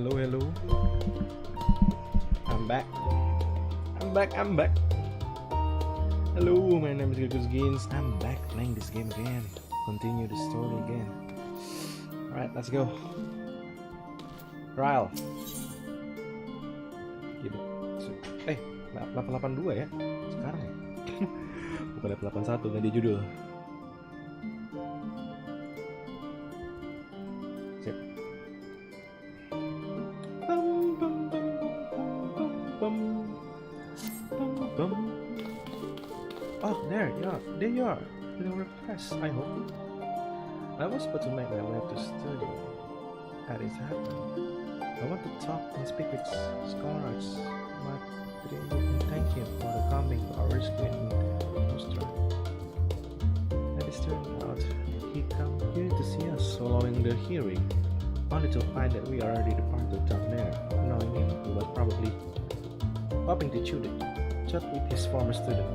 Hello. I'm back. Hello, my name is Gains. I'm back playing this game again. Continue the story again. Alright, let's go. Trial. 882 ya? Sekarang ya? Bukan 881, ganti judul. Sip. Oh, there you are. With a request, I hope. I was about to make my way to study. That is happening. I want to talk and speak with scholars, but today we thank him for the coming to our rescue in Australia. And it turned out he came here to see us following the hearing, only to find that we already departed down there. Knowing him, he was probably hoping to chat with his former student.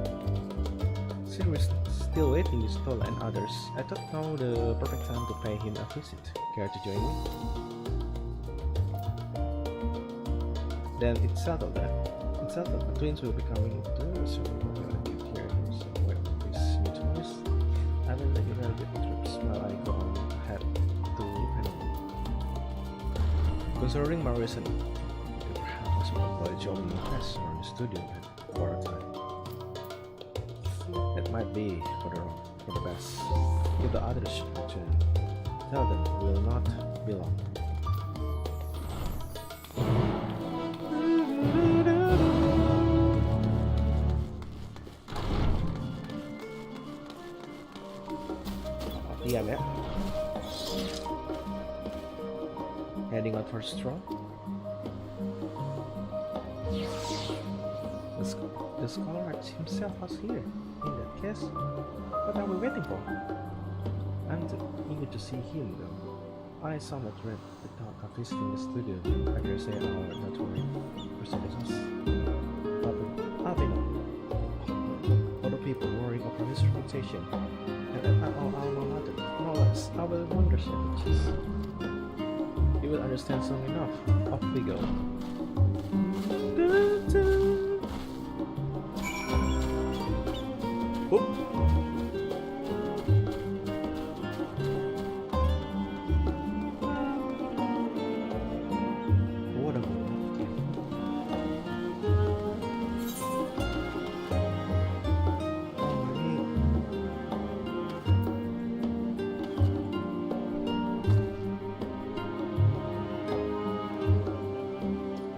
Since we're still waiting this stall and others, I thought now the perfect time to pay him a visit. Care to join me? Then it settled that. The twins will be coming too, so we're gonna get here somewhere with this new toys. I will let you know the trips while I go on ahead to Endwalker. Considering my recent perhaps avoid joining the class or in the studio for a time. That might be for the best. If the others return, tell them we will not be long. Latihan ya. Heading out for strong. The scholar himself was here. In that case, what are we waiting for? I'm eager to see him though. I somewhat read the thought of visiting the studio. I dare say our notorious personages. But you know, other people worrying about his reputation, and at our alma mater, no less, our wonder sandwiches. You will understand soon enough. Off we go. Oop. What a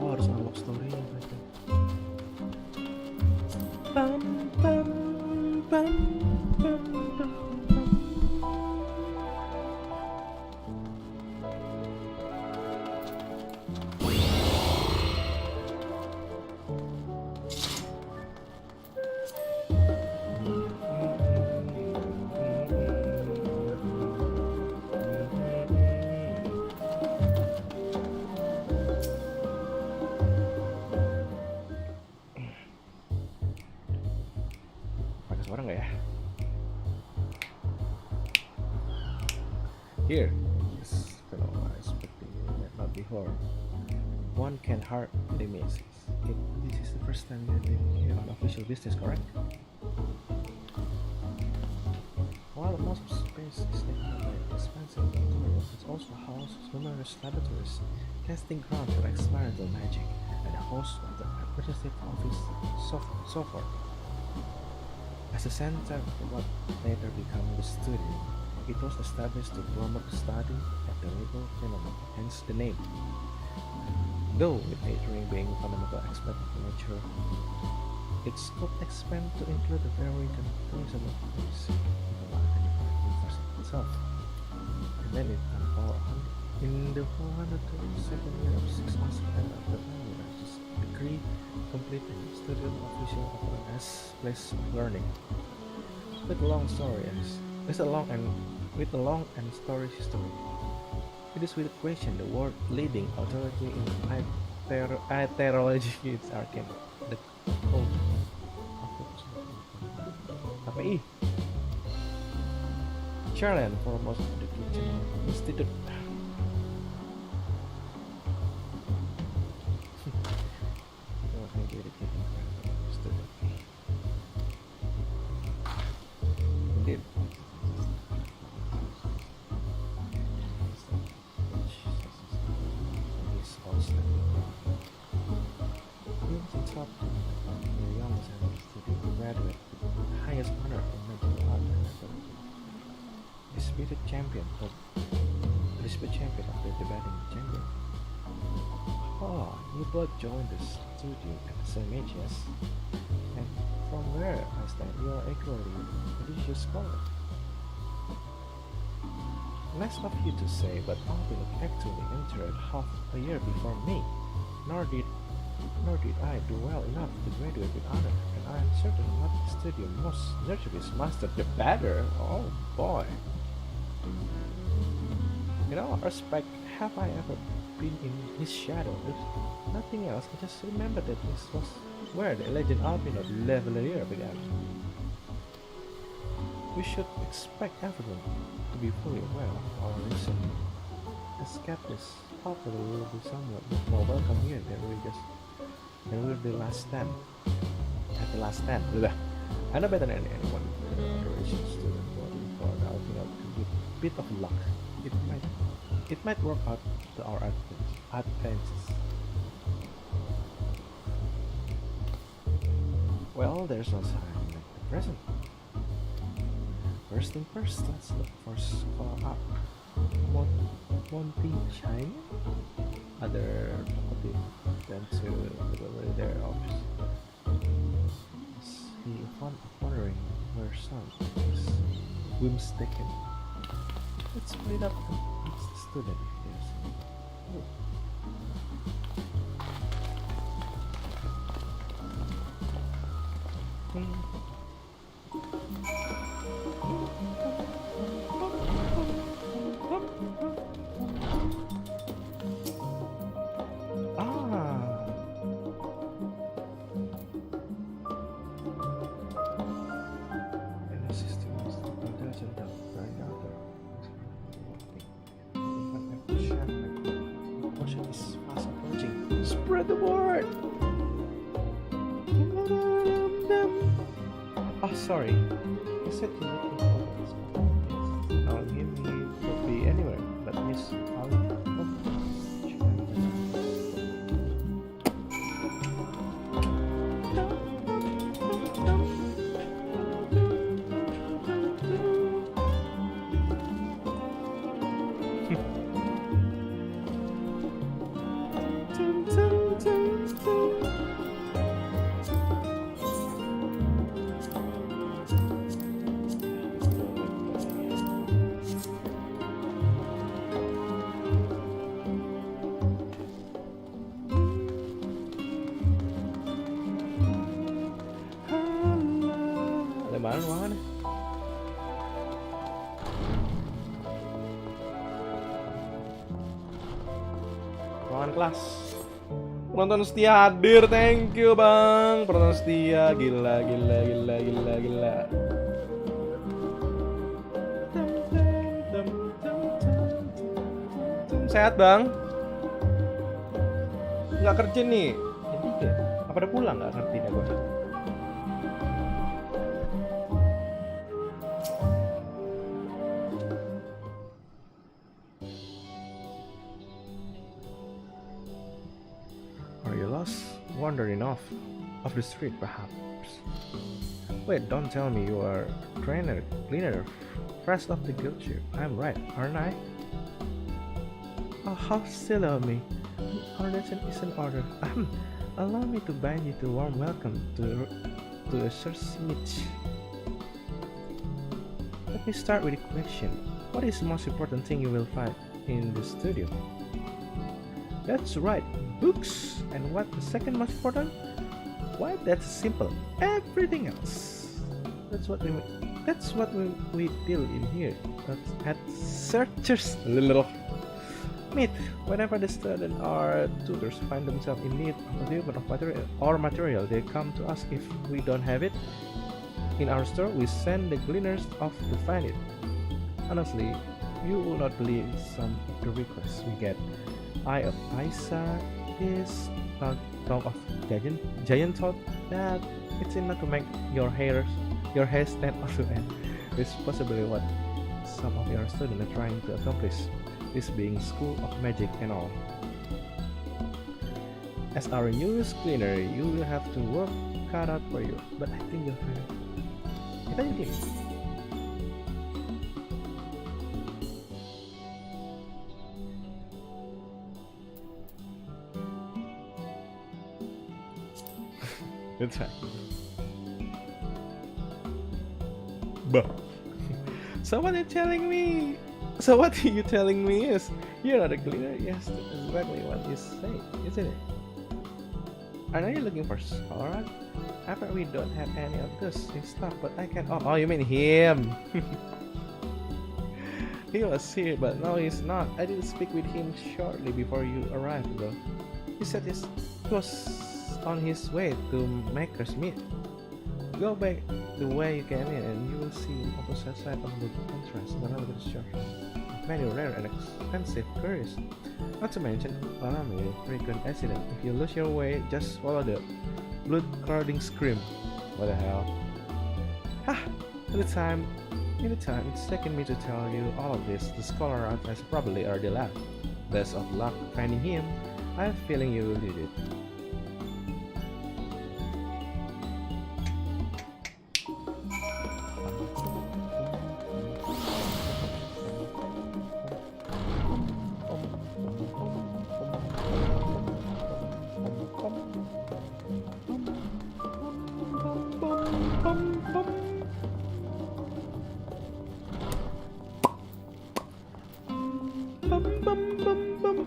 oh, there's unlock story right there. Bum, bum, bum, bum, bum, bum. Pakai suara nggak ya? Here, this fellow I expecting yet not before. One can hardly miss. This is the first time you're here on official business, correct? While most of space is taken up by expensive laboratory, it also houses numerous laboratories, testing ground for experimental magic, and a host of the administrative office software. As a center for what later became the studio, it was established to promote study at the legal phenomenon, hence the name. Though with catering being fundamental aspect of nature, its scope expanded to include the very tourism of place in the university itself. And then in the 432nd year of 6 months after the degree complete and studied official as place of learning. With a long and storied history. It is with question the world leading authority in iterology is arcane. The old KPI. Chairman for most of the kitchen institute. Indeed. Champion of the debating chamber. Oh, you both joined the studio at the same age, yes? And from where I stand, you are equally a prodigious scholar. Nice of you to say, but Alvin actually entered half a year before me. Nor did I do well enough to graduate with honor, and I am certain what the studio most nurturous master the better. Oh boy. In all respect, have I ever been in his shadow? If nothing else, I just remember that this was where the legend Albino Leveler began. We should expect everyone to be fully aware of our recent escapists. Hopefully we will be somewhat more welcome here than we're the last stand. At the last stand. I know better than anyone in the Asian student body for Albino with a bit of luck. It might work out to our advantages. Well, there's no sign like the present. First thing first, let's look for Monty China. Other talkative than to deliver their office. Is he wondering where some is whims taken? Let's split up the student if there's any. Spread the word! Oh, sorry. You said you're looking for this. Yes. Now, he could be anywhere, but Miss Ali. Ruangan kelas. Penonton setia hadir, thank you bang. Penonton setia, gila. Sehat bang? Nggak kerja nih? Jadi apa udah pulang nggak ngerti deh gue. Wandering off the street, perhaps. Wait, don't tell me you are cleaner, fresh off the guild ship. I'm right, aren't I? Oh, how silly of me. Ordination is an order. Allow me to bind you to a warm welcome to a search niche. Let me start with a question. What is the most important thing you will find in the studio? That's right, books. And what the second most important? Why, that's simple. Everything else. That's what we deal in here at Searchers Little Meet. Whenever the student or tutors find themselves in need of a little bit of material, they come to us. If we don't have it in our store, we send the gleaners off to find it. Honestly, you will not believe some of the requests we get. Eye of Isa is talk of giant thought that it's enough to make your hair stand on end. This is possibly what some of your students are trying to accomplish, this being school of magic and all. As our newest cleaner, you will have to work cut out for you, but I think you'll find it. Kita jadi That's right. Bah. So what are you telling me? So what are you telling me is you're not a cleaner? Yes, that's exactly what you say, isn't it? I know you're looking for Sora. I bet we don't have any of this in stock, but I can. Oh, you mean him? He was here, but no, he's not. I did speak with him shortly before you arrived, bro. He said he was on his way to Maker's Meet. Go back the way you came in, and you will see the opposite side of the entrance. The elevator shop. Many rare and expensive curries. Not to mention, allow me a frequent accident. If you lose your way, just follow the blood-curdling scream. What the hell? Ha! In the time it's taken me to tell you all of this, the scholar has probably already left. Best of luck finding him. I have a feeling you will need it.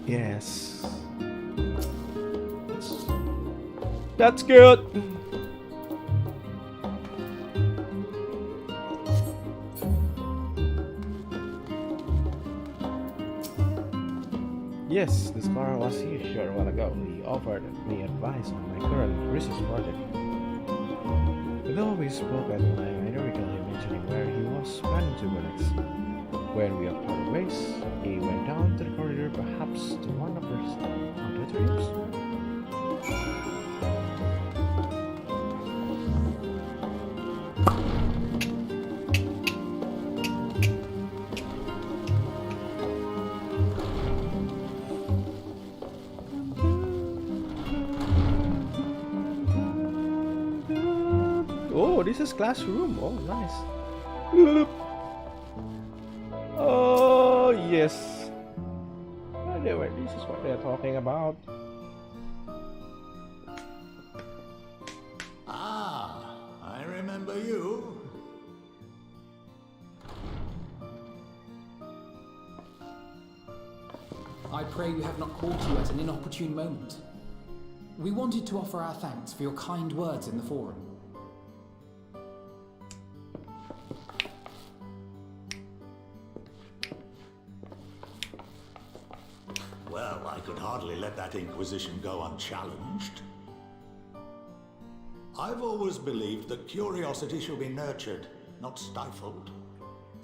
Yes. That's good. Yes, the scholar was here a short while ago. He offered me advice on my current research project. Though we spoke at length, I don't recall him mentioning where he was planning to go next. When we parted ways, he went down to the corridor, perhaps to one of the auditoriums. Oh, this is classroom. Oh, nice. Oh, yes. Anyway, this is what they're talking about. Ah, I remember you. I pray we have not caught you at an inopportune moment. We wanted to offer our thanks for your kind words in the forum. Well, I could hardly let that inquisition go unchallenged. I've always believed that curiosity should be nurtured, not stifled.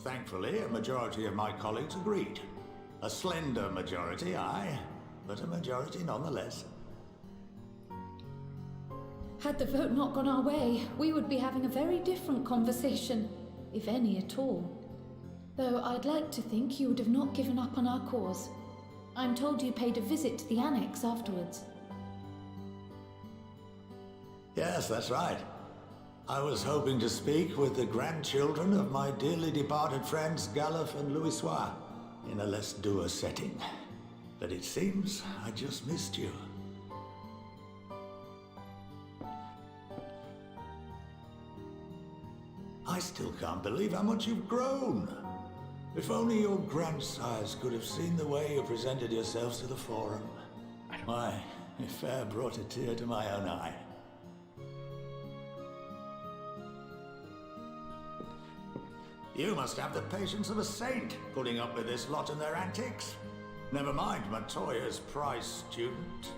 Thankfully, a majority of my colleagues agreed. A slender majority, aye, but a majority nonetheless. Had the vote not gone our way, we would be having a very different conversation, if any at all. Though I'd like to think you would have not given up on our cause. I'm told you paid a visit to the annex afterwards. Yes, that's right. I was hoping to speak with the grandchildren of my dearly departed friends Galuf and Louisois in a less dour setting. But it seems I just missed you. I still can't believe how much you've grown. If only your grandsires could have seen the way you presented yourselves to the forum. Why, it fair brought a tear to my own eye. You must have the patience of a saint, putting up with this lot and their antics. Never mind Matoya's prize student.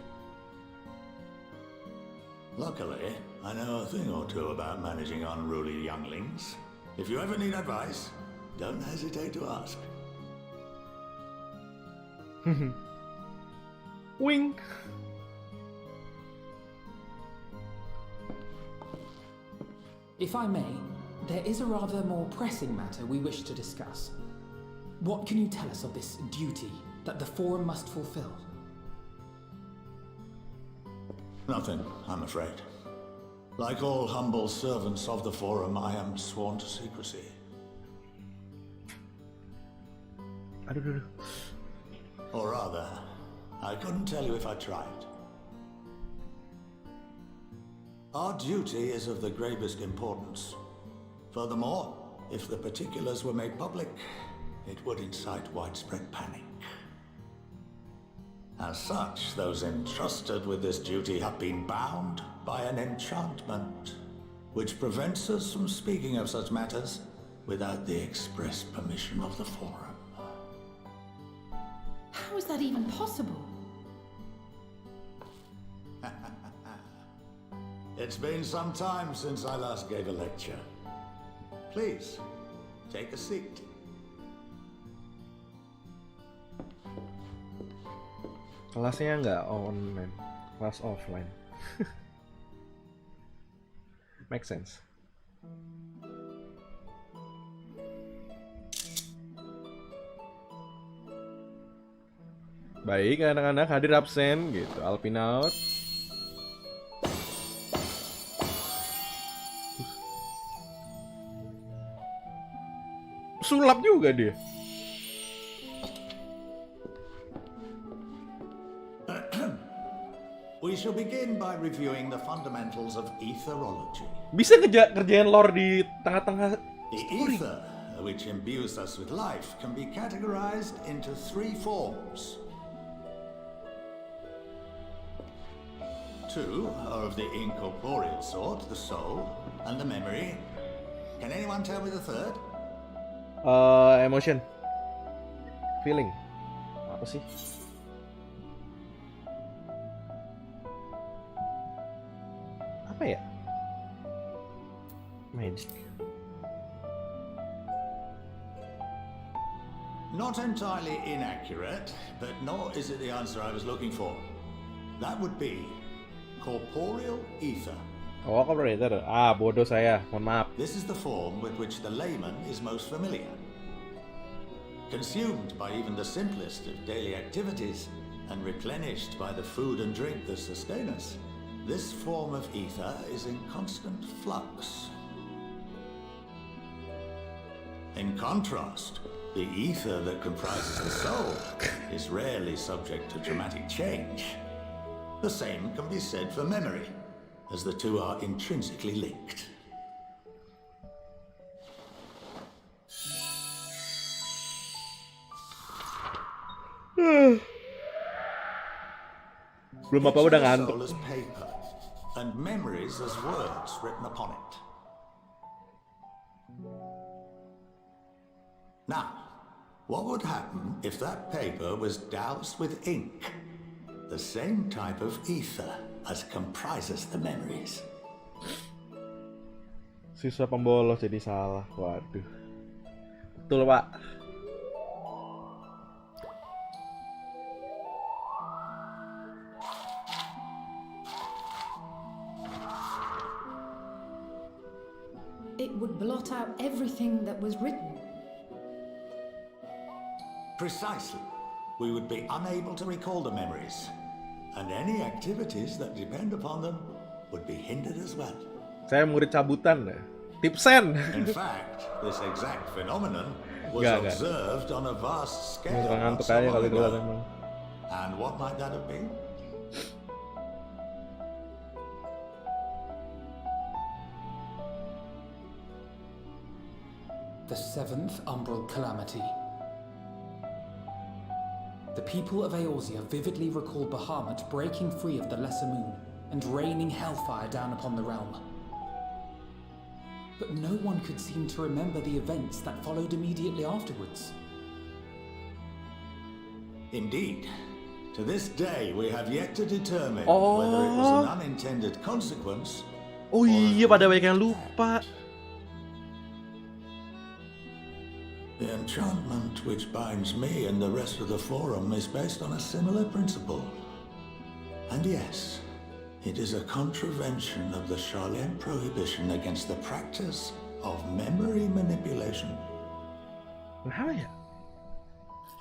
Luckily, I know a thing or two about managing unruly younglings. If you ever need advice, don't hesitate to ask. Wink. If I may, there is a rather more pressing matter we wish to discuss. What can you tell us of this duty that the forum must fulfill? Nothing, I'm afraid. Like all humble servants of the forum, I am sworn to secrecy. Aduh. Or rather, I couldn't tell you if I tried. Our duty is of the gravest importance. Furthermore, if the particulars were made public, it would incite widespread panic. As such, those entrusted with this duty have been bound by an enchantment, which prevents us from speaking of such matters without the express permission of the Forum. How is that even possible? It's been some time since I last gave a lecture. Please, take a seat. Kelasnya nggak online, kelas offline. Make sense. Baik anak-anak, hadir absen gitu, Alpinaut. Sulap juga dia. We shall begin by reviewing the fundamentals of etherology. Bisa kerjain lore di tengah-tengah The ether, which imbues us with life, can be categorized into three forms. Two are of the incorporeal sort, the soul, and the memory. Can anyone tell me the third? Emotion, feeling, apa sih? Apa ya? Magic. Not entirely inaccurate, but nor is it the answer I was looking for. That would be corporeal ether. Oh, operator. Ah, bodoh saya. Mohon maaf. This is the form with which the layman is most familiar. Consumed by even the simplest of daily activities and replenished by the food and drink that sustain us, this form of ether is in constant flux. In contrast, the ether that comprises the soul is rarely subject to dramatic change. The same can be said for memory, as the two are intrinsically linked. Belum apa udah ngantuk. Soul as paper, and memories as words written upon it. Now, what would happen if that paper was doused with ink? The same type of ether as comprises the memories. Siswa pembolos jadi salah. Waduh. Betul, Pak. It would blot out everything that was written. Precisely. We would be unable to recall the memories, and any activities that depend upon them would be hindered as well. Saya murid cabutan. Tipsen. In fact, this exact phenomenon was Gak. observed on a vast scale. Ngantuk not so aja long kali itu ago. emang. And what might that have been? The seventh umbral calamity. The people of Eorzea vividly recall Bahamut breaking free of the Lesser Moon and raining hellfire down upon the realm. But no one could seem to remember the events that followed immediately afterwards. Indeed. To this day, we have yet to determine whether it was an unintended consequence. Oh iya, pada banyak yang lupa. The enchantment which binds me and the rest of the Forum is based on a similar principle. And yes, it is a contravention of the Charlene prohibition against the practice of memory manipulation. Kenapa ya?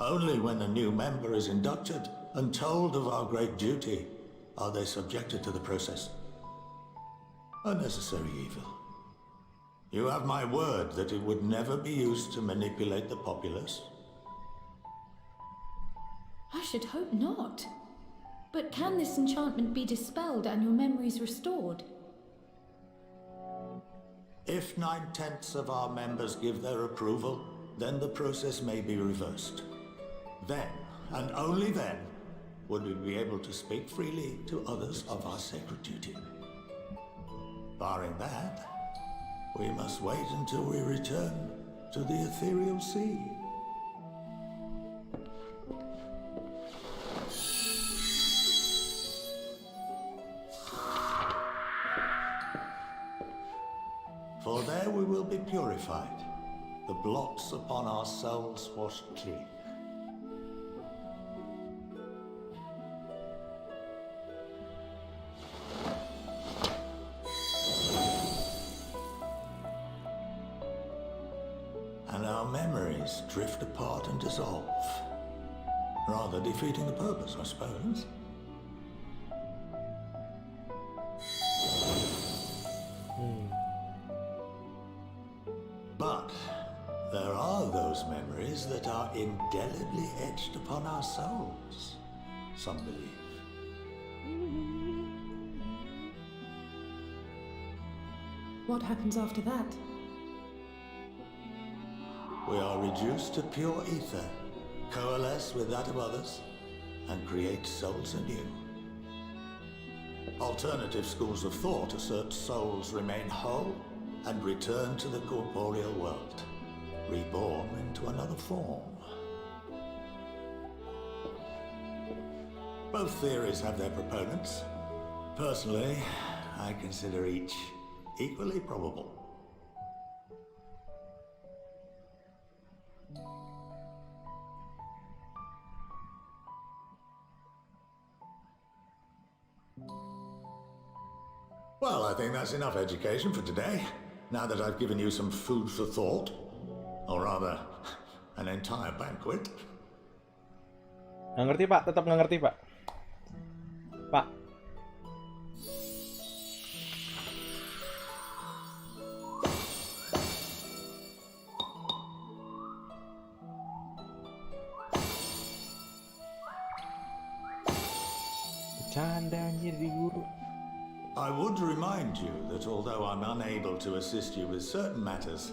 Only when a new member is inducted and told of our great duty are they subjected to the process. A necessary evil. You have my word that it would never be used to manipulate the populace. I should hope not. But can this enchantment be dispelled and your memories restored? If 9/10 of our members give their approval, then the process may be reversed. Then, and only then, would we be able to speak freely to others of our sacred duty. Barring that, we must wait until we return to the ethereal sea. For there we will be purified, the blots upon our souls washed clean. And our memories drift apart and dissolve, rather defeating the purpose, I suppose. But there are those memories that are indelibly etched upon our souls, some believe. What happens after that? We are reduced to pure ether, coalesce with that of others, and create souls anew. Alternative schools of thought assert souls remain whole and return to the corporeal world, reborn into another form. Both theories have their proponents. Personally, I consider each equally probable. Well, I think that's enough education for today. Now that I've given you some food for thought, or rather, an entire banquet. Nggak ngerti Pak, tetap nggak ngerti Pak. Pak. Bercanda anjir di guru. I would remind you that although I'm unable to assist you with certain matters,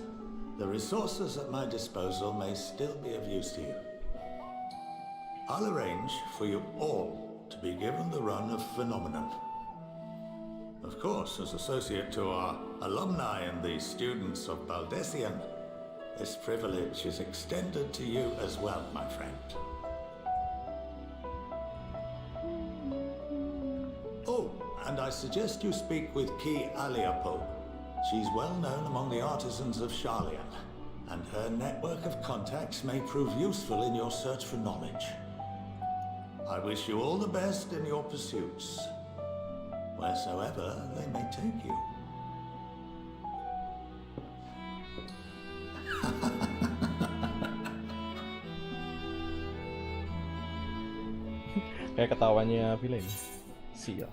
the resources at my disposal may still be of use to you. I'll arrange for you all to be given the run of Phenomenon. Of course, as associate to our alumni and the students of Baldessian, this privilege is extended to you as well, my friend. Oh, and I suggest you speak with Ki Aliapo. She's well known among the artisans of Sharlian, and her network of contacts may prove useful in your search for knowledge. I wish you all the best in your pursuits, wheresoever they may take you. Kayak ketawanya villain. Sial.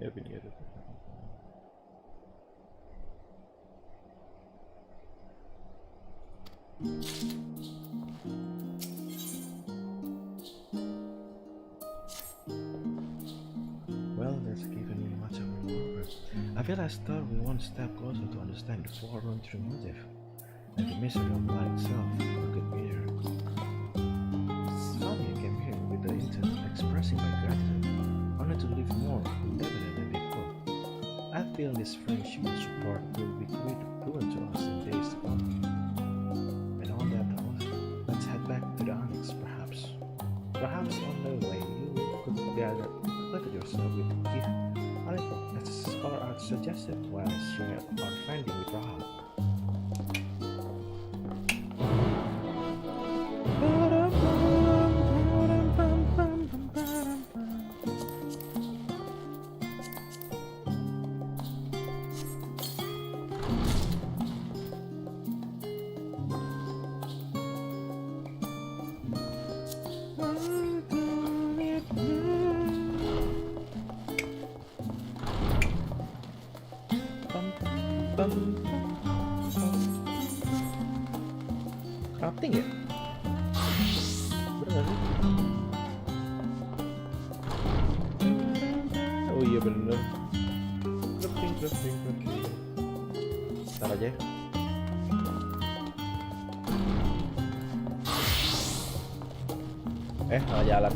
Ya pinggir itu. Well, that's given me much of a remember. I feel as though we're one step closer to understand the forerun true motive and the mystery of life itself for good measure. It's funny I came here with the intent of expressing my gratitude, only to live more indebted than before. I feel this friendship and support will be proven to us in days to come. And on that note, let's head back to the annex, perhaps. Perhaps on the way you could gather acquainted yourself with Keith Alipo, as the scholar art suggested while sharing our finding with Rahab. Crafting ya? Bener gak sih? bener-bener crafting. Ntar aja. Malah jalan.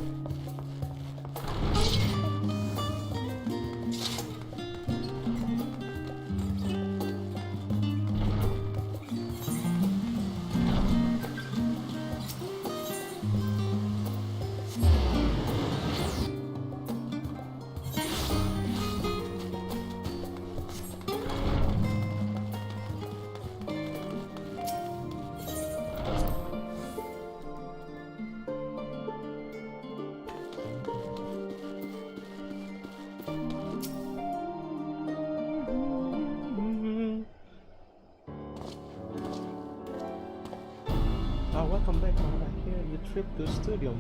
Welcome back. I hear you trip to studio.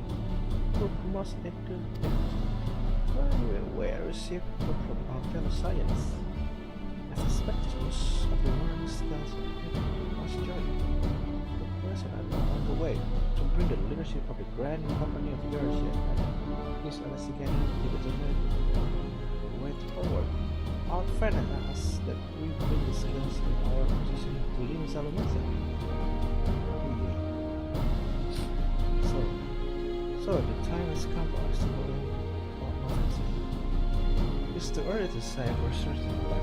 Most actor. Where received from our fellow science. I suspect most of the world's skills must join. The person are now on the way to bring the leadership of the grand company of yours yet. Please investigate the determined way forward. Our friend asks that we bring the skills in our position to Lim Salomasa. So the time has come for us to go in on offensive. It's too early to say for certain, but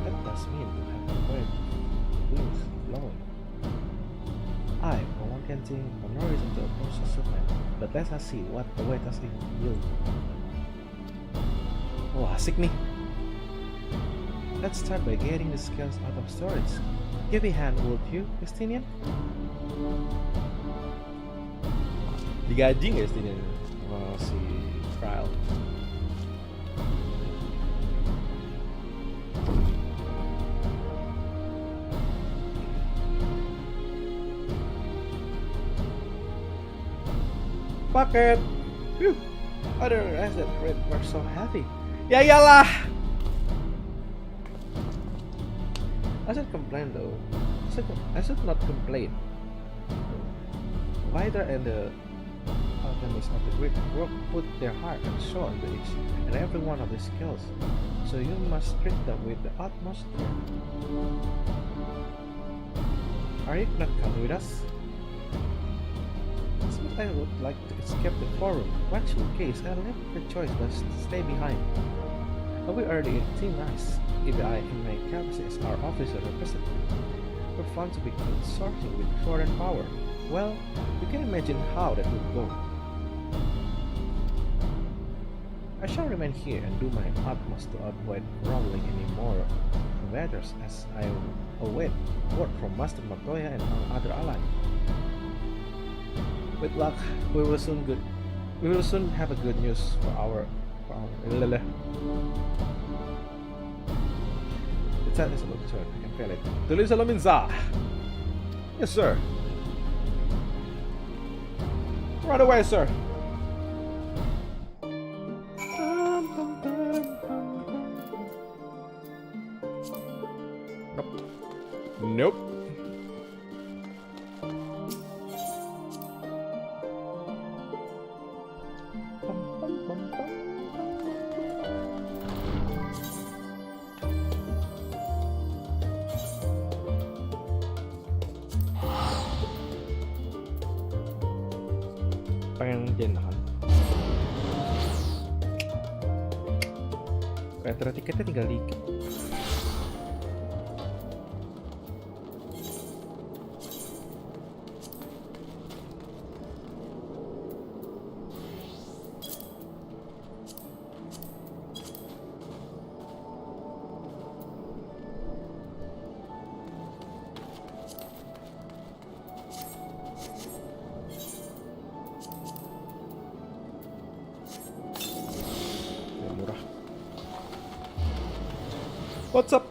that does mean to have the wind wings blowing. I, for one, can think of no reason to oppose a submarine, but let us see what awaits us in yield. Oh, asik nih. Let's start by getting the skills out of storage. Give me a hand, would you, Justinian? Digaji nggak Justinian sama si trial? Paket. I didn't realize that red were so heavy. Ya iyalah. I should complain though. I should not complain. Wider and the alchemists of the Greek work put their heart and soul into each and every one of the skills, so you must treat them with the utmost care. Are you not coming with us? Since I would like to escape the forum, in which case I left the choice but stay behind. I'll be early in team nice, if I in my capacity as our officer representative. We're fun to be consorting with foreign power. Well, you can imagine how that would go. I shall remain here and do my utmost to avoid rolling any more invaders as I await word from Master Montoya and our other ally. With luck, we will soon have a good news for our The time is about to turn. I can feel it. Tuloy sa Lominza! Yes, sir. Right away, sir. Nope. Pengen jendahan. Retro tiketnya tinggal dikit. What's up?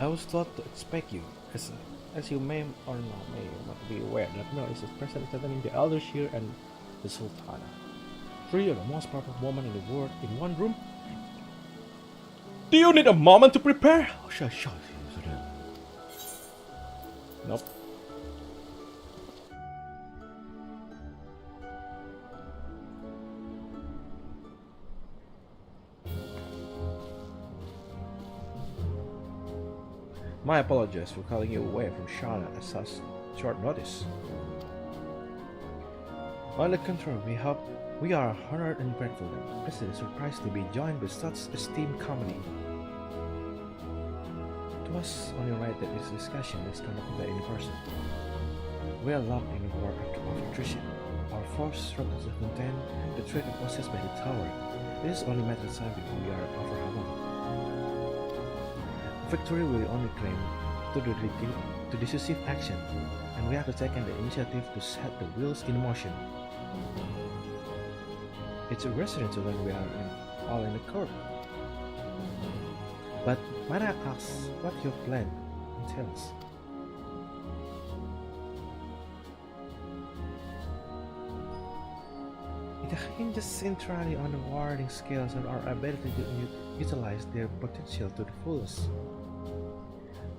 I was taught to expect you, as you may or may not be aware that Mel is representing the Elder Shir and the Sultana. Three of the most powerful women in the world in one room? Do you need a moment to prepare? Oh, shut. Nope. My apologies for calling you away from China at such short notice. On the contrary, we are honored and grateful that the President is surprised to be joined by such esteemed company. It was only right that this discussion is conducted in person. We are locked in a war of attrition. Our force struggles to contain the threat possessed by the tower. It is only a matter of time before we are overwhelmed. Victory will only claim to decisive action, and we have to take the initiative to set the wheels in motion. It's a resident to learn we are all in the court. But might I ask what your plan entails? It hinges entirely on the warding skills and our ability to utilize their potential to the fullest.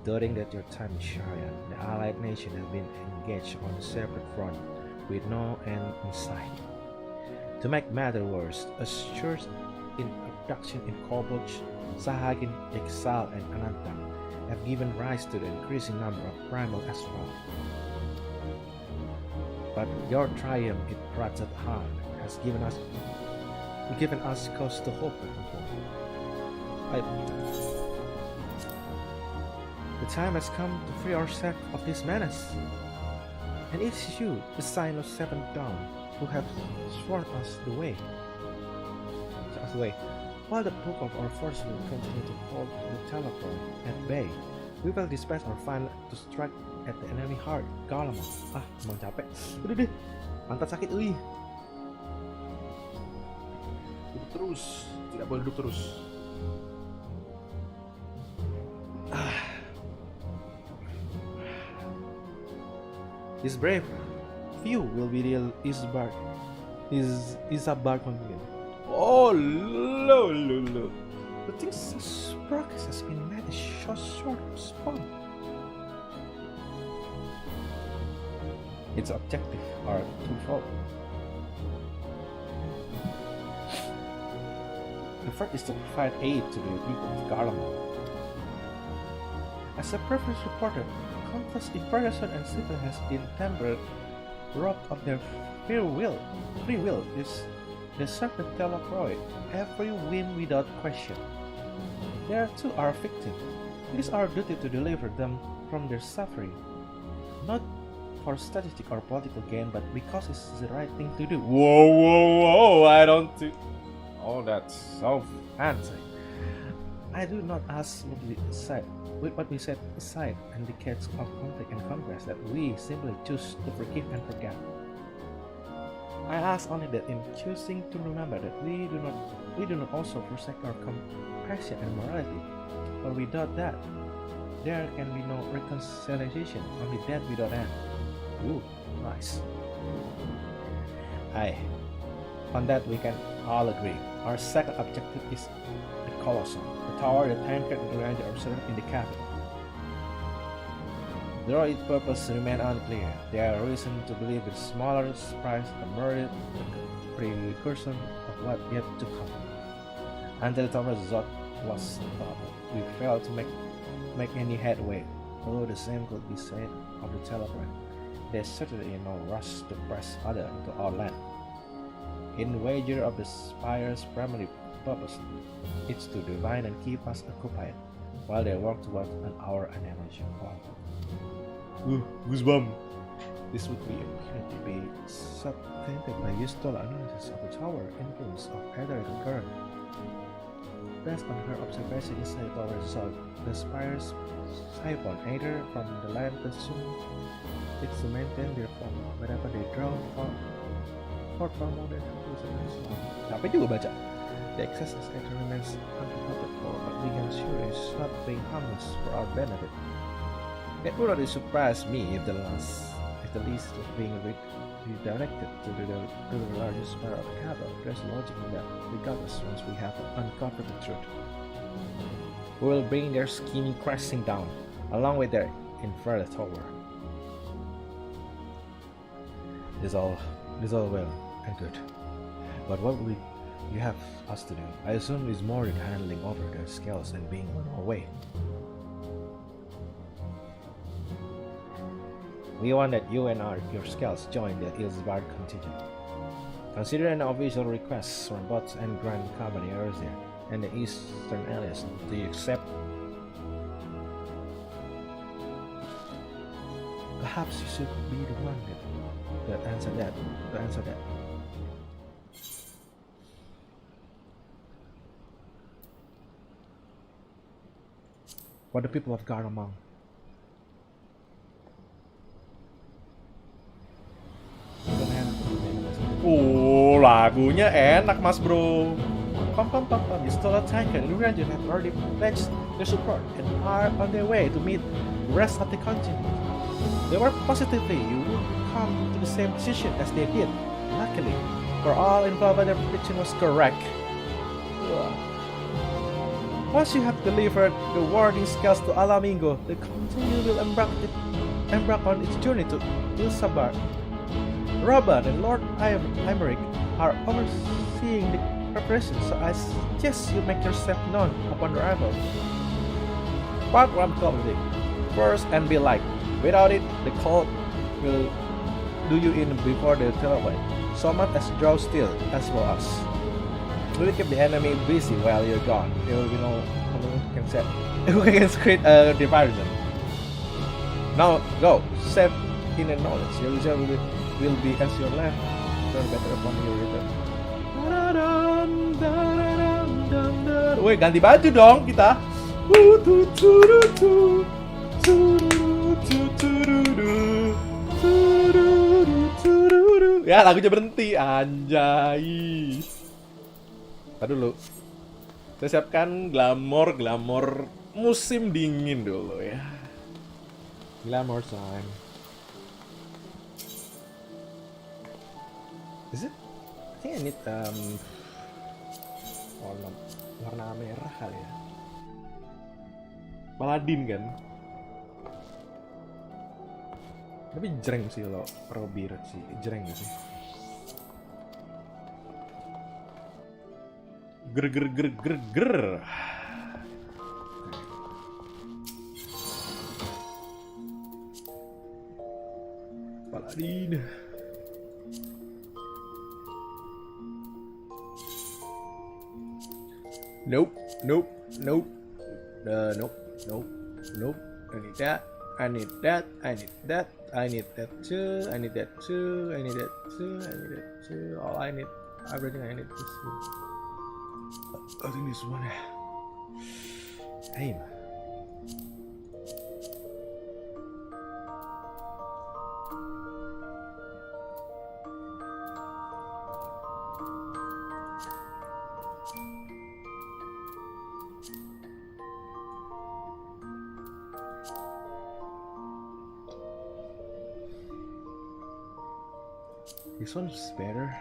During that your time in Sharia, the allied nation have been engaged on a separate front with no end in sight. To make matters worse, a surge in abduction in Koboch, Sahagin, Exile, and Ananta have given rise to the increasing number of primal as well. But your triumph in Ratchet Han has given us cause to hope. The time has come to free ourselves of this menace. And it is you, the sign of Seventh Dawn, who have sworn us the way. While the bulk of our force will continue to hold the teleport at bay, we will dispatch our final to strike at the enemy heart, Galama. Emang capek. Udah deh, pantat sakit, Duduk terus, tidak boleh duduk terus. This brave few will be the Isbar again. Oh, lo. The thing's progress has been made in short span. Its objectives are twofold. The first is to provide aid to the people of Garlemald. As a previous reported, countless person and civil has been temporarily robbed of their free will. They serve the teleproid every whim without question. There too are victims. It is our duty to deliver them from their suffering, not for statistic or political gain, but because it's the right thing to do. Whoa! I don't think. Oh, that's so fancy. I do not ask what we set aside in decades of conflict and conquest that we simply choose to forgive and forget. I ask only that in choosing to remember that we do not also forsake our compassion and morality, for without that, there can be no reconciliation, only death without end. Ooh, nice. On that we can all agree. Our second objective is the Colosseum, the tower that anchored the grandeur of Sehat in the capital. Though its purpose remains unclear, there are reason to believe the smaller surprise emerged the precursor of what yet to come. Until the tower's Zod was toppled, we failed to make any headway, although the same could be said of the teleport. There is certainly no rush to press other into our land. In the wager of the spire's primary purpose, it's to divine and keep us occupied, while they work towards our annihilation. Wow. Goosebumps. This would be a opportunity to be subtended by useful analysis of the tower influence of either the current. Based on her observation inside the tower south, the spire's siphon either from the land consumed it's to maintain their form whenever they draw for more than 2 Tapi juga baca. The excess actually remains unaccounted for, but we can sure is not being harmless for our benefit. It would not surprise me if the least was being redirected to the largest part of the capital. There's logic in that, regardless once we have uncovered the truth. who will bring their scheming crashing down, along with their infrared tower. This all well and good, but what will you have us to do? I assume it's more than handing over their scales and being on our way. We want that you and your scales join the ill-barred contingent. Consider an official request from both and Grand Company Earthia and the Eastern Allies. Do you accept? Perhaps you should be the one that answer that. What the people of Garamang? Oh, lagunya enak mas bro. Pam. You stole a tank and Luranjan have already pledged their support and are on their way to meet the rest of the contingent. They were positively you would come to the same decision as they did. Luckily, for all involved, their prediction was correct. Once you have delivered the warning scales to Alamingo, the contingent will embark on its journey to Ilsabar. Robert and Lord Imeric are overseeing the preparation, so I suggest you make yourself known upon arrival. Park Ram Clothing first and be like. Without it, the cold will do you in before the teleport. So much as draw still as well as. We will keep the enemy busy while you're gone. There will be no who can create a diversion. Now go, set in the knowledge. Your user will be as your left. Turn better upon your return. Woi, ganti baju dong kita. Ya, lagunya berhenti, anjay. Tadi dulu. Saya siapkan glamor musim dingin dulu ya. Glamour time. Is it? I think I need warna merah kali ya. Paladin kan. Tapi jreng sih lo, Robir sih, jreng gak sih? Ger. Paladin. Nope. Nope. I need that too. All I need, everything I need is I think this one. Aim. This one's better.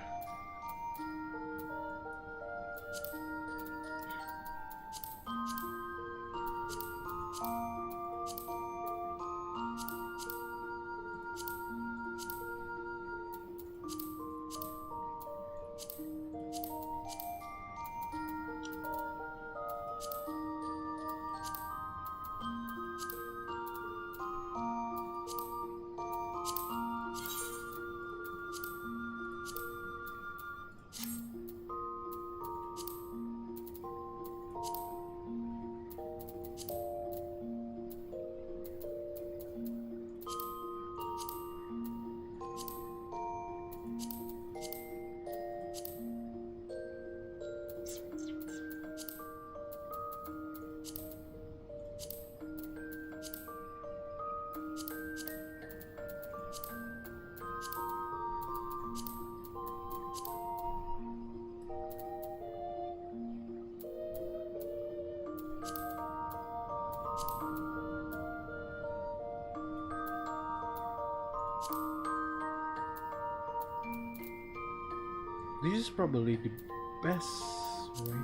This is probably the best way.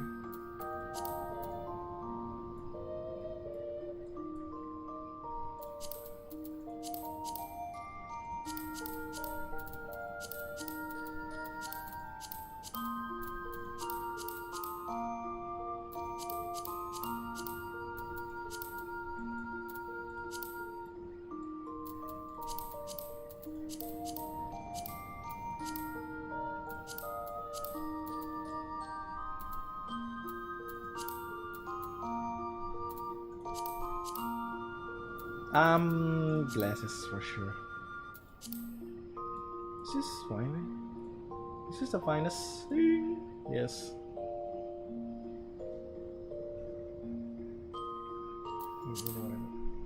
Glasses for sure. Is this fine? Is this the finest thing? Yes.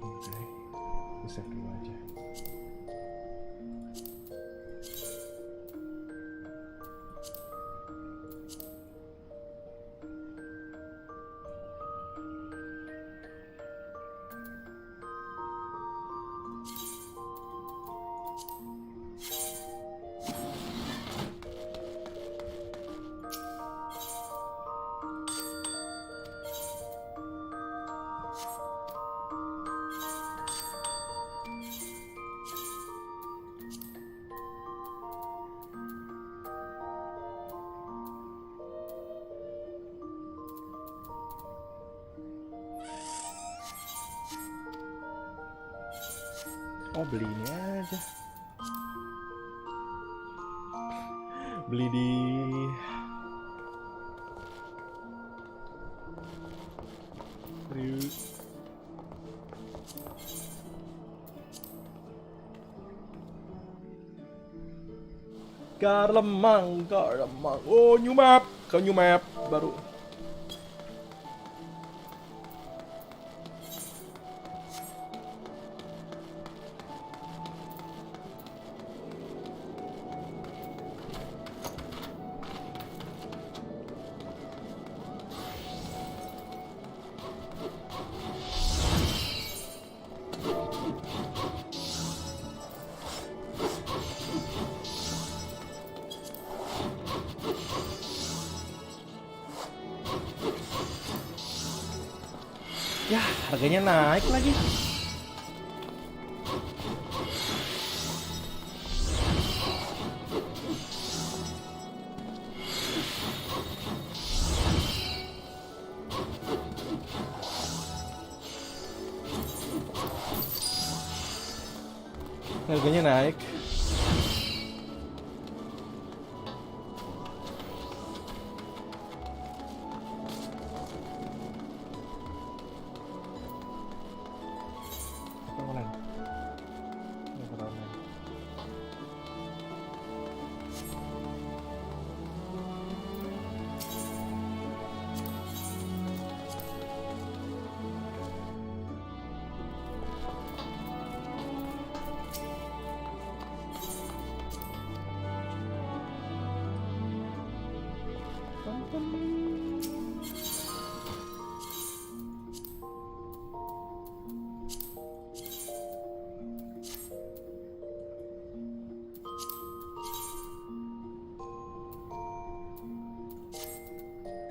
Oke, bisa dulu aja. Oh, beli ini aja. Beli di Karlemang. Oh, new map. New map baru. Ya, harganya naik lagi. Harganya naik.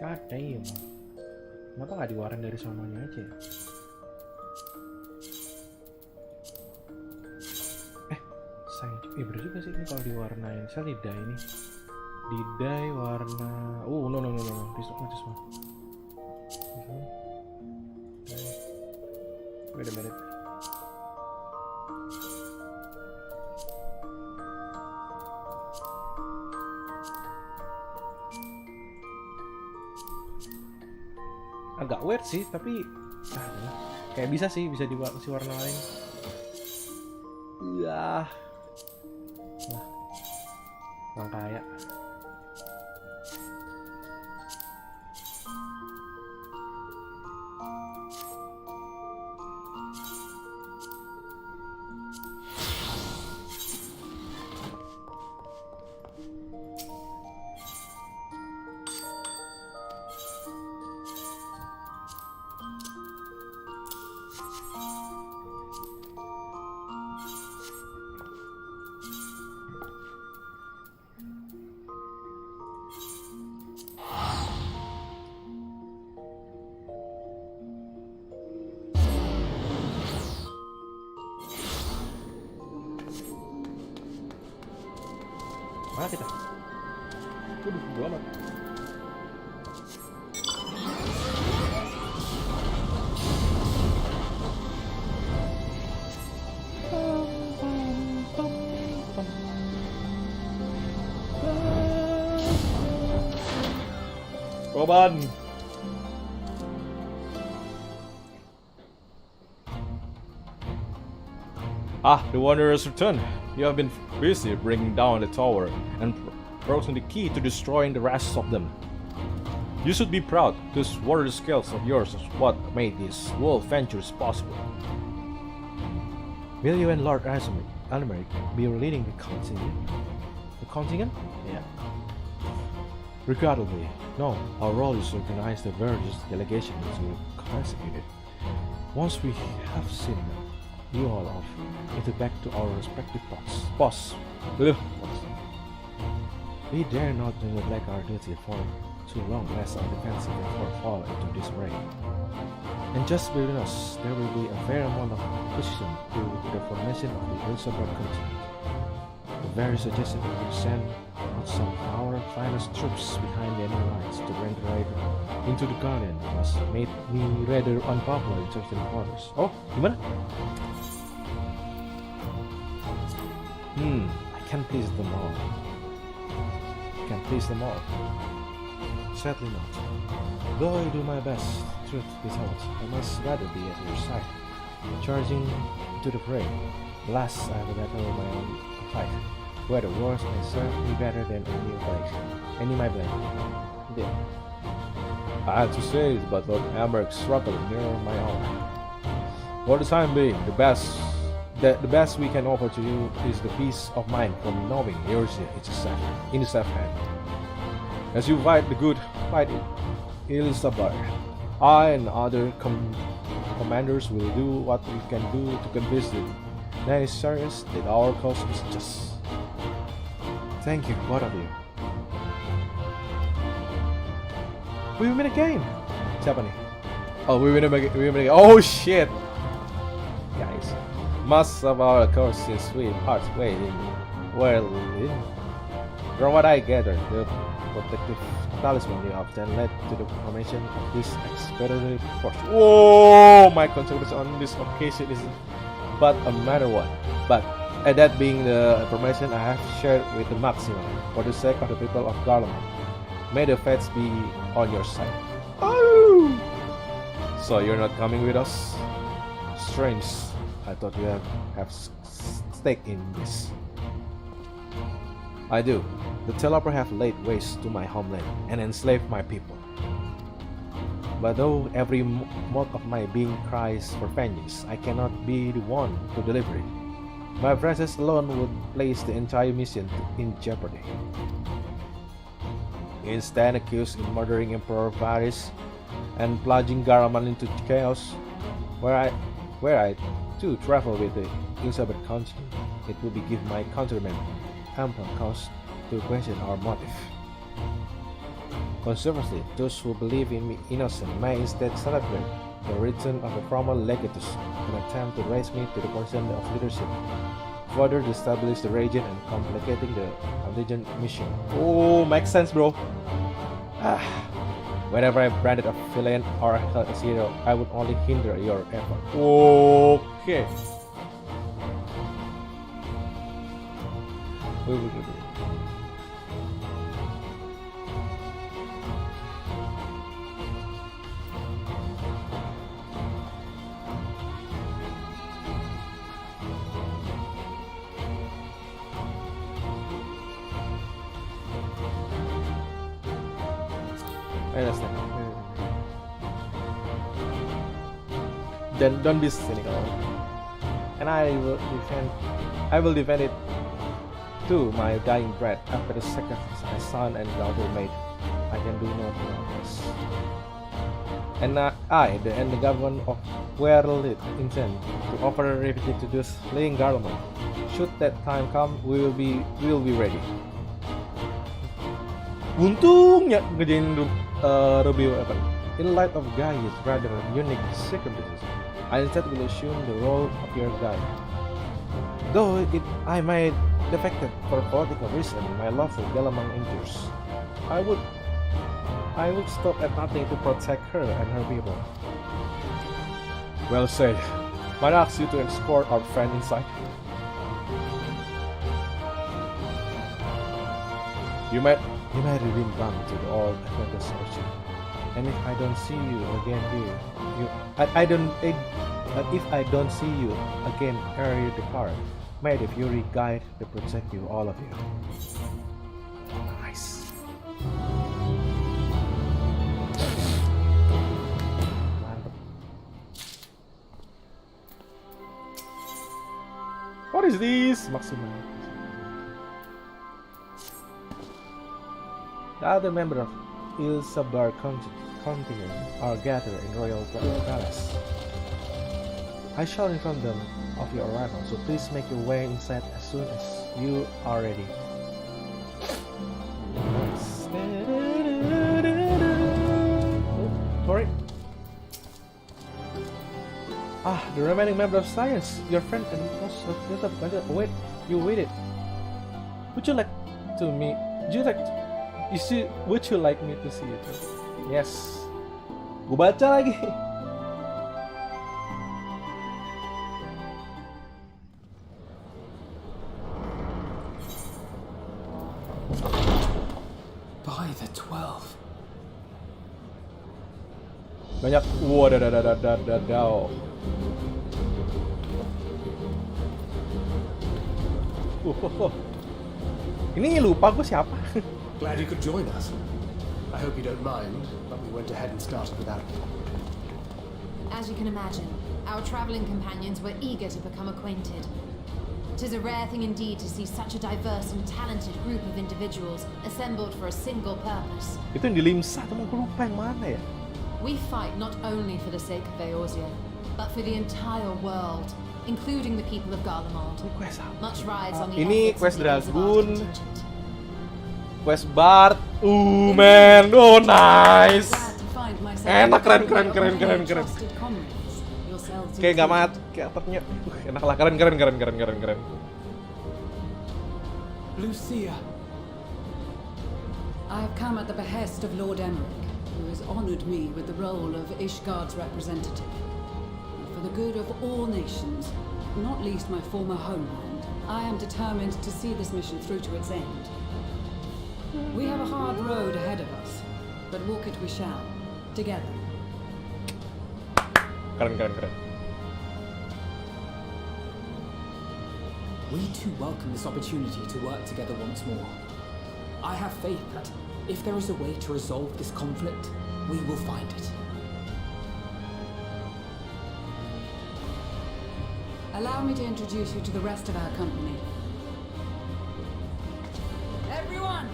God damn. Kenapa nggak diwarnain dari sononya aja ya? Sayang, bener juga sih ini kalau diwarnain. Saya lidah ini. Didai warna. No. This one. Wait a minute. Agak weird sih, tapi kayak bisa dikasih warna lain. Nah, nggak kayak. Mana kita? Waduh, bodo amat. Roban. Ah, the Wanderers return. You have been busy bringing down the tower and broken the key to destroying the rest of them. You should be proud. Those warrior skills of yours is what made these world ventures possible. Will you and Lord Almeric be leading the contingent? The contingent? Yeah. Regrettably, no. Our role is to organize the various delegations to execute it. Once we have seen you all off, get it back to our respective posts. We dare not neglect our duty for too long, lest our defensive effort fall into disarray. And just between us, there will be a fair amount of opposition to the formation of the Elizabeth contingent. The very suggestion that we send out some of our finest troops behind the enemy lines to render raid into the Guardian has made me rather unpopular in certain quarters. Oh, gimana? I can't please them all. Sadly not. Though I do my best, truth be told, I must rather be at your side. Charging to the fray. Alas, I have a battle of my own to fight. Where the wars may serve me better than any my blade. Yeah. I have to say, but Lord Almeric's struggle near my own. For the time being, the best we can offer to you is the peace of mind from knowing yours is in the safe hand. As you fight the good fight in Elizabeth, I and other commanders will do what we can do to convince the naysayers that our cause is just. Thank you, both of you. We win again. Siapa nih? Oh, we win again. Oh shit, guys. Most of our course since we part way in from what I gather, the protective talisman you often led to the formation of this expeditionary force. Whoa! My contribution on this occasion is but a matter what. But that being the information I have shared with the maximum for the sake of the people of Garland. May the fates be on your side. Oh! So you're not coming with us? Strange. I thought you have stake in this. I do. The Teloper have laid waste to my homeland and enslaved my people. But though every mote of my being cries for vengeance, I cannot be the one to deliver it. My presence alone would place the entire mission in jeopardy. Instead, accused in murdering Emperor Varys and plunging Garaman into chaos, where I too travel with the Elizabeth contingent, it will be give my countrymen ample cause to question our motive. Conversely, those who believe in me innocent may instead celebrate the return of a former legatus in an attempt to raise me to the position of leadership, further destabilize the region and complicating the contingent mission. Oh, makes sense, bro. Whenever I'm branded a villain or held as hero, I would only hinder your effort. Okay. I understand. Then don't be cynical. And I will defend it to my dying breath after the sacrifice my son and daughter made. I can do nothing else. And the government of Werlit intend to offer a refuge to those fleeing government. Should that time come, we will be ready. Untungnya ngerjain review apa? In light of Guy's rather unique circumstances, I instead will assume the role of your guide. Though I might defected for political reason, my love for Galamang endures. I would stop at nothing to protect her and her people. Well said. Might I ask you to escort our friend inside? You might redeem back to the old acquaintance orchard. And if I don't see you again here, if I don't see you again ere you depart, may the Fury guide to protect you, all of you. Nice. Mantap. What is this? Maximum. The other member of XIV contingent are gathered in Royal Palace. I shall inform them of your arrival, so please make your way inside as soon as you are ready. Sorry. The remaining member of science, your friend and most of wait, you waited. Would you like me to see it? Yes. Gue baca lagi. By the 12. Banyak. Wadaw. Ini lupa gue siapa. Glad you could join us. I hope you don't mind, but we went ahead and started without you. As you can imagine, our traveling companions were eager to become acquainted. 'Tis a rare thing indeed to see such a diverse and talented group of individuals assembled for a single purpose. Itu yang di Limsa, temen gue lupa yang mana ya. We fight not only for the sake of Eorzea, but for the entire world, including the people of Garlemald. Much rides on the ini efforts quest of the Elizabeth Dragoon, contingent. quest Bard. Man, oh nice. Glad to find myself Enak, keren. trusted comrades, yourselves Kayak gak included. mati, kayak atapnya. Enak lah, keren. Lucia. I have come at the behest of Lord Emmerich, who has honored me with the role of Ishgard's representative. And for the good of all nations, not least my former homeland, I am determined to see this mission through to its end. We have a hard road ahead of us, but walk it we shall, together. Keren. We too welcome this opportunity to work together once more. I have faith that if there is a way to resolve this conflict, we will find it. Allow me to introduce you to the rest of our company. Everyone,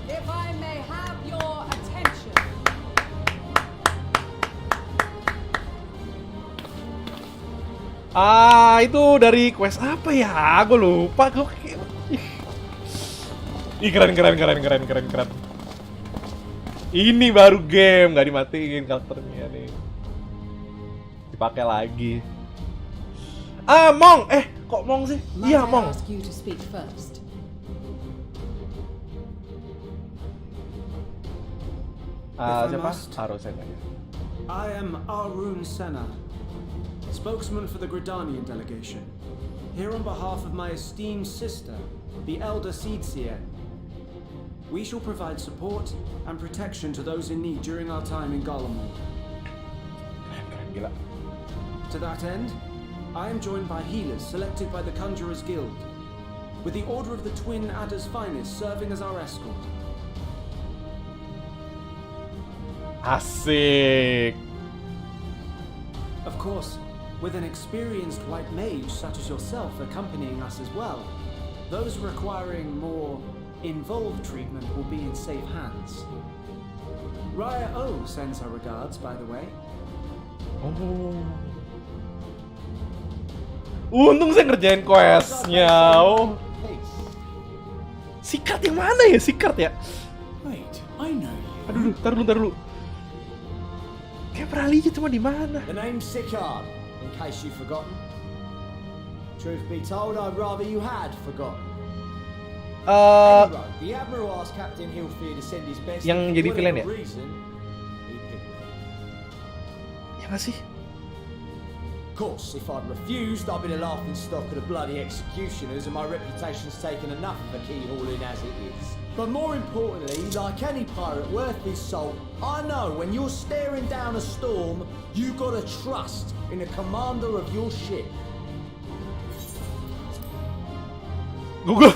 if I may have your attention. Itu dari quest apa ya? Gue lupa. Ih, keren. Ini baru game, nggak dimatiin karakternya nih. Dipakai lagi. Mong. Kok Mong sih? Iya, Mong. Ask you to speak first. Siapa? Aro Senna. I am Arun Senna, spokesman for the Gridanian delegation, here on behalf of my esteemed sister, the Elder Seedseer. We shall provide support and protection to those in need during our time in Garlemald. Gila. To that end, I am joined by healers selected by the Conjurers Guild, with the Order of the Twin Adder's Finest serving as our escort. Asik. Of course, with an experienced white mage such as yourself accompanying us as well, those requiring more involved treatment will be in safe hands. Raya O sends her regards, by the way. Oh. Untung saya ngerjain questnya. Oh. Sikart yang mana ya? Sikart ya? Wait, I know you. Aduh, tar dulu. Kayak pernah lihat cuma di mana? The name's Sicard, in case you've forgotten. Truth be told, I'd rather you had forgotten. Anyway, the Admiral asked Captain Hilfier to send his best. Yang jadi villain ya? Reason, he picked me. Ya nggak sih? Of course, if I'd refused, I'd be the laughing stock of the bloody executioners, and my reputation's taken enough of a keyhauling as it is. But more importantly, like any pirate worth his salt, I know when you're staring down a storm, you gotta trust in the commander of your ship. Gue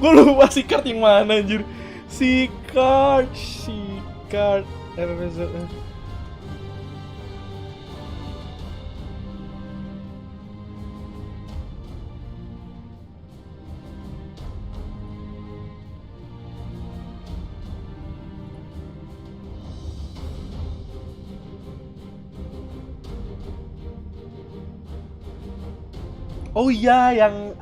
lupa si card yang mana anjir. Si card. Oh iya, yang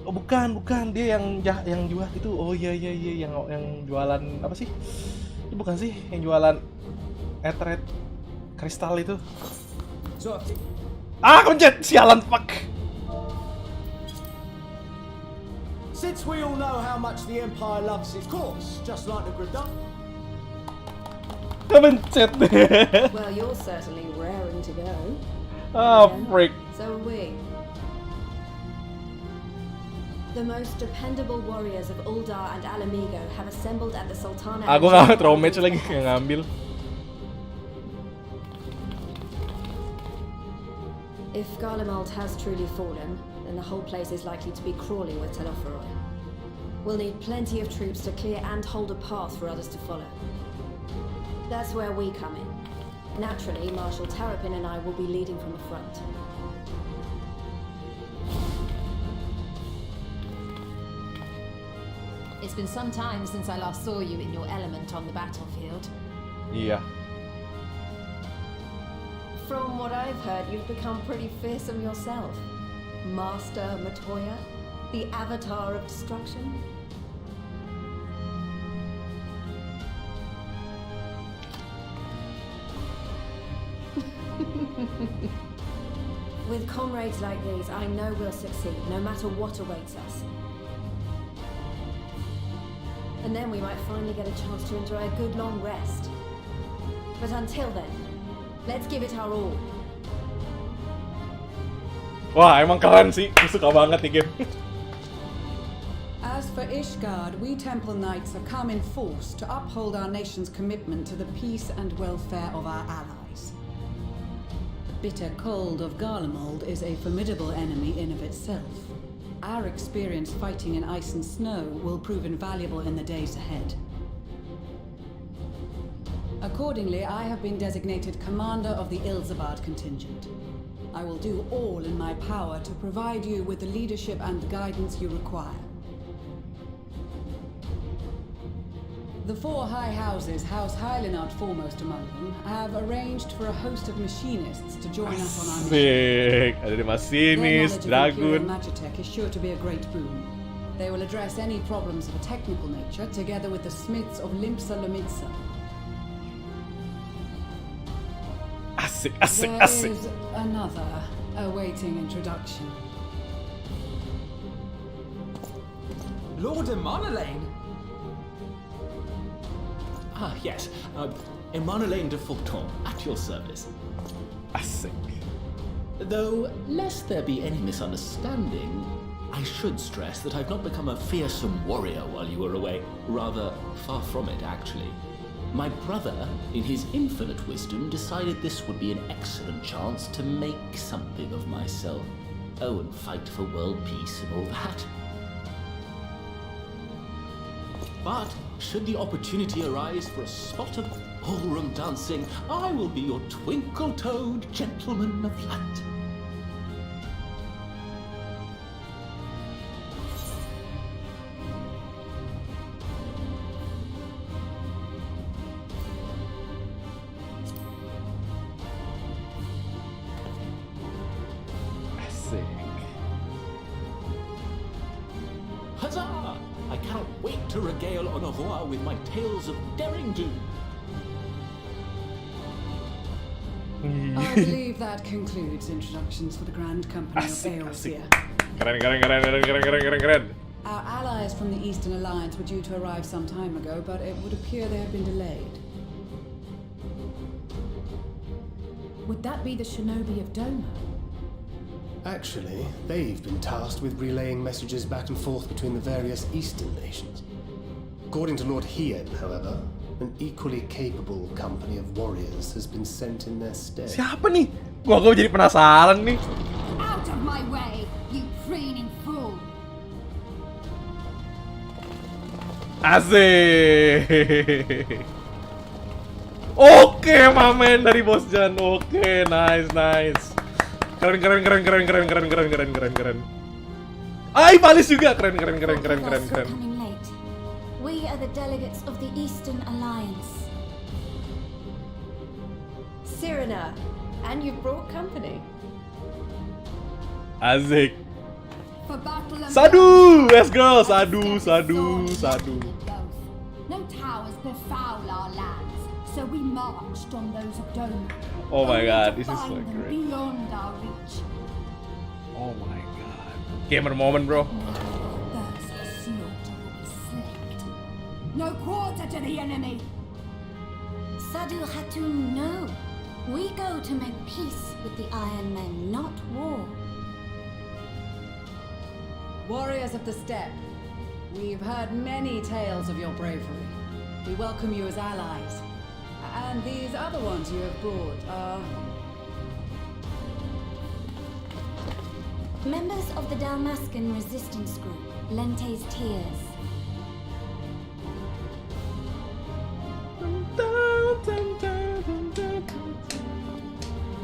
oh bukan dia yang jual itu. Oh iya yang jualan apa sih? Itu bukan sih yang jualan Ethernet kristal itu. Kepencet, sialan, fuck. Since we all know how much the Empire loves its course, just like the Gridon. Kepencet. Well, you're certainly raring to go. Freak. So are we. The most dependable warriors of Uldar and Alamigo have assembled at the Sultana. Gue gak throw match lagi yang ngambil. If Garlemald has truly fallen, then the whole place is likely to be crawling with Telophoroi. We'll need plenty of troops to clear and hold a path for others to follow. That's where we come in. Naturally, Marshal Terrapin and I will be leading from the front. It's been some time since I last saw you in your element on the battlefield. Iya. From what I've heard, you've become pretty fearsome yourself. Master Matoya, the avatar of destruction. With comrades like these, I know we'll succeed, no matter what awaits us. And then we might finally get a chance to enjoy a good long rest. But until then, let's give it our all. Wah, emang keren sih. Gue suka banget nih game. As for Ishgard, we Temple Knights have come in force to uphold our nation's commitment to the peace and welfare of our allies. The bitter cold of Garlemald is a formidable enemy in of itself. Our experience fighting in ice and snow will prove invaluable in the days ahead. Accordingly, I have been designated commander of the Ilzabard contingent. I will do all in my power to provide you with the leadership and guidance you require. The four high houses, House Hylinard foremost among them, have arranged for a host of machinists to join us on our mission. Ada masinis, dragon. Magitech is sure to be a great boon. They will address any problems of a technical nature together with the smiths of Limpsa Lomitsa. Asik. There is another awaiting introduction. Lord Emanolane? Ah, yes. Emanolane de Forton, at your service. Asik. Though, lest there be any misunderstanding, I should stress that I've not become a fearsome warrior while you were away. Rather, far from it, actually. My brother, in his infinite wisdom, decided this would be an excellent chance to make something of myself. Oh, and fight for world peace and all that. But, should the opportunity arise for a spot of ballroom dancing, I will be your twinkle-toed gentleman of light. Asik. Huzzah! I cannot wait to regale Honovoa with my tales of daring do. I believe that concludes introductions for the Grand Company of Eorzea. Keren. Our allies from the Eastern Alliance were due to arrive some time ago, but it would appear they have been delayed. Would that be the shinobi of Doma? Actually, they've been tasked with relaying messages back and forth between the various eastern nations. According to Lord Hien, however, an equally capable company of warriors has been sent in their stead. Siapa nih? Gua jadi penasaran nih. Out of my way, you preening fool! Asik. Oke, mamen dari Bos Jan. Oke, nice. Keren. Ay, Palis juga keren. Coming late. We are the delegates of the Eastern Alliance. Cyrena, and you've brought company. Asik. For battle and Sadu, let's go. Sadu. No towers befoul our lands, so we marched on those of Doma. Oh my only god, to this is so find them great. beyond our reach. Oh my god. Gamer moment, bro. Thirst for slaughter will be slaked. No quarter to the enemy! Sadu Hatun, no. We go to make peace with the Iron Men, not war. Warriors of the Steppe, we've heard many tales of your bravery. We welcome you as allies. And these other ones you have brought are... Members of the Dalmascan resistance group, Lente's Tears.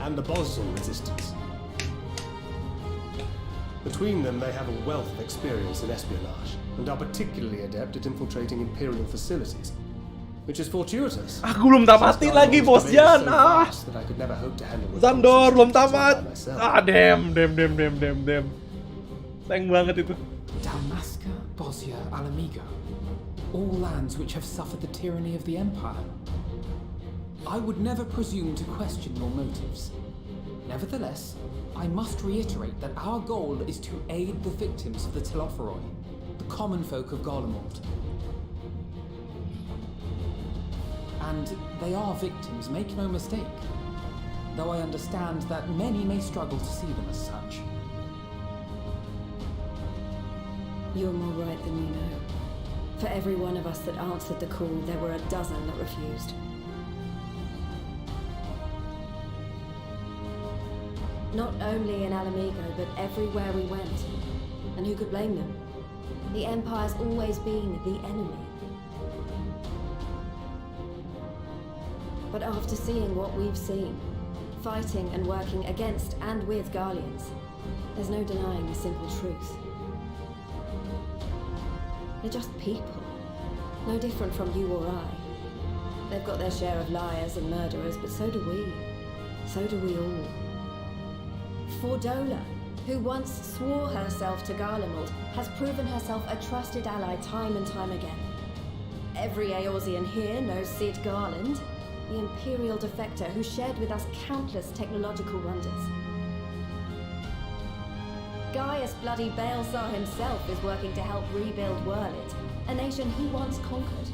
And the Bosnian resistance. Between them, they have a wealth of experience in espionage, and are particularly adept at infiltrating Imperial facilities. Which is fortuitous. Aku belum tamati lagi, Bos Jan. That I could never hope to handle with Zandor belum by tamat. myself. Damn. Sayang banget itu. Dalmasca, Bosnia, Alamigo. All lands which have suffered the tyranny of the Empire. I would never presume to question your motives. Nevertheless, I must reiterate that our goal is to aid the victims of the Telophoroi, the common folk of Garlemald. And they are victims, make no mistake. Though I understand that many may struggle to see them as such. You're more right than you know. For every one of us that answered the call, there were a dozen that refused. Not only in Alamigo, but everywhere we went. And who could blame them? The Empire's always been the enemy. But after seeing what we've seen, fighting and working against and with Garleans, there's no denying the simple truth. They're just people, no different from you or I. They've got their share of liars and murderers, but so do we. So do we all. Fordola, who once swore herself to Garlemald, has proven herself a trusted ally time and time again. Every Eorzean here knows Sid Garland, the Imperial defector who shared with us countless technological wonders. Gaius bloody Baelsar himself is working to help rebuild Wurlit, a nation he once conquered.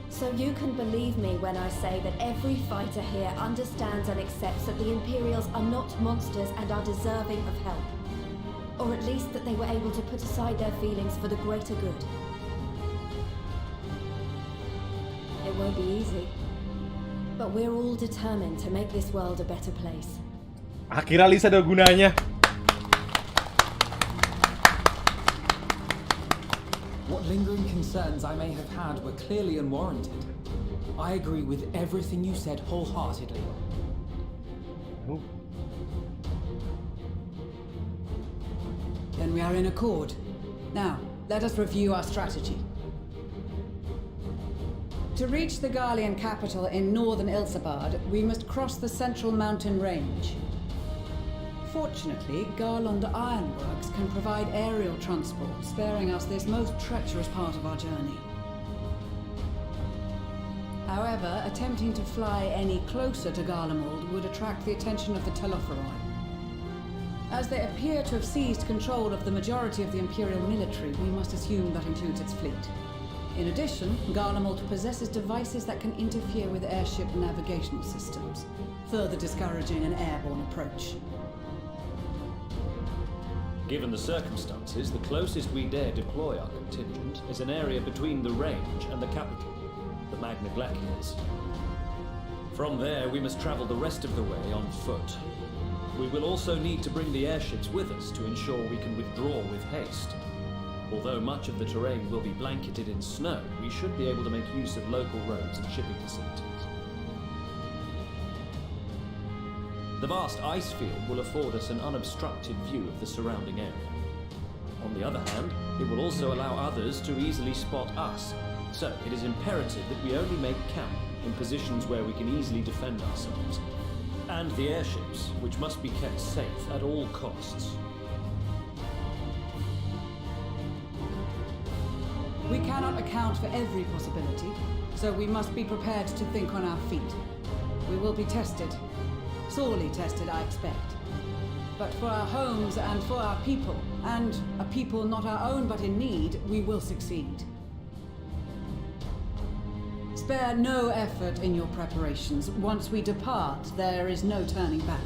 So you can believe me when I say that every fighter here understands and accepts that the Imperials are not monsters and are deserving of help. Or at least that they were able to put aside their feelings for the greater good. It won't be easy, but we're all determined to make this world a better place. Akhirnya Lisa ada gunanya. What lingering concerns I may have had were clearly unwarranted. I agree with everything you said wholeheartedly. Then we are in accord. Now, let us review our strategy. To reach the Garlean capital in northern Ilsabard, we must cross the central mountain range. Fortunately, Garlond Ironworks can provide aerial transport, sparing us this most treacherous part of our journey. However, attempting to fly any closer to Garlemald would attract the attention of the Telophoroi. As they appear to have seized control of the majority of the Imperial military, we must assume that includes its fleet. In addition, Garlemald possesses devices that can interfere with airship navigational systems, further discouraging an airborne approach. Given the circumstances, the closest we dare deploy our contingent is an area between the range and the capital, the Magna Glaciers. From there, we must travel the rest of the way on foot. We will also need to bring the airships with us to ensure we can withdraw with haste. Although much of the terrain will be blanketed in snow, we should be able to make use of local roads and shipping facilities. The vast ice field will afford us an unobstructed view of the surrounding area. On the other hand, it will also allow others to easily spot us, so it is imperative that we only make camp in positions where we can easily defend ourselves. And the airships, which must be kept safe at all costs. We cannot account for every possibility, so we must be prepared to think on our feet. We will be tested. Sorely tested, I expect. But for our homes and for our people, and a people not our own but in need, we will succeed. Spare no effort in your preparations. Once we depart, there is no turning back.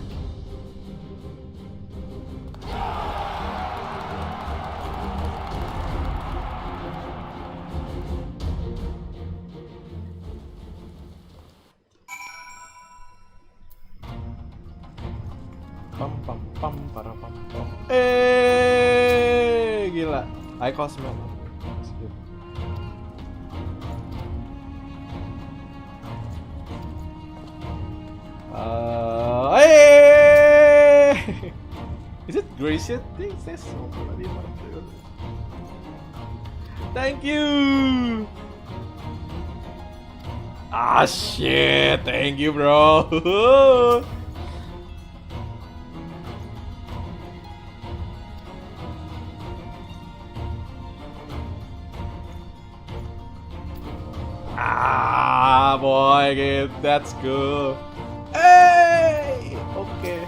Gila, high cost man. Is it Gracia? Thank you. Ah shit, thank you bro. Ah, boy, that's cool. Hey, okay.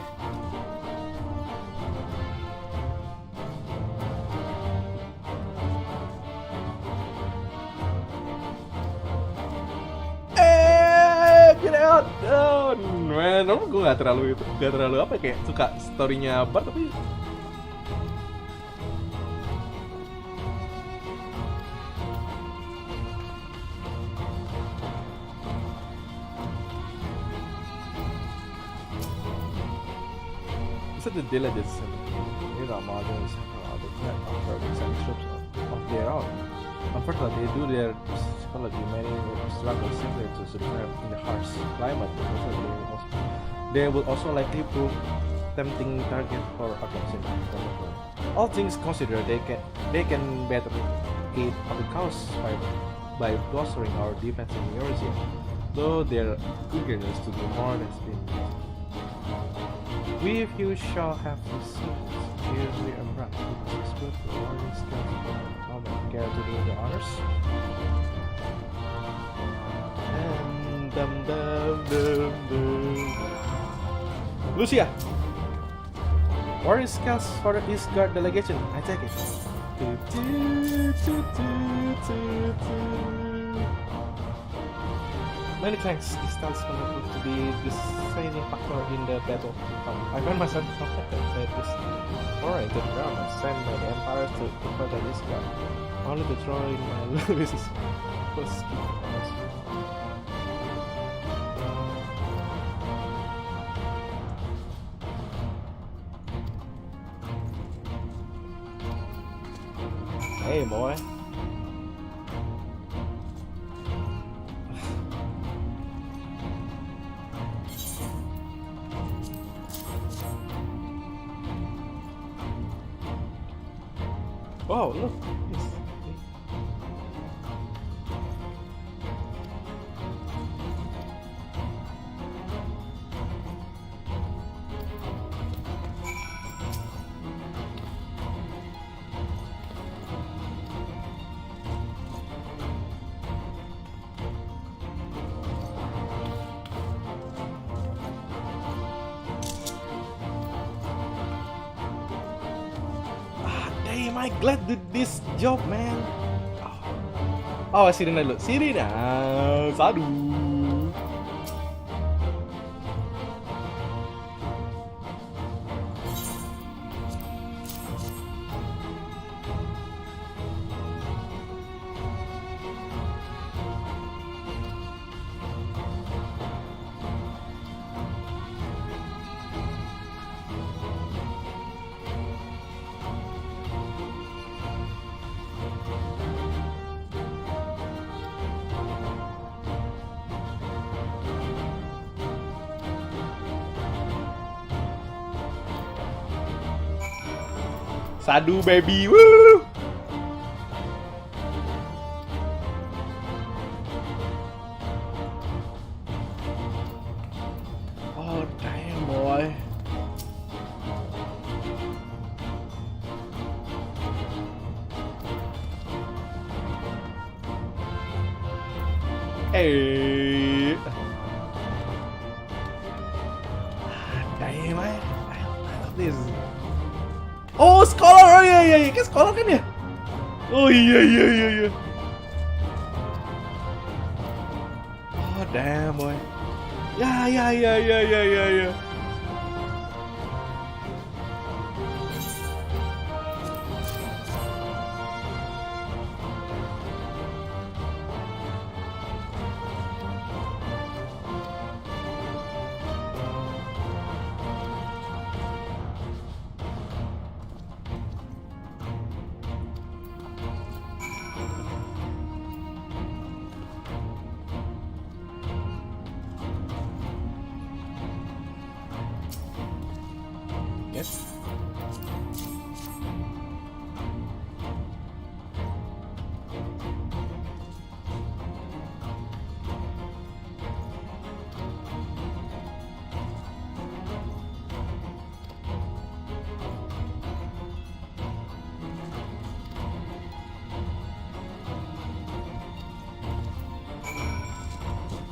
Get out, man. Gue nggak terlalu apa kayak suka storynya Bart tapi. The diligence and models and other products and troops of their own. Unfortunately, due to their psychology, many will struggle simply to survive in the harsh climate. They will also likely prove tempting target for attacks. All things considered, they can better aid public cause by bolstering our defense in Eurasia, though their eagerness to do more has been. We few shall have to see seriously abrupt because it's good for warning skills. Care to do the honors? And Lucia! Warning skills for the East Guard delegation. I take it. Many thanks, this talisman will prove to be the deciding factor in the battle to come. I find myself conflicted by this horror into the ground and sent by the Empire to further this guard, only to throw in my Lewis's first key. Hey boy. Oh, look. Yes. I'm glad did this job, man. Oh, Sirina dulu. Sirina, sadu. Sadu baby, woo! Oh damn boy. Hey. Damn, I love this. Oh, scholar, oh iya, kayak scholar kan ya? Oh iya. Oh damn boy. Ya. Yes.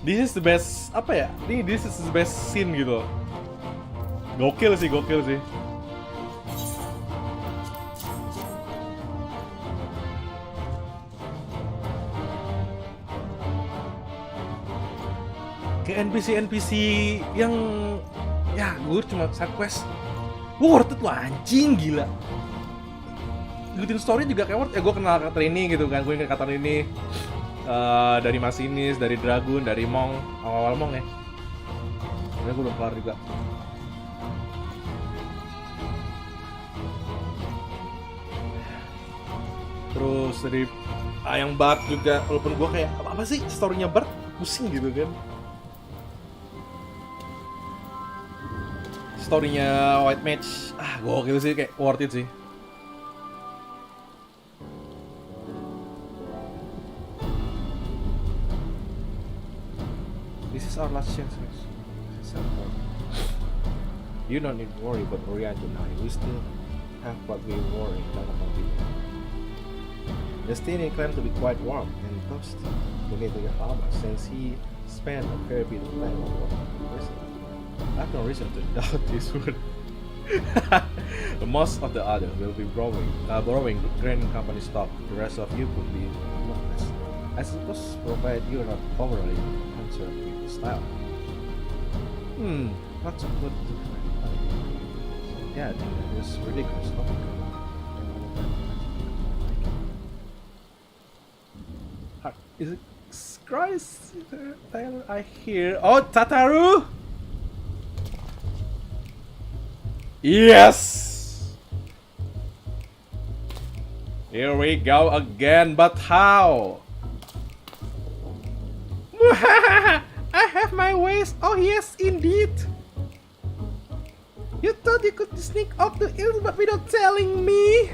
This is the best, apa ya? This is the best scene gitu. Gokil sih. Kayak NPC yang ya gue cuma side quest. Worth it lah anjing, gila. Ngikutin story juga kayak worth it. Gue kenal karakter ini gitu kan. Gue ingat karakter ini dari Masinis, dari Dragon, dari Mong, awal-awal Mong ya. Sebenernya gue belum kelar juga. Terus dari yang Bart juga, walaupun gue kayak apa sih story-nya Bart pusing gitu kan. Story-nya White Mage, gokil sih, kayak worth it sih. This is our last chance, guys. You don't need to worry about Orion tonight. We still have what we worry about people. Destiny claimed to be quite warm and toasty. We need to get Alba since he spent a fair bit of time on work. I have no reason to doubt this word. Most of the others will be borrowing Grand Company stock. The rest of you could be modest. I suppose, provided you are not overly concerned with the style. Not so good to yeah, I think that is ridiculous. Is it Christ? I hear. Oh, Tataru! Yes! Here we go again, but how? I have my ways. Oh yes, indeed. You thought you could sneak up the hill but without telling me?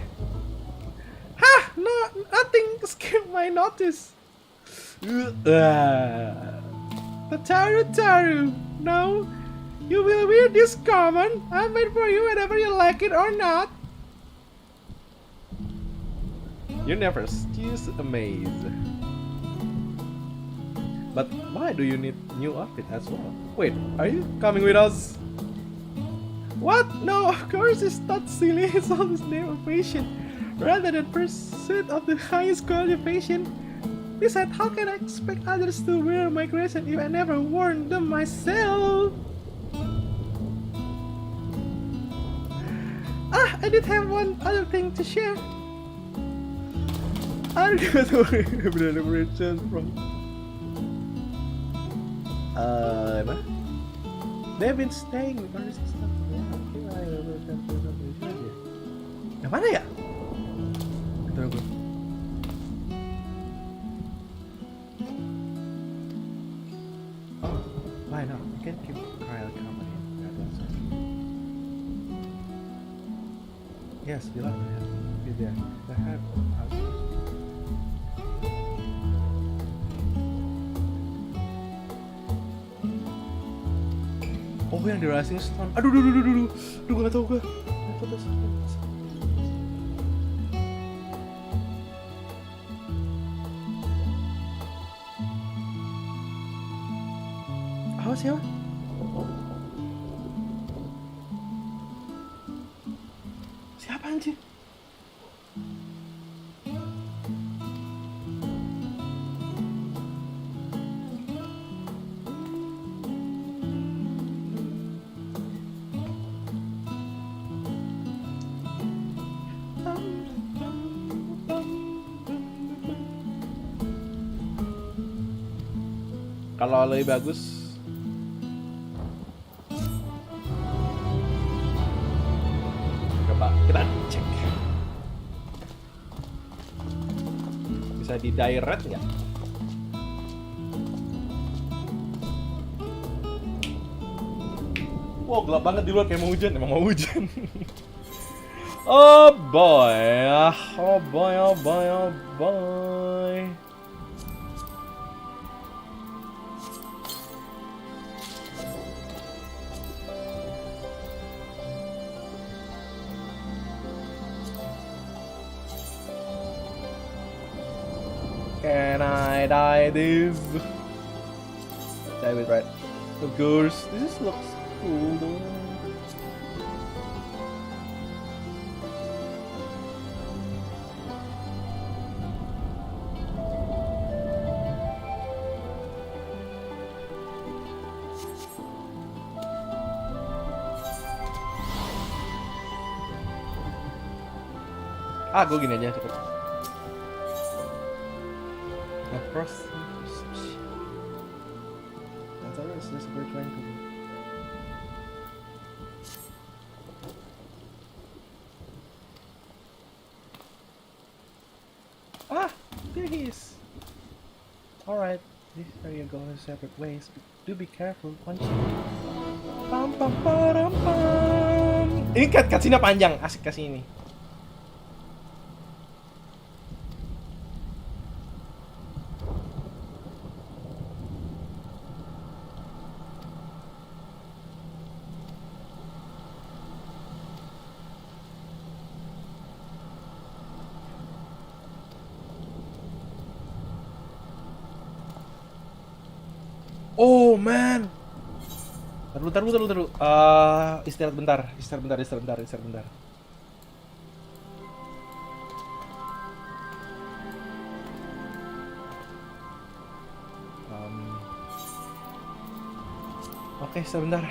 Ha! No, nothing escaped my notice. Taru, no, you will wear this common. I'll wait for you whether you like it or not. You never cease to amaze. But why do you need new outfit as well? Wait, are you coming with us? What? No, of course it's not silly. It's always name of passion. Rather than pursuit of the highest quality of passion, He said, how can I expect others to wear my creation if I never worn them myself? I did have one other thing to share. I got celebration from they've been staying with our sister. Yang mana ya? Bentar gue. Oh, why not? You can keep Kyle company. Yes, we love him. Be there. The harap. Oh, yang di Rising Stone. Aduh, gak tau gue. Apa siapa? Siapa anjir? Kalau lebih bagus coba kita cek bisa di direct nggak? Wow, gelap banget di luar kayak mau hujan. Emang mau hujan. Oh boy. Can I die this? Die with right. Of course. This looks cool though. Gue gini aja cepet. Across that's alright, it's just a great trying to do. There he is. Alright, this is where you go in separate ways. Do be careful once you pam. Ini cutscene panjang, asik kasih ini. Oh man, taruh. Istirahat bentar. Oke, sebentar.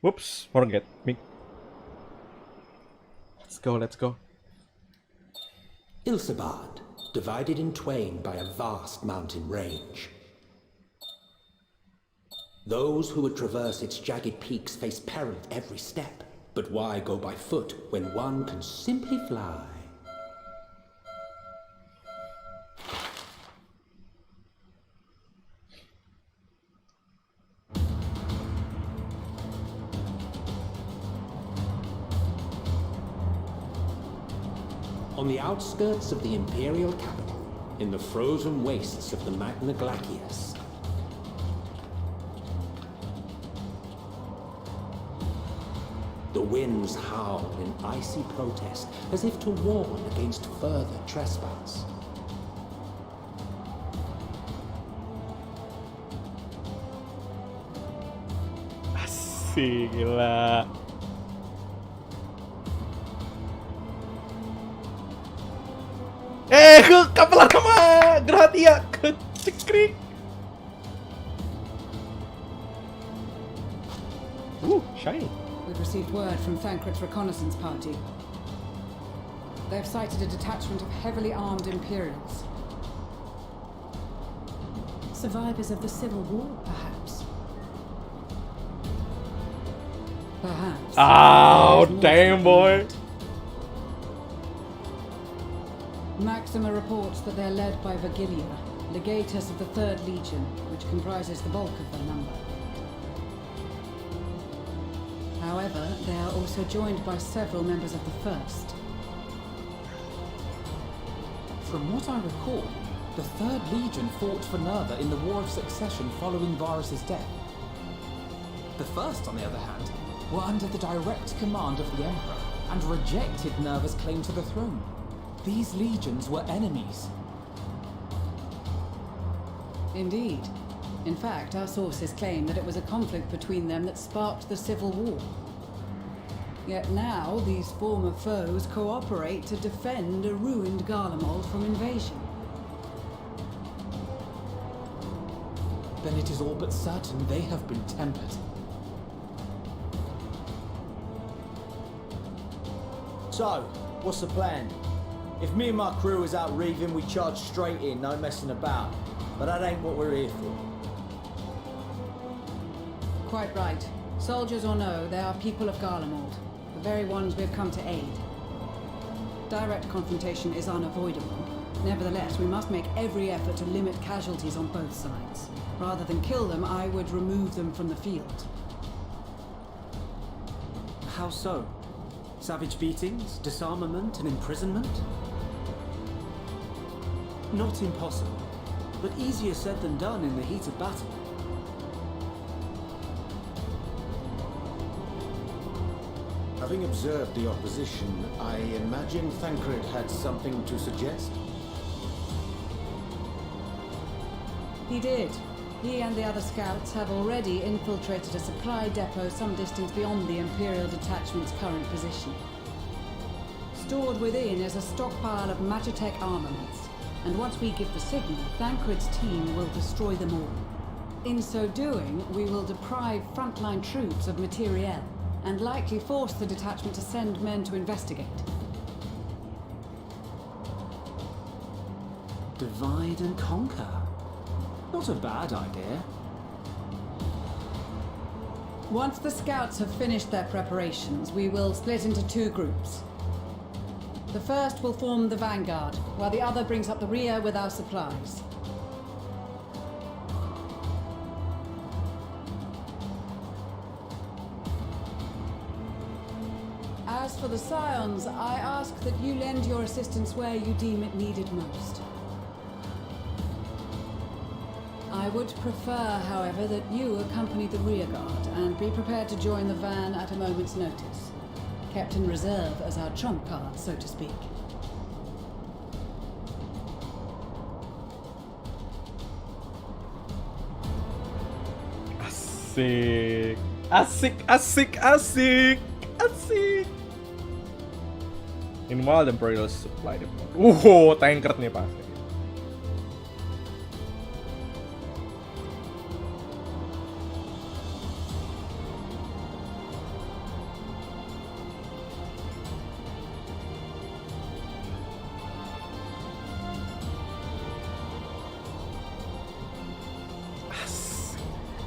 Whoops, forget me. Let's go. Ilsabad, divided in twain by a vast mountain range. Those who would traverse its jagged peaks face peril at every step. But why go by foot when one can simply fly? On the outskirts of the imperial capital, in the frozen wastes of the Magna Glacius, the winds howl in icy protest as if to warn against further trespass. Asik, gila. Kapal sama Gratia ke cekrik. Shiny. We've received word from Thancred's reconnaissance party. They've sighted a detachment of heavily armed Imperials. Survivors of the Civil War, perhaps. Perhaps. Oh, damn, boy. Maxima reports that they're led by Vergilia, legatus of the 3rd Legion, which comprises the bulk of their number. However, they are also joined by several members of the 1st. From what I recall, the 3rd Legion fought for Nerva in the War of Succession following Varus's death. The 1st, on the other hand, were under the direct command of the Emperor and rejected Nerva's claim to the throne. These legions were enemies. Indeed. In fact, our sources claim that it was a conflict between them that sparked the Civil War. Yet now, these former foes cooperate to defend a ruined Garlemald from invasion. Then it is all but certain they have been tempered. So, what's the plan? If me and my crew is out reaving, we charge straight in, no messing about. But that ain't what we're here for. Quite right. Soldiers or no, they are people of Garlemald, the very ones we've come to aid. Direct confrontation is unavoidable. Nevertheless, we must make every effort to limit casualties on both sides. Rather than kill them, I would remove them from the field. How so? Savage beatings, disarmament, and imprisonment? Not impossible, but easier said than done in the heat of battle. Having observed the opposition, I imagine Thancred had something to suggest? He did. He and the other scouts have already infiltrated a supply depot some distance beyond the Imperial detachment's current position. Stored within is a stockpile of Magitech armaments, and once we give the signal, Thancred's team will destroy them all. In so doing, we will deprive frontline troops of materiel, and likely force the detachment to send men to investigate. Divide and conquer. Not a bad idea. Once the scouts have finished their preparations, we will split into 2 groups. The first will form the vanguard, while the other brings up the rear with our supplies. As for the Scions, I ask that you lend your assistance where you deem it needed most. I would prefer, however, that you accompany the rearguard and be prepared to join the van at a moment's notice. Kept in reserve as our trump card, so to speak. Asik. Asik, asik, asik. Asik. Meanwhile, the Imperial supply depot. Tankred nih pasti.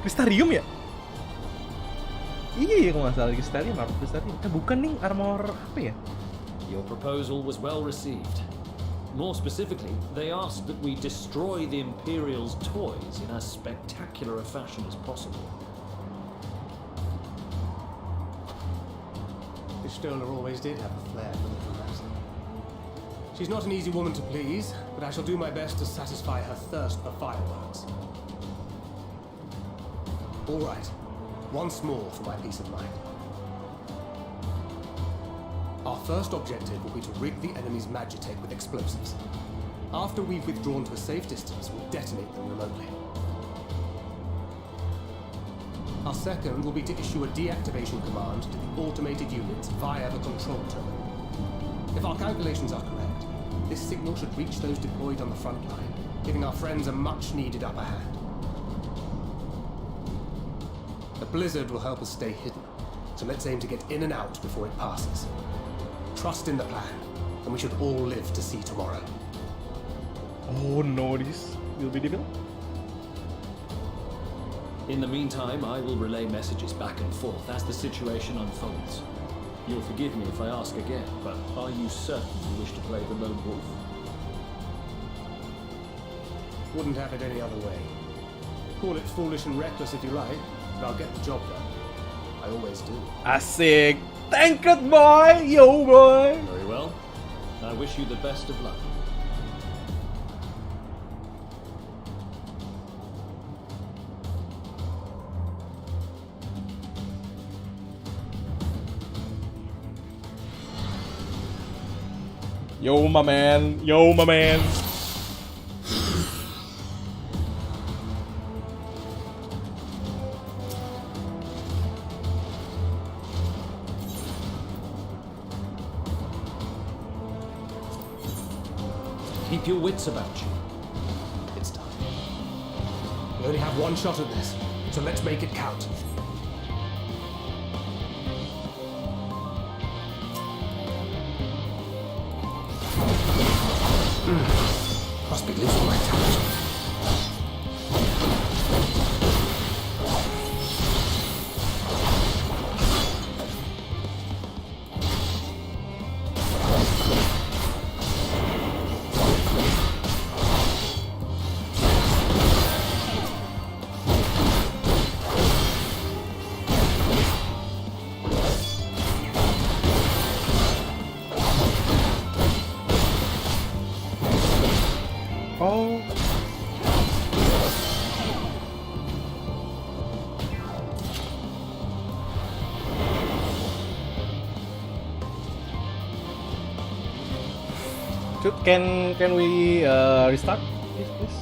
Crystarium ya? Iya, kalau nggak salah Crystarium, armor Crystarium. Bukan nih, armor apa ya? Your proposal was well received. More specifically, they asked that we destroy the Imperial's toys in as spectacular a fashion as possible. This Stoller always did have a flair for little Ryzen. She's not an easy woman to please, but I shall do my best to satisfy her thirst for fireworks. All right, once more for my peace of mind. Our first objective will be to rig the enemy's Magitek with explosives. After we've withdrawn to a safe distance, we'll detonate them remotely. Our second will be to issue a deactivation command to the automated units via the control terminal. If our calculations are correct, this signal should reach those deployed on the front line, giving our friends a much-needed upper hand. The blizzard will help us stay hidden, so let's aim to get in and out before it passes. Trust in the plan, and we should all live to see tomorrow. Oh no, this will be difficult. In the meantime, I will relay messages back and forth as the situation unfolds. You'll forgive me if I ask again, but are you certain you wish to play the lone wolf? Wouldn't have it any other way. Call it foolish and reckless if you like, but I'll get the job done. I always do. Asik. Tankred boy, yo boy. Very well. I wish you the best of luck. Yo my man, yo my man. Keep your wits about you. It's done. We only have one shot at this, so let's make it count. Must be losing my touch. Oh. Can we restart this, please?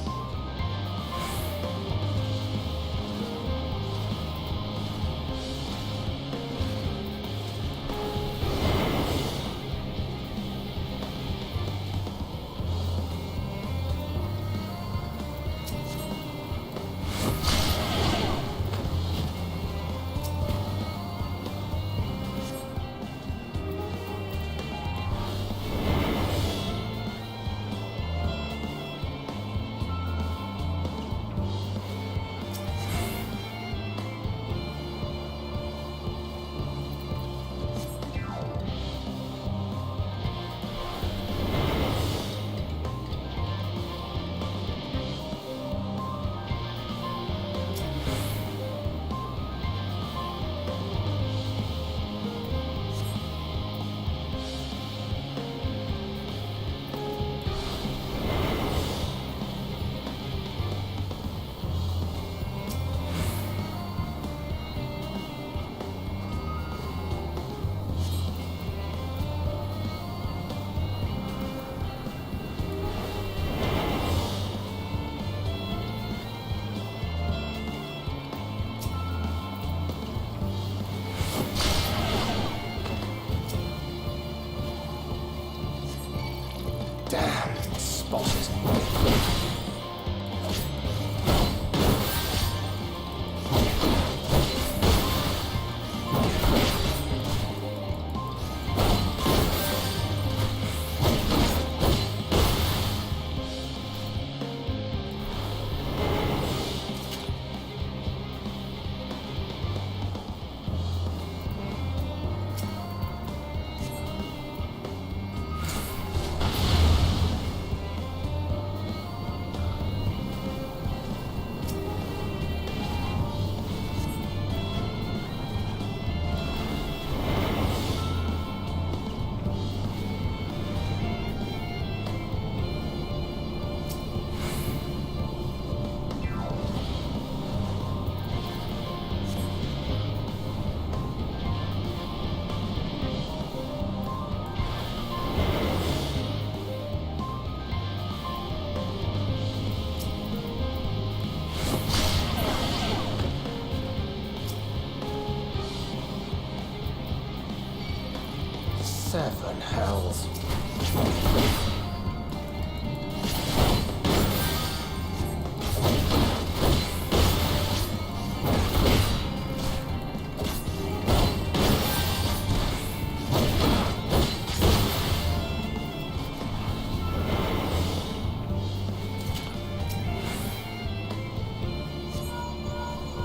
Heaven hells.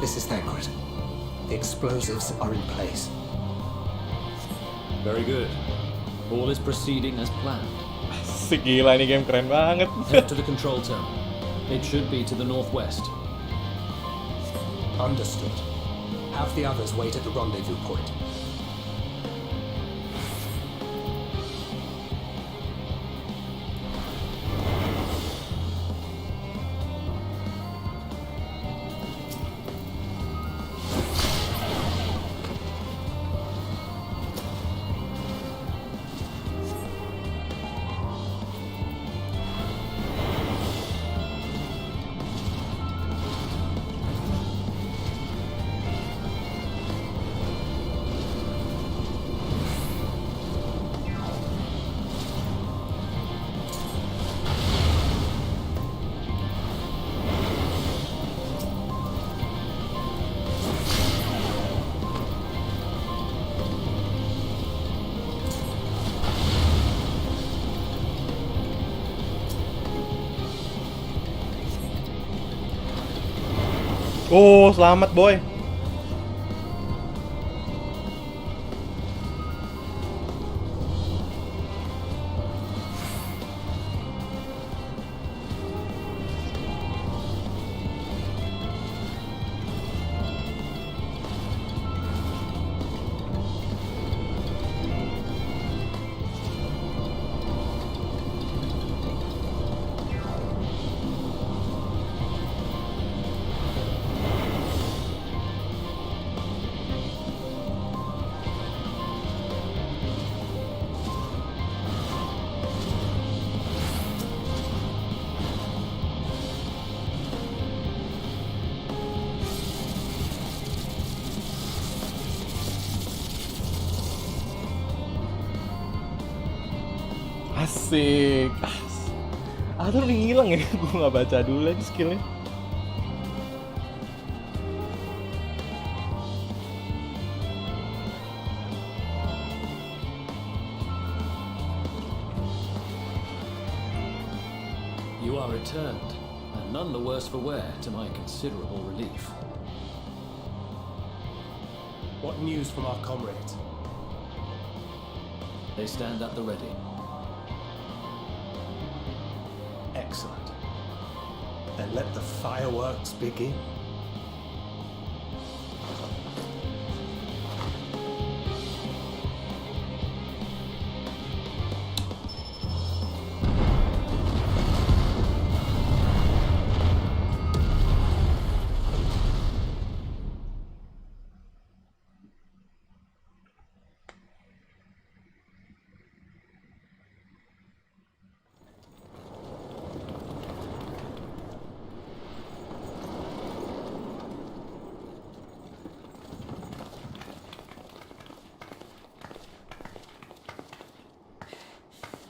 This is Thancred. The explosives are in place. Very good. All is proceeding as planned. Si gila ini game keren banget. Head to the control tower. It should be to the northwest. Understood. Have the others wait at the rendezvous point. Oh, selamat boy. Asik. Aduh udah ngilang ya. Gue gak baca dulu lagi skillnya. You are returned, and none the worse for wear, to my considerable relief. What news from our comrades? They stand at the ready. Excellent. Then let the fireworks begin.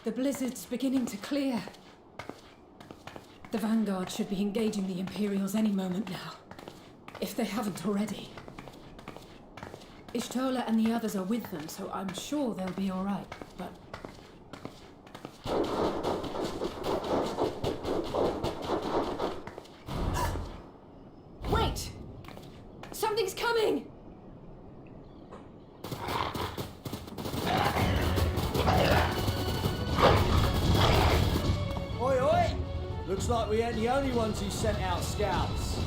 The blizzard's beginning to clear. The Vanguard should be engaging the Imperials any moment now, if they haven't already. Ishtola and the others are with them, so I'm sure they'll be all right, but... Wait! Something's coming! Looks like we ain't the only ones who sent out scouts.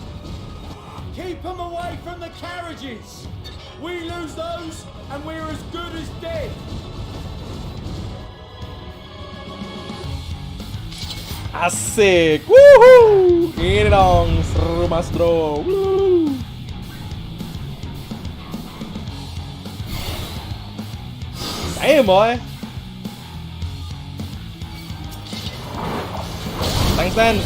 Keep them away from the carriages! We lose those, and we're as good as dead! Asik. Woohoo. Ini dong, seru mas bro. Woo. Damn boy. Thanks man.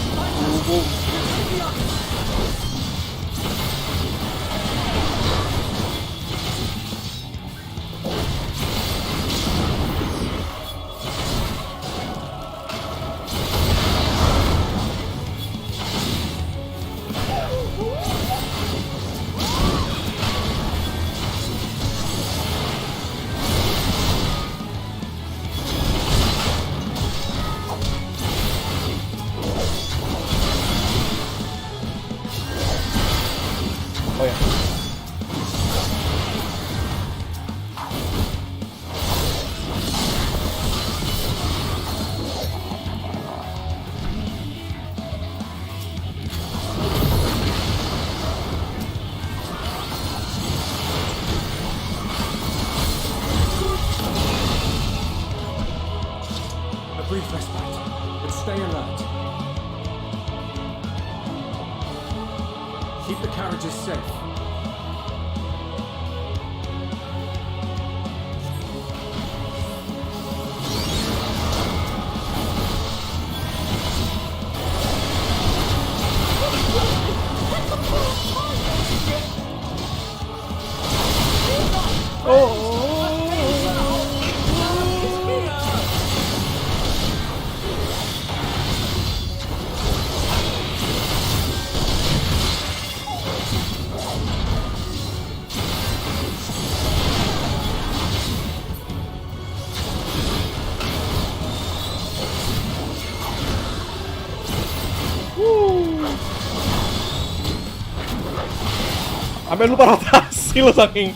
Oh ya. A brief respite, but stay alert. Keep the carriages safe. Sampai lupa rotasi lo saking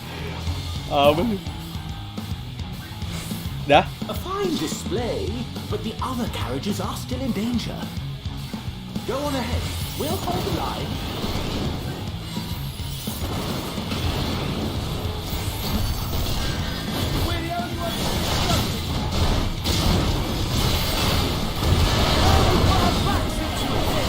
dah. A fine display, but the other carriages are still in danger. Go on ahead. We'll hold the line. We're the only ones struggling. Our backs into it.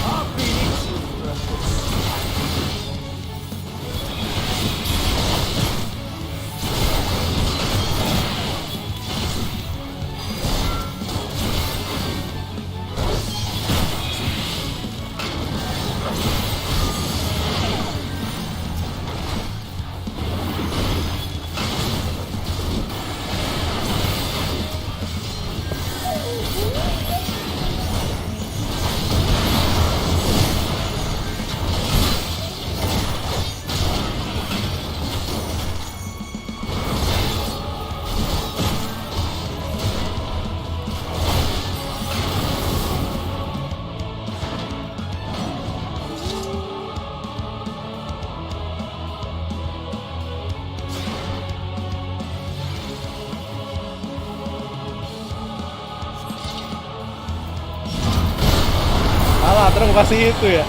I've been itching for this. Alah, terus mau kasih itu ya.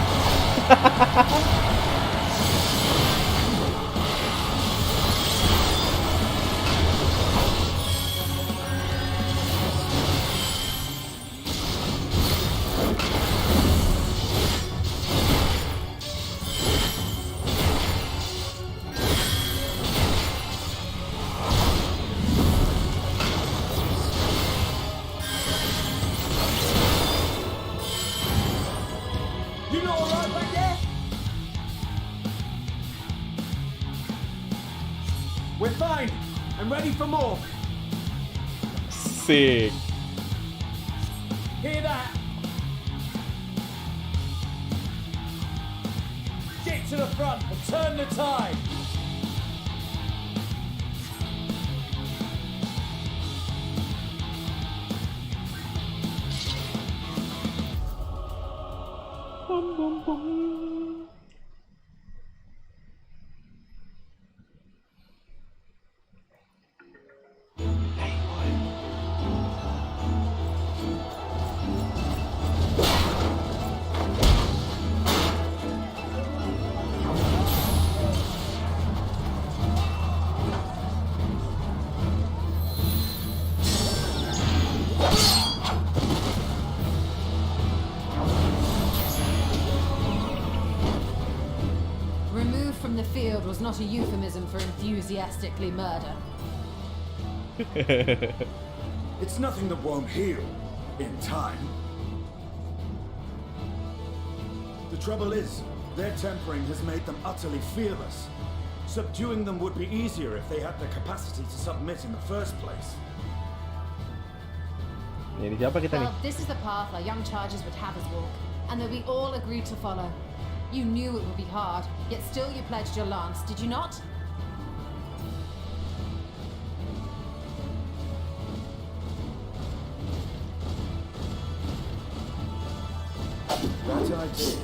You know all right back there? We're fine. I'm ready for more. Sick. Hear that? Get to the front and turn the tide. Removed from the field was not a euphemism for enthusiastically murder. It's nothing that won't heal in time. The trouble is, their tempering has made them utterly fearless. Subduing them would be easier if they had the capacity to submit in the first place. Ini siapa kita nih? Well, this is the path our young charges would have us walk, and that we all agreed to follow. You knew it would be hard, yet still you pledged your lance, did you not? I did.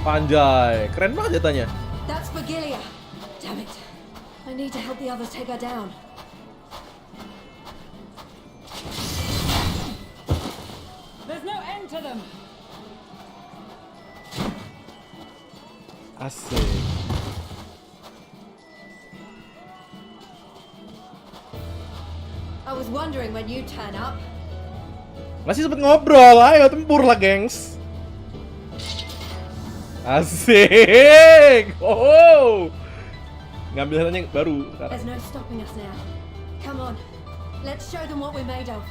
Panjai, keren banget datanya. That's Vigilia. Damn it. I need to help the others take her down. There's no end to them. Asik. I was wondering when you'd turn up. Masih sempet ngobrol, ayo tempur lah, gengs. Asik. Oh. Ngambil yang baru sekarang. There's no stopping us now. Come on. Let's show them what we're made of.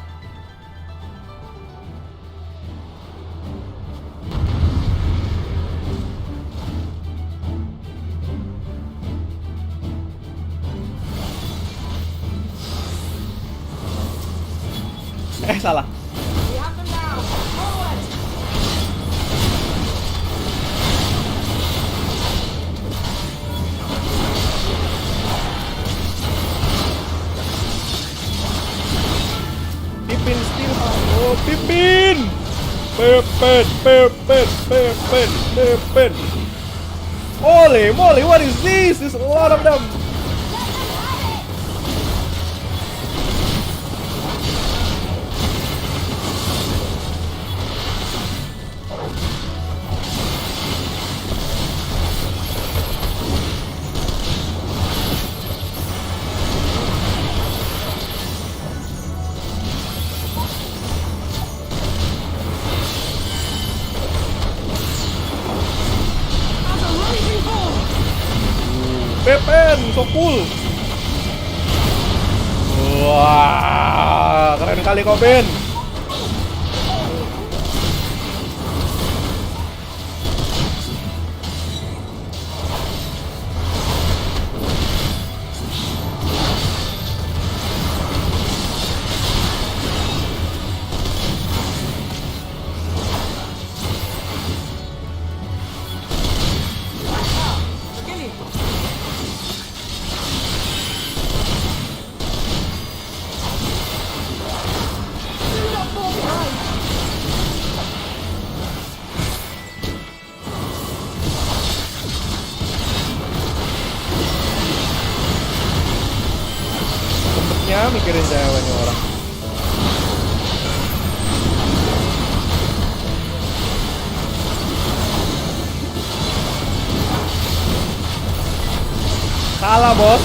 Salah. We have them now. Forward. Pimpin still. Oh, pimpin. Pimpin. Holy moly, what is this? There's a lot of them. Pepen, so cool. Wah, keren kali kau, Ben. Mikirin ceweknya orang. Salah, bos.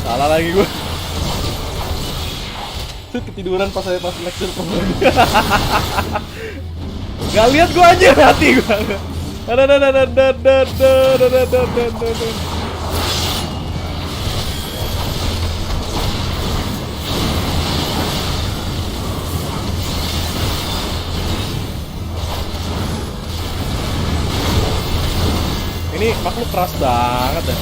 Salah lagi gue. Ketiduran pas lecture program. Gak lihat gue aja, hati gue. Ini makhluk keras banget ya.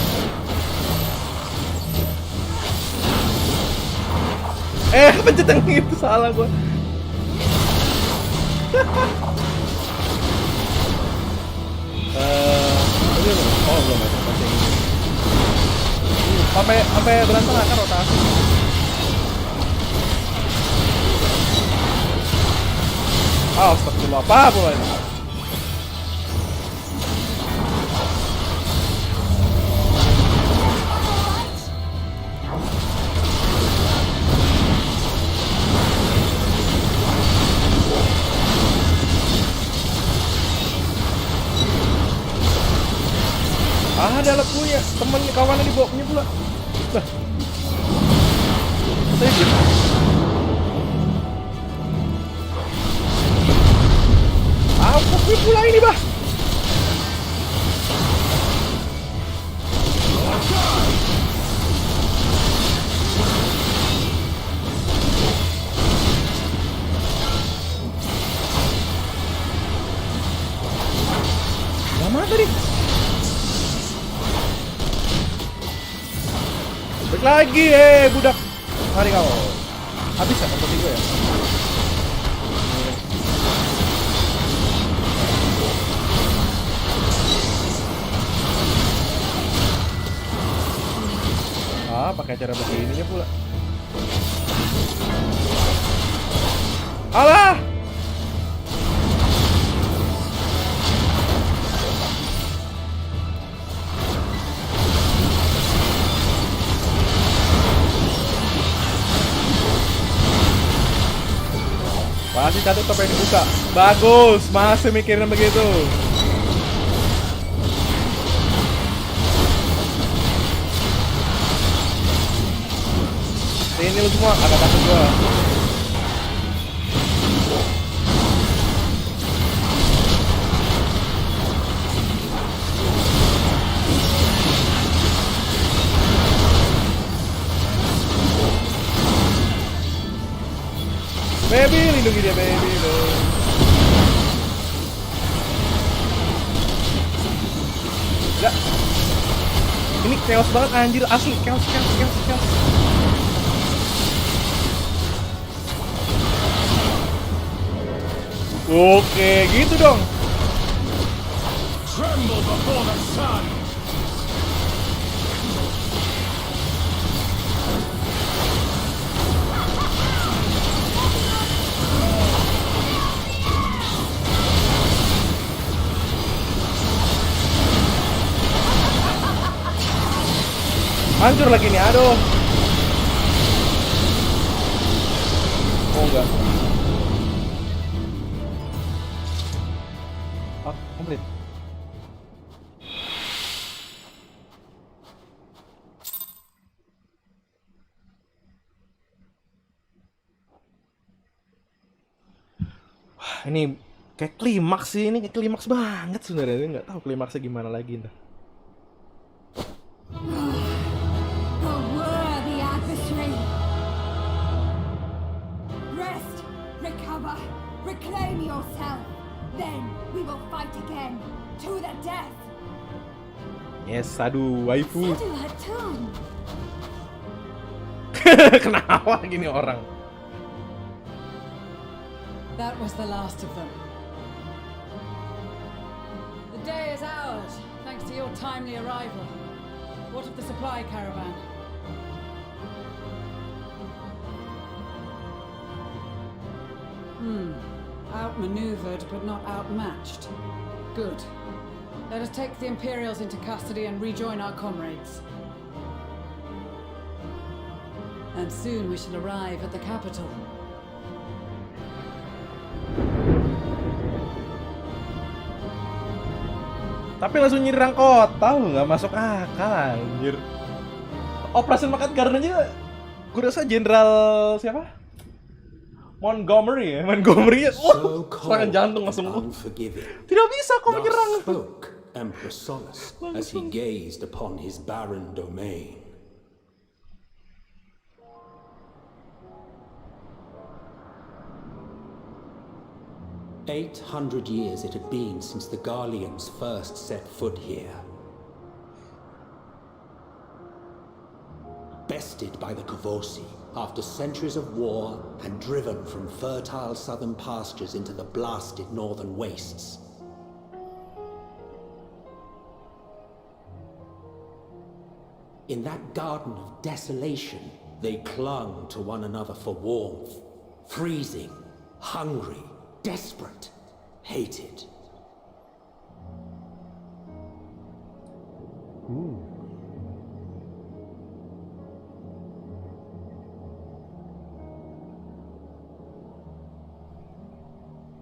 Pencet yang itu, salah gua. Oh belum ada masih ini. Sampai berantakan rotasi. Astagfirullah, apa pula ini? Ada alat punya, temen kawan yang dibawa punya pula. Nah, saya gitu. Apa pula ini, bah? Kemana tadi? Balik lagi, budak. Mari kau. Habis ya kompeti gue ya? Pakai cara begininya pula. Alah! Masih satu top yang dibuka. Bagus, masih mikirin begitu. Ini lu semua, ada kasut gua. Baby, lindungi dia baby lo. Enggak. Ini chaos banget anjir, asli chaos. Oke, gitu dong. Tremble before the sun. Hancur lagi nih, aduh. Oh enggak. Komplit. Wah, ini kayak klimaks sih, ini kayak klimaks banget sebenarnya. Ini nggak tahu klimaksnya gimana lagi ntar. The worthy adversary. Rest, recover, reclaim yourself. Then we will fight again to the death. Yes, aduh, waifu. Satu. Kenapa gini orang? That was the last of them. The day is ours, thanks to your timely arrival. What of the supply caravan? Outmaneuvered but not outmatched. Good. Let us take the Imperials into custody and rejoin our comrades. And soon we shall arrive at the capital. Tapi langsung nyerang kota, nggak masuk akal anjir. Operasi Makat Garden aja, gue rasa Jenderal siapa? Montgomery ya, serangan jantung langsung. Tidak bisa kau menyerang. Spoke Emperor Solus as he gazed upon his barren domain. "800 years it had been since the Garleans first set foot here. Bested by the Kavosi after centuries of war and driven from fertile southern pastures into the blasted northern wastes. In that garden of desolation, they clung to one another for warmth, freezing, hungry, desperate, hated.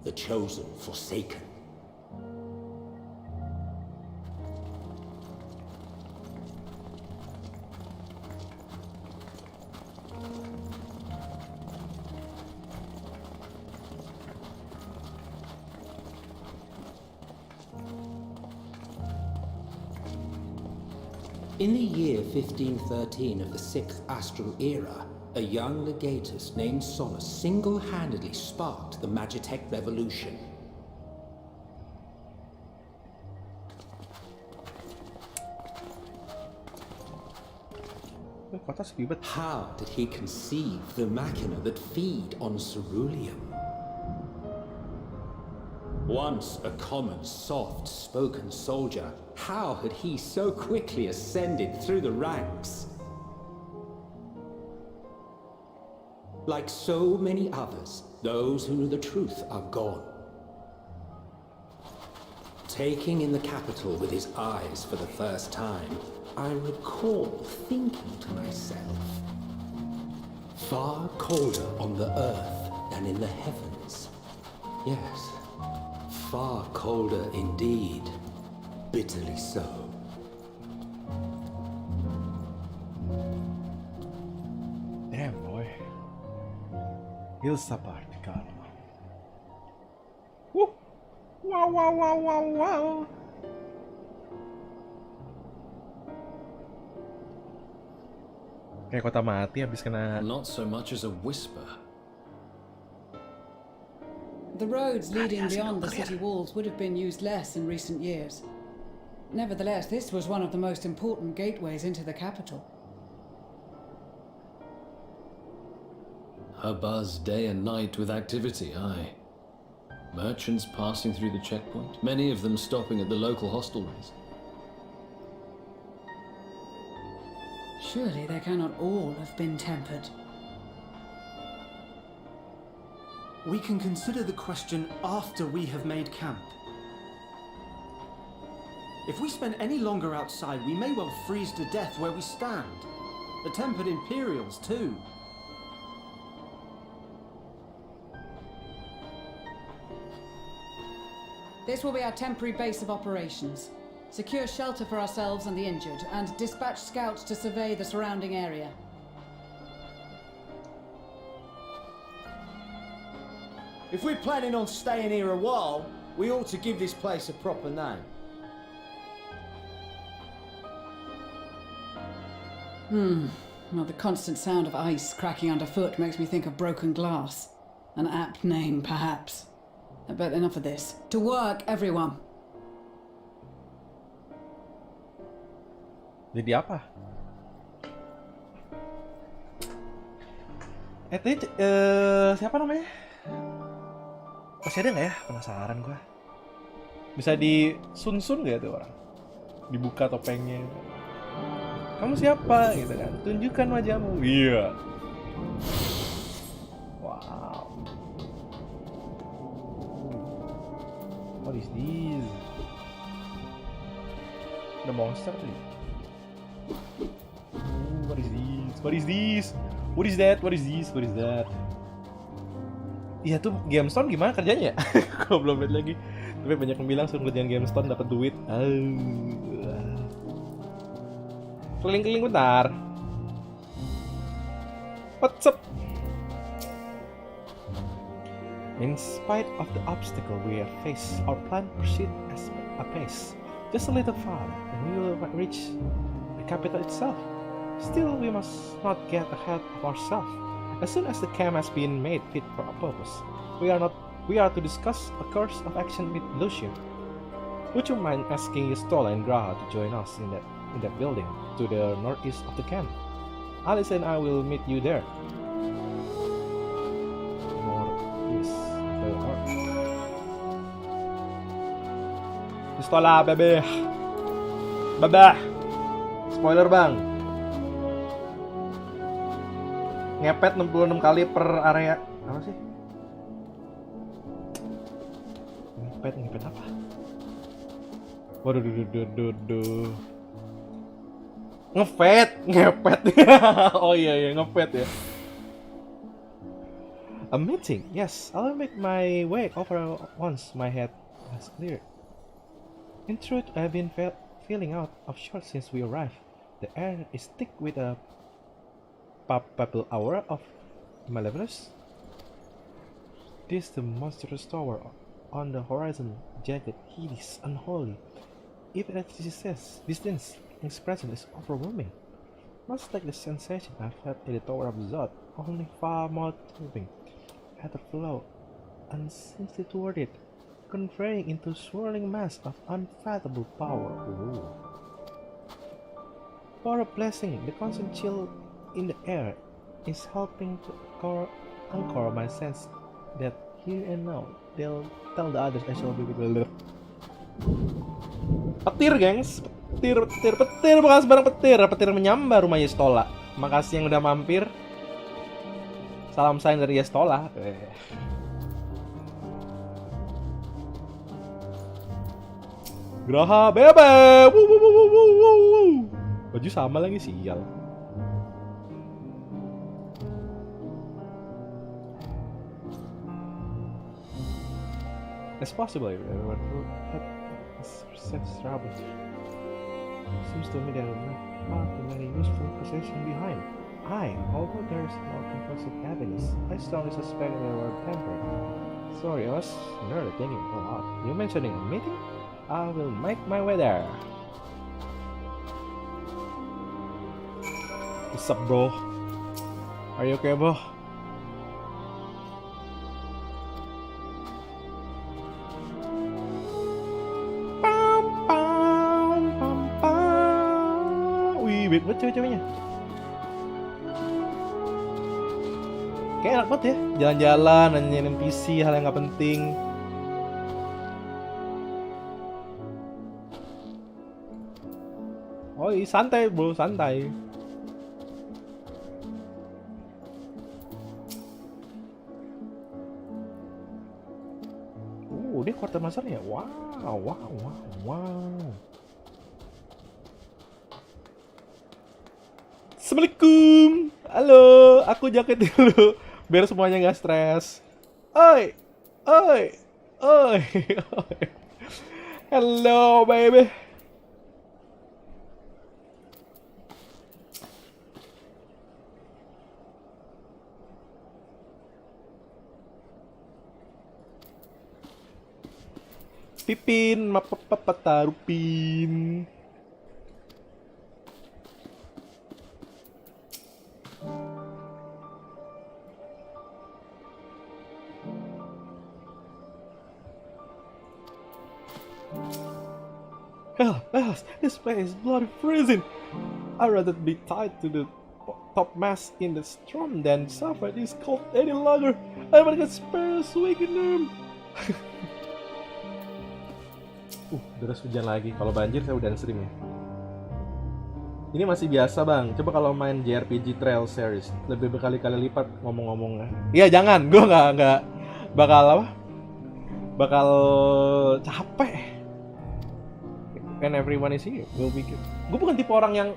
The chosen forsaken. In the year 1513 of the 6th Astral Era, a young legatus named Solus single-handedly sparked the Magitech Revolution. kota sepi banget. How did he conceive the machina that feed on ceruleum? Once a common, soft-spoken soldier, how had he so quickly ascended through the ranks? Like so many others, those who knew the truth are gone. Taking in the capital with his eyes for the first time, I recall thinking to myself, far colder on the earth than in the heavens. Yes, far colder indeed, bitterly so. Damn boy. Ilsa party Carlo. Woo! Wow wow wow wow wow. Kayak kota mati habis kena. Not so much as a whisper. The roads leading beyond the city walls would have been used less in recent years. Nevertheless, this was one of the most important gateways into the capital. A buzz day and night with activity, aye. Merchants passing through the checkpoint, many of them stopping at the local hostelries. Surely they cannot all have been tempered. We can consider the question after we have made camp. If we spend any longer outside, we may well freeze to death where we stand. The tempered Imperials, too. This will be our temporary base of operations. Secure shelter for ourselves and the injured, and dispatch scouts to survey the surrounding area. If we're planning on staying here a while, we ought to give this place a proper name. Well, the constant sound of ice cracking underfoot makes me think of broken glass. An apt name, perhaps. But enough of this. To work, everyone! Jadi apa? Tadi siapa namanya? Masih ada nggak ya? Penasaran gua. Bisa di sun-sun nggak tuh orang? Dibuka topengnya. Kamu siapa? Gitu kan? Tunjukkan wajahmu. Iya. Wow. What is this? The monster tuh. What is this? What is this? What is that? What is this? What is that? Iya tuh GameStone gimana kerjanya ya? Kalau belum lihat lagi. Tapi banyak yang bilang suruh kerjaan GameStone dapat duit. Keliling-keliling bentar. What's up? In spite of the obstacle we have faced, our plan proceed as apace. Just a little farther, and we will reach the capital itself. Still, we must not get ahead of ourselves. As soon as the camp has been made fit for a purpose, we are to discuss a course of action with Lucian. Would you mind asking Stola and Graha to join us in that building to the northeast of the camp? Alice and I will meet you there. Northeast. Stola, bebe. Baba. Spoiler bang. Ngepet 66 kali per area. Apa sih? Ngepet apa? Waduh, ngepet. Oh iya, ngepet ya. A meeting? Yes, I'll make my way over once my head has cleared. In truth, I've been feeling out of sorts since we arrived. The air is thick with a palpable aura of malevolence. This the monstrous tower on the horizon, jagged, hideous, unholy. Even at this distance, its presence is overwhelming. Much like the sensation I felt in the Tower of Zod, only far more throbbing, at a flow, unsensibly toward it, converging into a swirling mass of unfathomable power. Ooh. For a blessing, the constant chill in the air is helping to anchor my sense that here and now they'll tell the others I shall be with the petir, gengs. Petir, bukan sebarang petir. Petir menyambar rumah Yestola. Makasih yang udah mampir. Salam sayang dari Yestola. Graha bebe. Baju sama lagi, sial. It's possible everyone who had set trouble. Seems to me there are not too many useful possessions behind. Although there is no conclusive evidence, I strongly suspect they were tempered. Sorry, I was nervous thinking out. You mentioning a meeting? I will make my way there. What's up, bro? Are you okay, bro? Wih, baik banget cewek-ceweknya. Kayak enak banget ya, jalan-jalan, nanyain NPC, hal yang gak penting. Oh iya, santai bro, santai. Dia quartermasternya, wow. Assalamualaikum, halo, aku jaket dulu, biar semuanya nggak stres. Oi, hello baby. Pipin, Tarupin. Hell, this place is bloody freezing. I'd rather be tied to the top mast in the storm than suffer this cold any longer. I want to get spare them. Terus hujan lagi. Kalau banjir saya udah sering ya. Ini masih biasa bang. Coba kalau main JRPG Trail Series lebih berkali-kali lipat ngomong-ngomongnya. Iya jangan. Gue nggak bakal capek. When everyone is here, gue pikir. Gue bukan tipe orang yang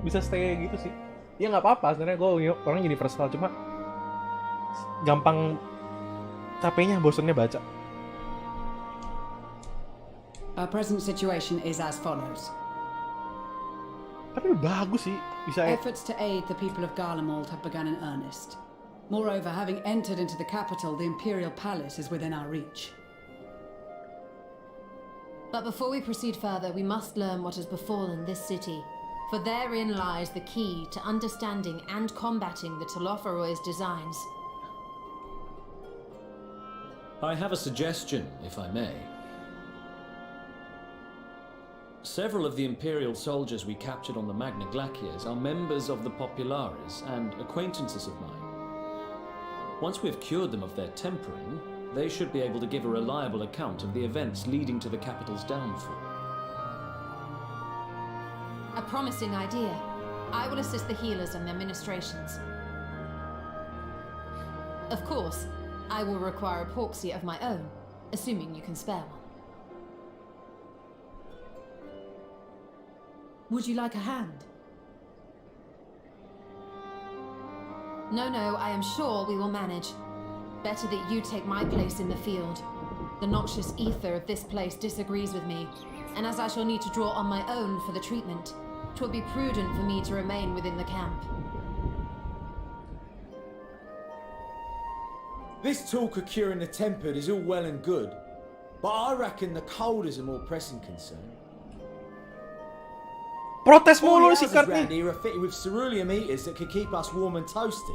bisa stay gitu sih. Ya nggak apa-apa. Sebenarnya gue orang universal, cuma gampang capeknya, bosannya baca. Our present situation is as follows. Tapi bagus sih, bisa. Efforts to aid the people of Garlemald have begun in earnest. Moreover, having entered into the capital, the Imperial Palace is within our reach. But before we proceed further, we must learn what has befallen this city. For therein lies the key to understanding and combating the Telophoroid's designs. I have a suggestion, if I may. Several of the Imperial soldiers we captured on the Magna Glaciers are members of the Populares and acquaintances of mine. Once we have cured them of their tempering, they should be able to give a reliable account of the events leading to the capital's downfall. A promising idea. I will assist the healers in their ministrations. Of course, I will require a proxy of my own, assuming you can spare one. Would you like a hand? No, I am sure we will manage. Better that you take my place in the field. The noxious ether of this place disagrees with me, and as I shall need to draw on my own for the treatment, 'twill be prudent for me to remain within the camp. This talk of curing the tempered is all well and good, but I reckon the cold is a more pressing concern. Protes All mulu the si houses Kurt round nih. here are fitted with cerulean heaters that could keep us warm and toasty.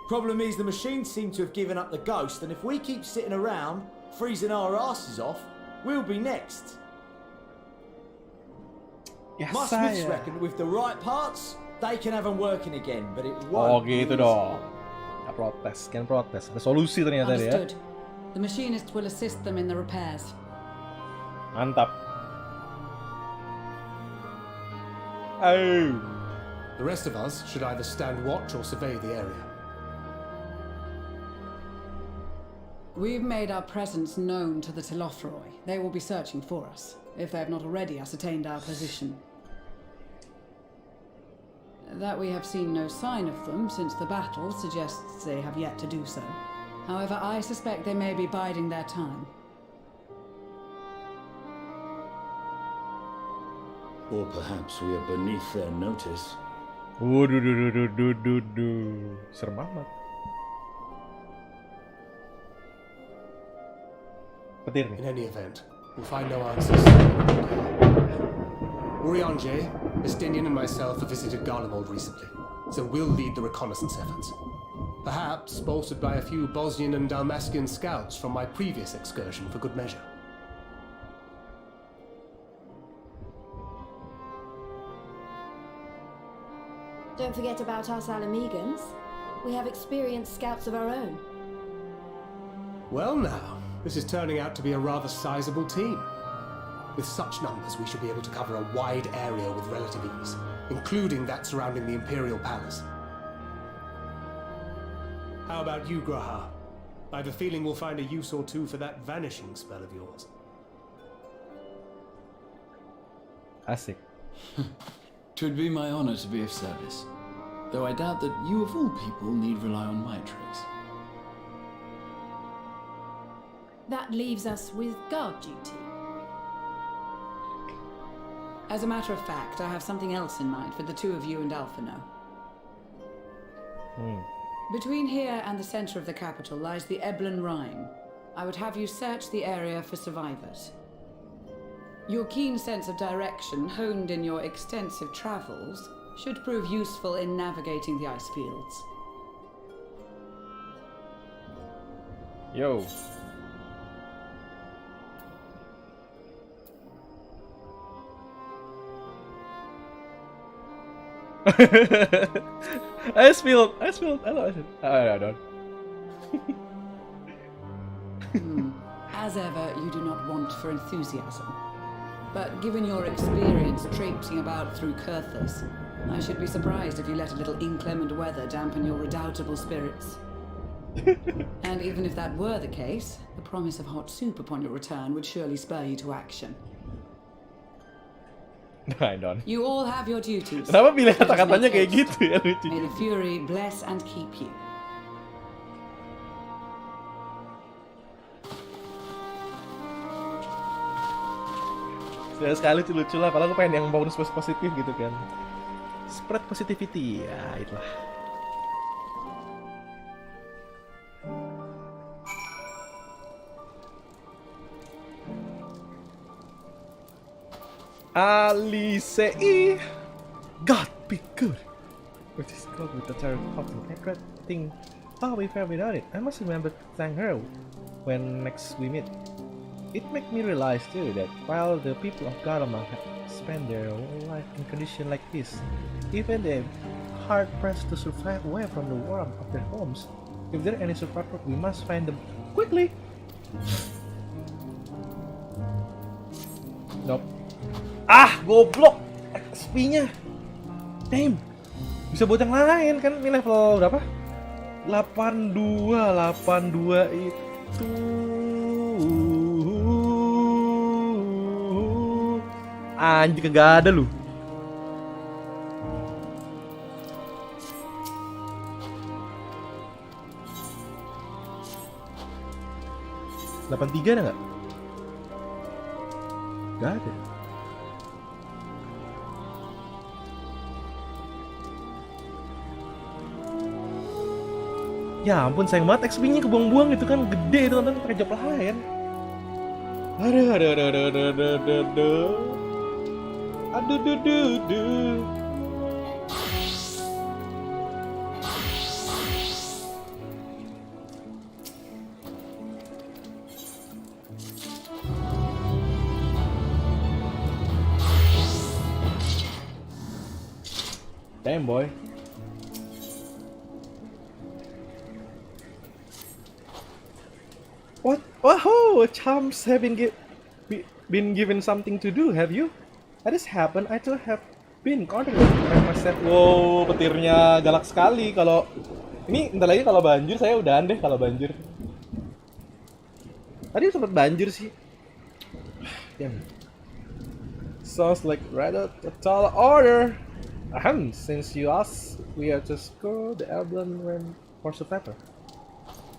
Problem is the machines seem to have given up the ghost, and if we keep sitting around freezing our asses off, we'll be next. Ya My Smiths saya. reckon with the right parts, They can have them working again, but it Oh won't. gitu dong. Ya protes, kan protes. Ada solusi ternyata dia. Understood. The machinist will assist them in the repairs. Mantap. Oh. The rest of us should either stand watch or survey the area. We've made our presence known to the Telothroi. They will be searching for us, if they have not already ascertained our position. That we have seen no sign of them since the battle suggests they have yet to do so. However, I suspect they may be biding their time. Or perhaps we are beneath their notice. Waduh, serem amat. Petir nih. In any event, we'll find no answers. Urianje, Estinian and myself have visited Garlemald recently, so we'll lead the reconnaissance efforts. Perhaps bolstered by a few Bosnian and Dalmatian scouts from my previous excursion for good measure. Don't forget about us Alamegans. We have experienced scouts of our own. Well now, this is turning out to be a rather sizable team. With such numbers, we should be able to cover a wide area with relative ease, including that surrounding the Imperial Palace. How about you, Graha? I have a feeling we'll find a use or two for that vanishing spell of yours. Asik. 'Twould be my honor to be of service, though I doubt that you of all people need rely on my tricks. That leaves us with guard duty. As a matter of fact, I have something else in mind for the two of you and Alphino. Between here and the center of the capital lies the Eblan Rhine. I would have you search the area for survivors. Your keen sense of direction, honed in your extensive travels, should prove useful in navigating the ice fields. Yo. I spilled. I know. I don't. As ever, you do not want for enthusiasm. But given your experience traipsing about through Kurthus, I should be surprised if you let a little inclement weather dampen your redoubtable spirits. And even if that were the case, the promise of hot soup upon your return would surely spur you to action. I don't. You all have your duties. Kenapa pilih kata-katanya kayak gitu ya, lucu. May the Fury bless and keep you. Sekali lucu lah, padahal aku pengen yang bonus positif gitu kan. Spread positivity, ya itulah. Alice, God be good. With this girl with the terrible fucking hatred thing, how we fare without it? I must remember to thank her when next we meet. It makes me realize too that while the people of Garlemald have spent their whole life in conditions like this, even they're hard pressed to survive away from the warmth of their homes. If there are any survivors, we must find them quickly. Nope. Ah, goblok. XP-nya. Damn. Bisa buat yang lain kan, ini level berapa? 82 itu. Anjir, kagak ada lu. $83 ada nggak? Gak ada. Ya ampun, sayang banget XP-nya kebuang-buang gitu kan, gede itu kan pakai job lain. Aduh. Damn boy. What? Whoa! Chums have been given something to do. Have you? That has happened. I too have been contemplating myself. Wow, petirnya galak sekali. Kalau ini bentar lagi kalau banjir saya udahan deh kalau banjir. Tadi sempat banjir sih. Damn. Sounds like rather a tall order. Ahem, since you asked, we are to score the album when for survivor.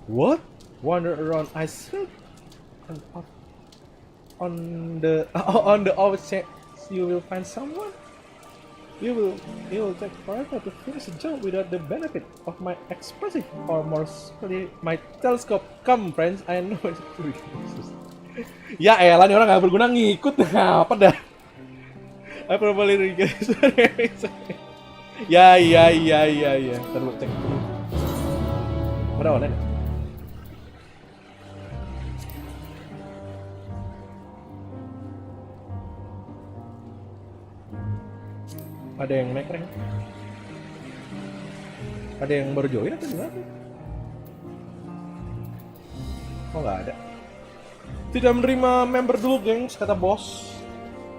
What? Wander around ice and on the off chance you will find someone. You will take forever to finish the job without the benefit of my expressive or more specifically my telescope. Come friends, I know it's true. Ya elah, nih orang gak berguna ngikut. Apa dah? I probably regret. Ya. Terlalu cek. Mana online? Ada yang naik rank? Ada yang baru join atau gimana? Oh nggak ada. Tidak menerima member dulu gengs, kata bos.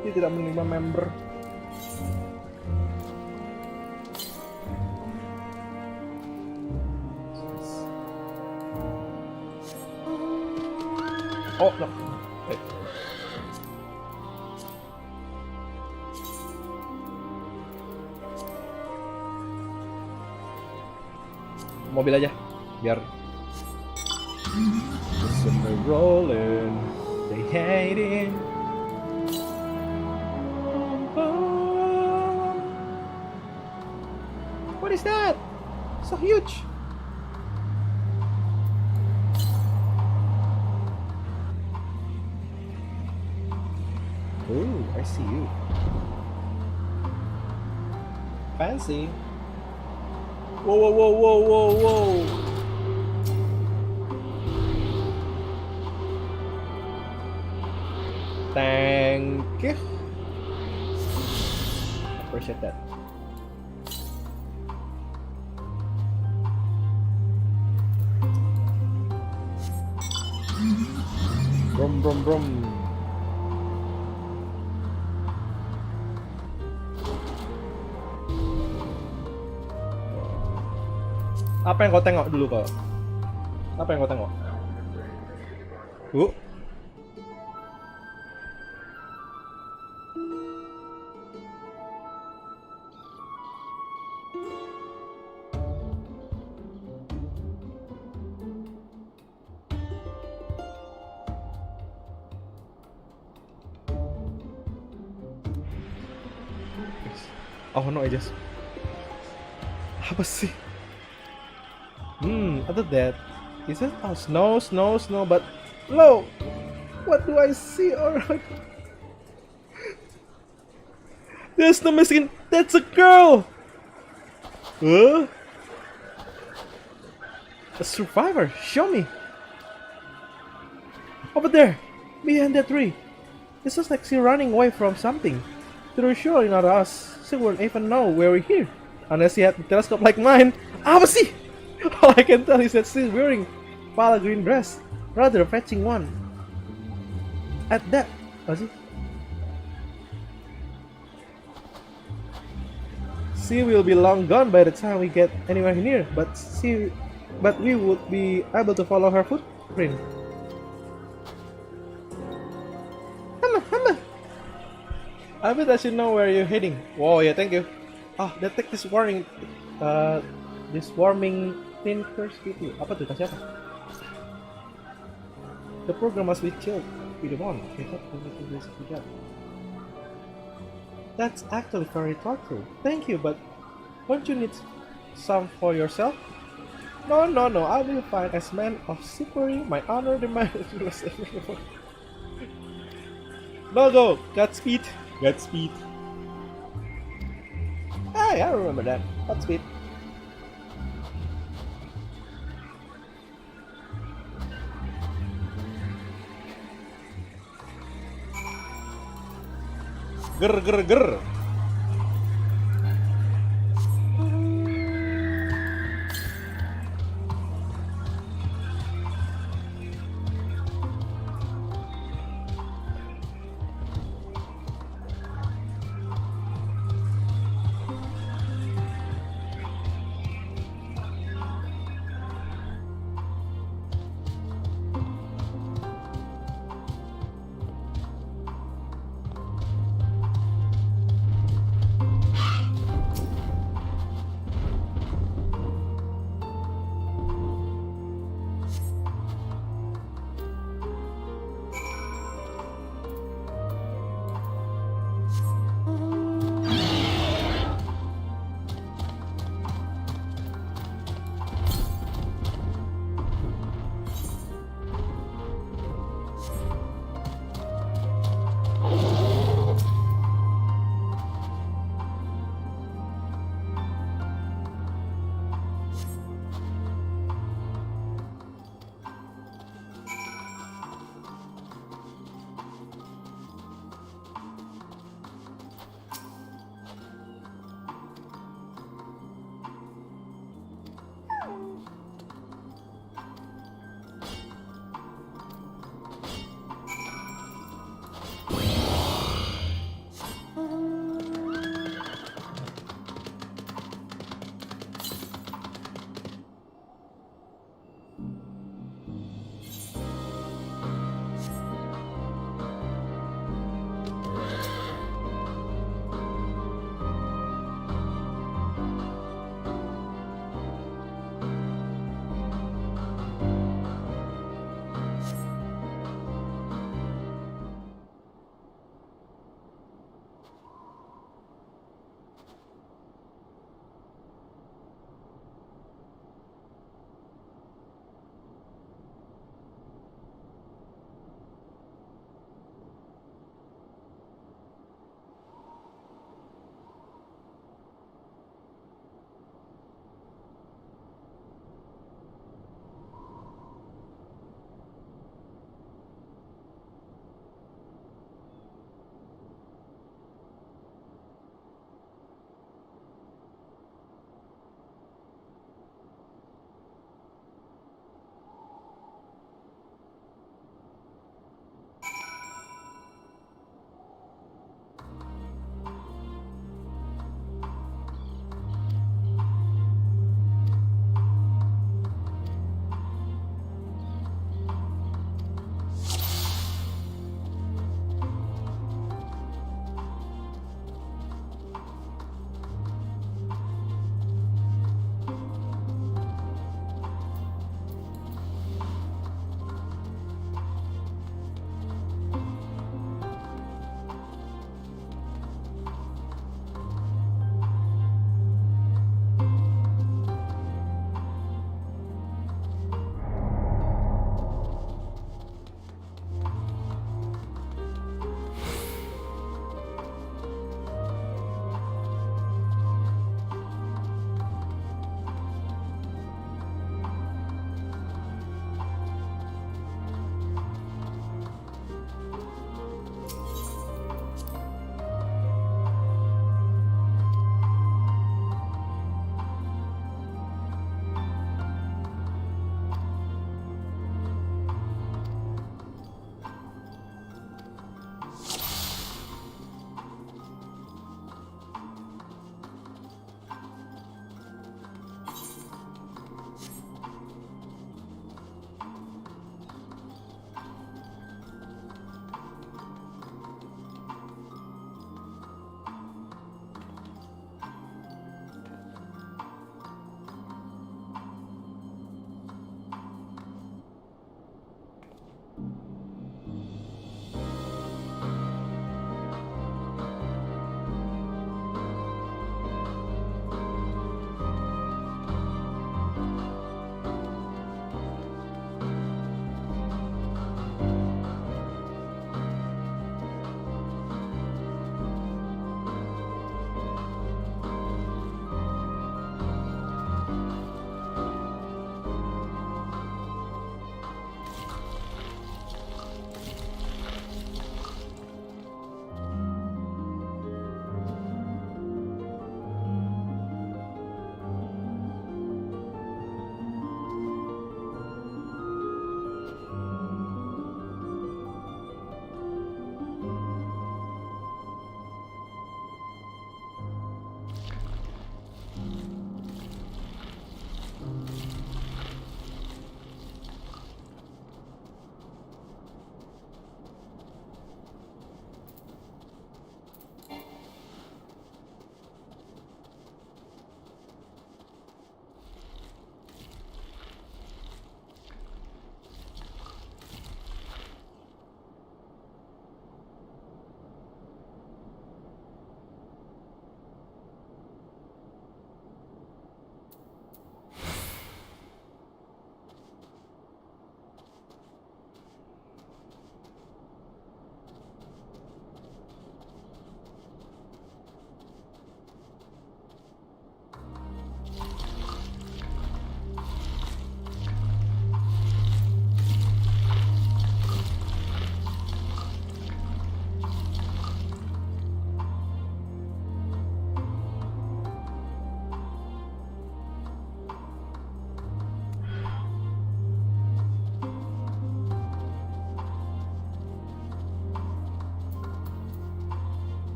Dia tidak menerima member. Oh no. Mobil aja biar super rolling, they hate it. What is that? So huge. Ooh, I see you. Fancy. Whoa. Thank you. Appreciate that. Brom. Apa yang kau tengok dulu kau? Apa yang kau tengok? Oh no, I just... Apa sih? Other that, is it? Oh, snow, but low. What do I see? Alright. There's no missing. That's a girl. Huh? A survivor. Show me. Over there, behind that tree. This is like she running away from something. To sure not us. She wouldn't even know we're here unless she had a telescope like mine. Apa sih? All I can tell is that she's wearing pale green dress, rather fetching one. At that, what sih? She will be long gone by the time we get anywhere near, but we would be able to follow her footprint. Hama. I bet I should know where you're heading. Wow, yeah, thank you. Detect this warning. This warming thinkers gitu. Apa tuh? Kasih apa? The program must be chilled. We don't want. That's actually very thoughtful. Thank you, but won't you need some for yourself? No. I will find as man of chivalry, my honor demands. No, Godspeed. Hey, I remember that. Godspeed. Ger.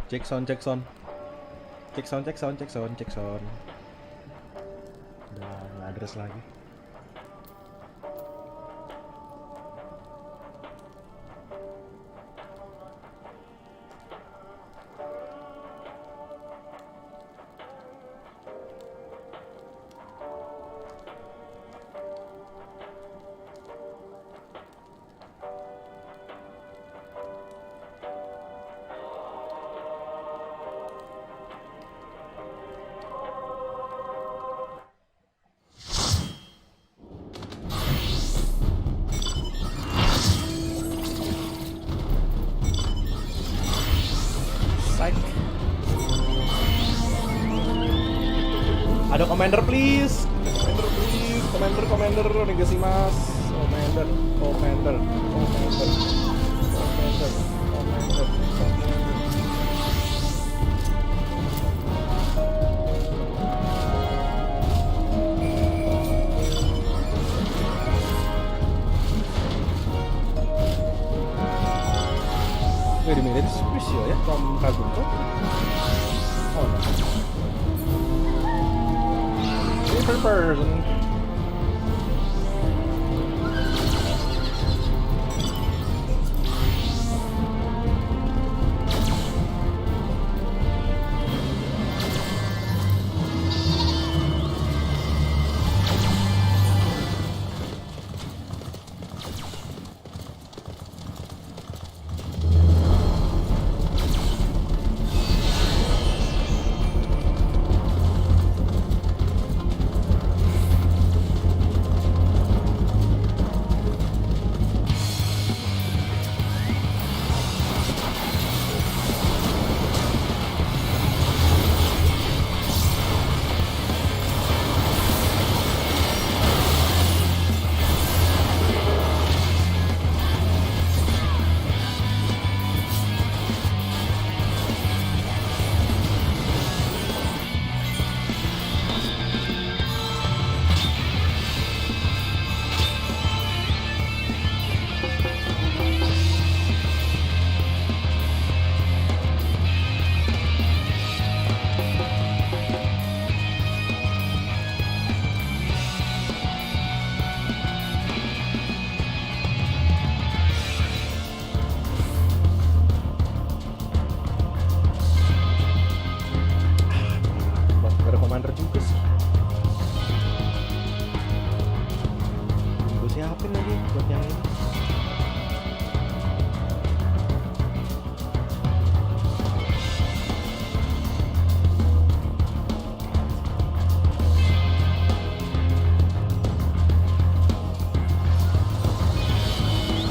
Jackson. Udah nggak address lagi. Ada commander please. Commander, negasi mas. Commander. Wait a minute, this is Priscilla, yeah, from Kagumko? Oh no. Different person.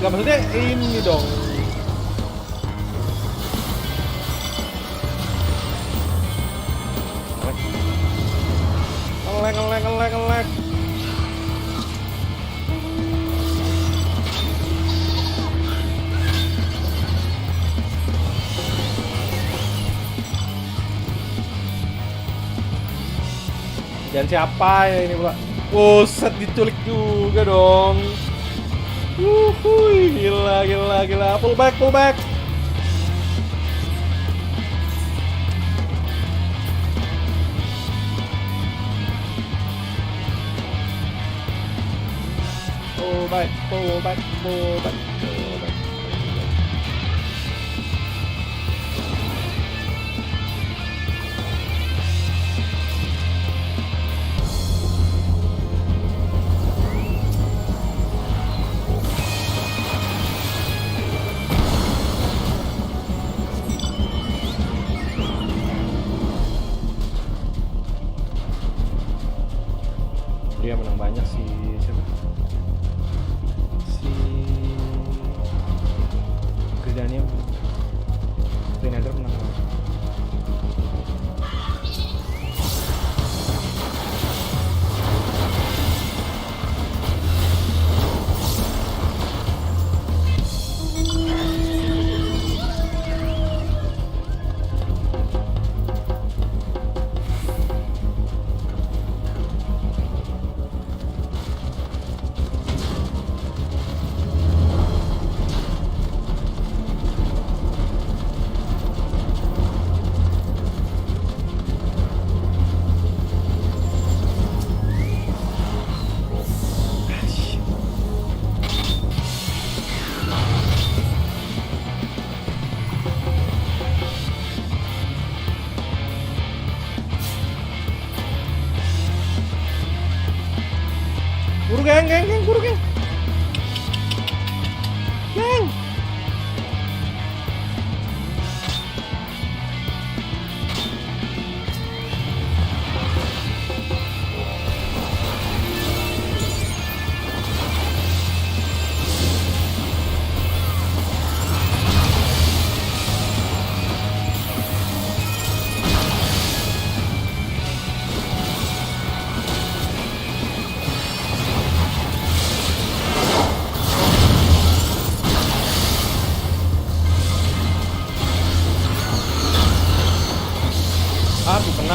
Gak, maksudnya ini dong. Ngelek. Dan siapa ya ini pula? Set diculik juga dong. Wuhui, gila. Pull back. Pull back. Dia menang banyak sih, siapa? Si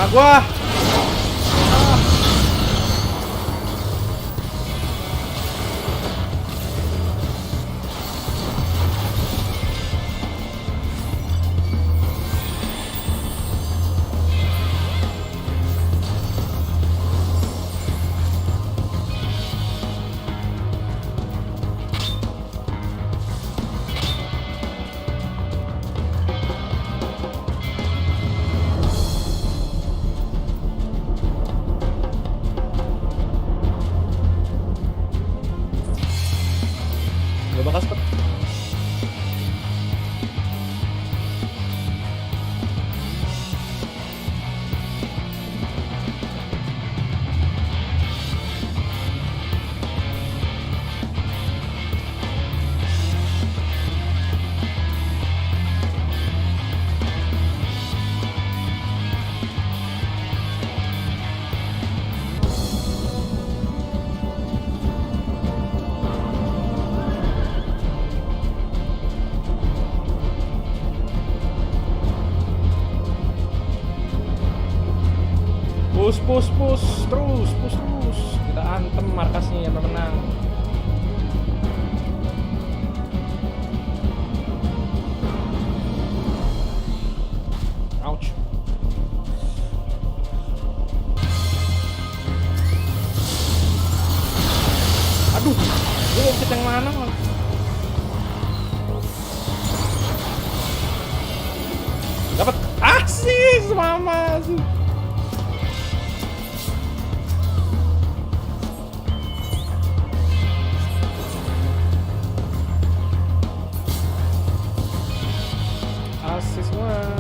gua. Gak bakal sempet. Push terus. Kita antem markasnya yang menang. Ouch. Aduh, gue mau yang mana malah. Dapat asis mama sih. Asis one.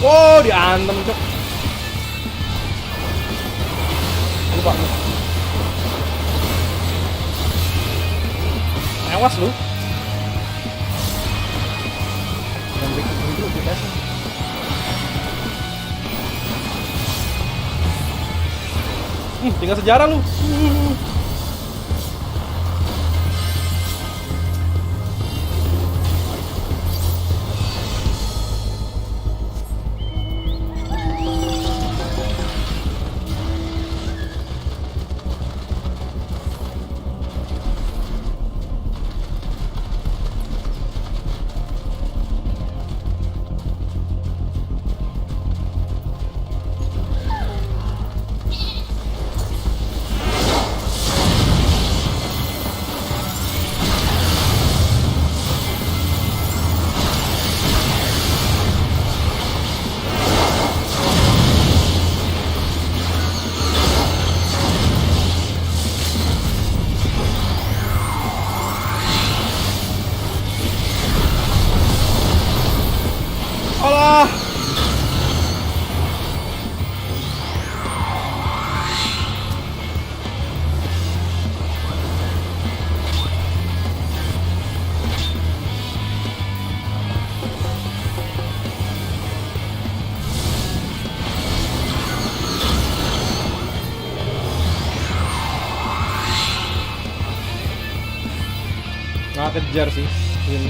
Wow, diantem cok. Lupa lu. Awas lu. Jangan bikin dulu kita sih. Tinggal sejarah lu. Nggak kejar sih ini.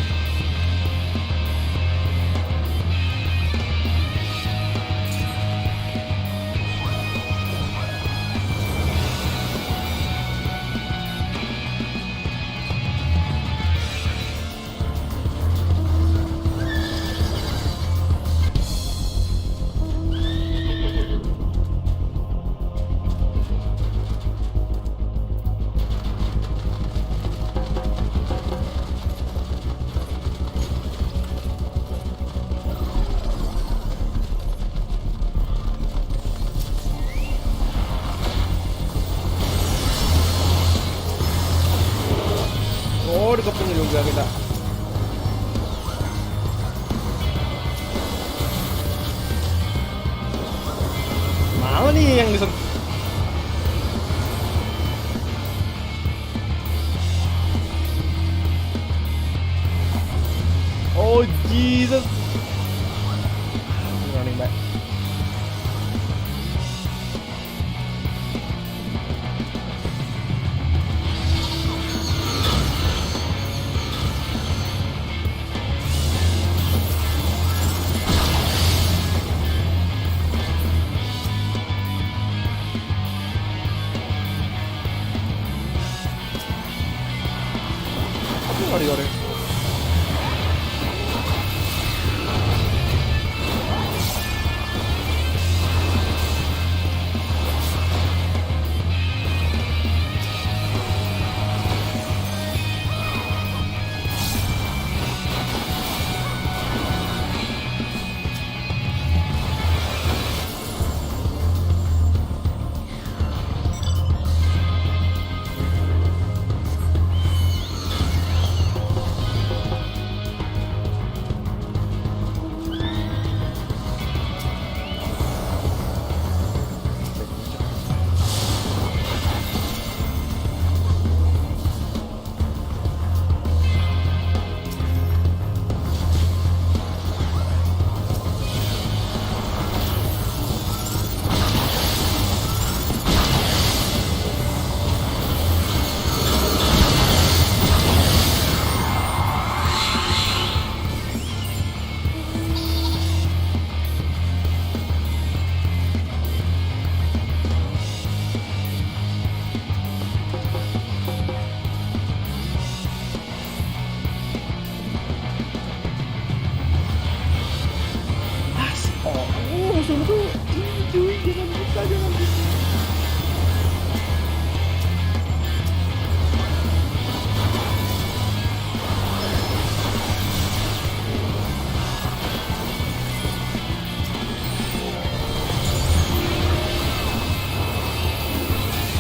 Oh, dikepung juga kita. Mana nih yang disentuh? Oh Jesus! Running back. Sorry.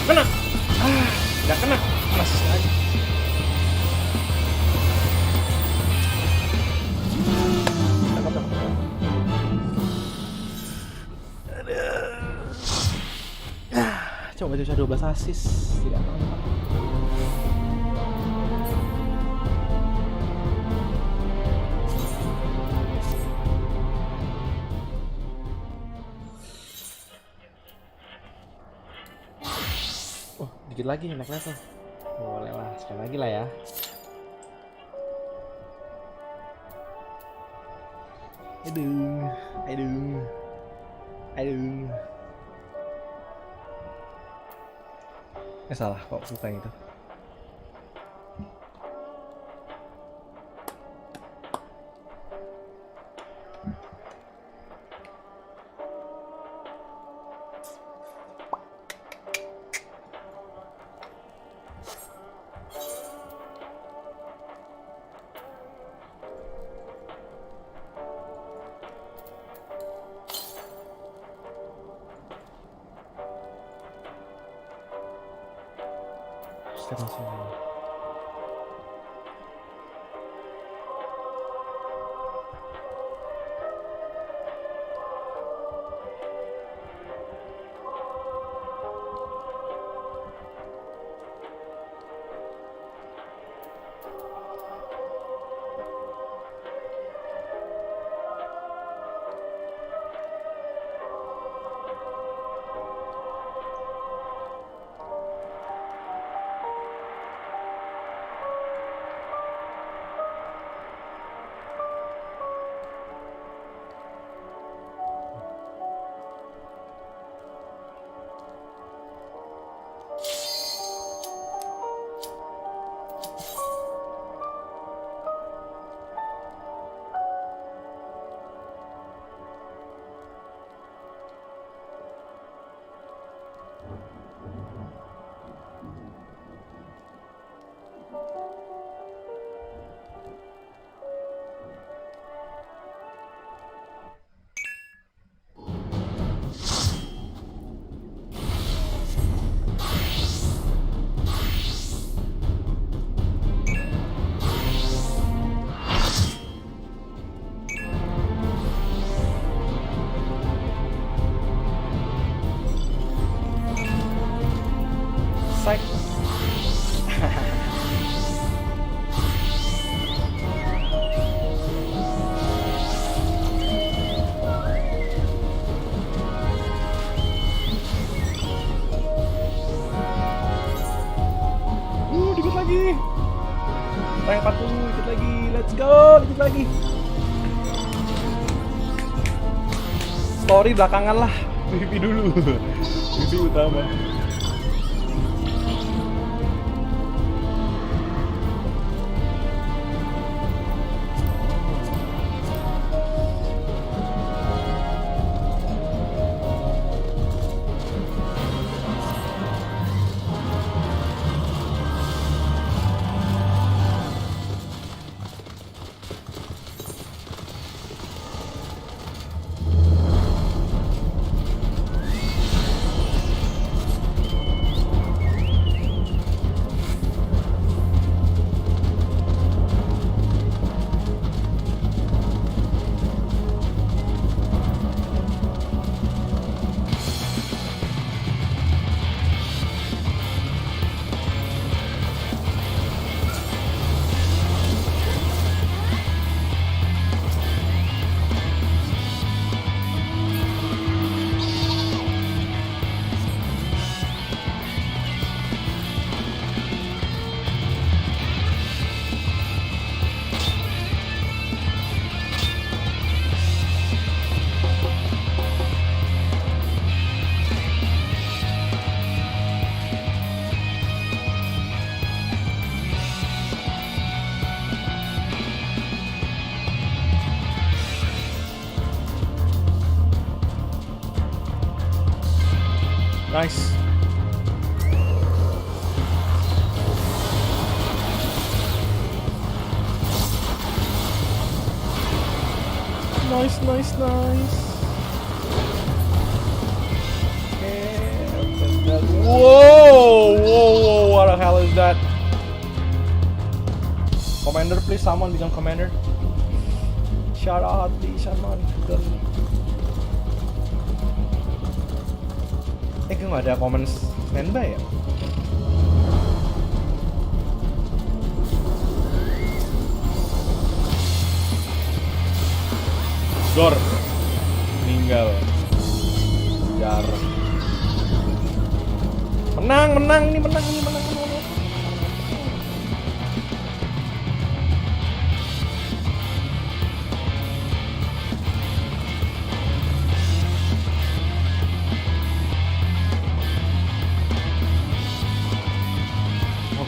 Kena. Nggak kena. Masih aja. Coba 12 asis tidak nampak. Oh, dikit lagi naik level. Boleh lah, sekali lagi lah ya. Aduh. Salah kok, bukan itu. Rank 40, dikit lagi. Let's go, dikit lagi. Story belakangan lah. PvP dulu. PvP utama. Nice. Nice. Whoa, what the hell is that? Commander, please, someone become commander. Shout out, please, someone. Kok nggak ada comment standby ya? Gor meninggal. Jar. Menang.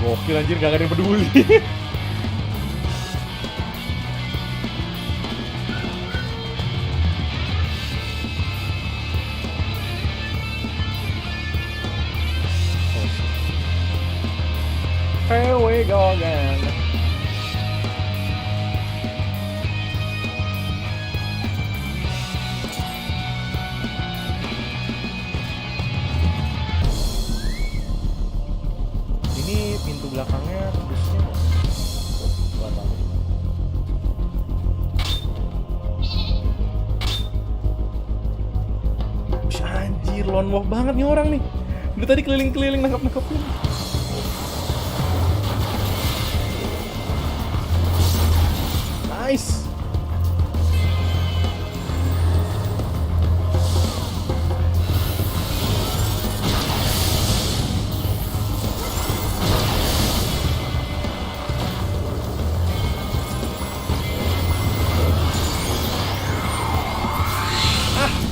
Gokil anjir, gak ada yang peduli. Here we go again. Ini pintu belakangnya tembusnya buat apa? Anjir, lone wolf banget nih orang nih. Dari tadi keliling-keliling nangkap-nangkapin. Nice.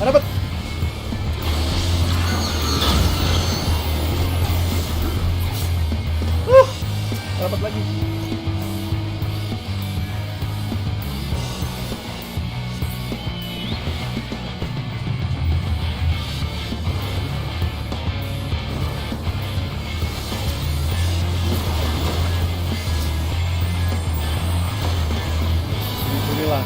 Dapat. Dapat lagi. Inilah.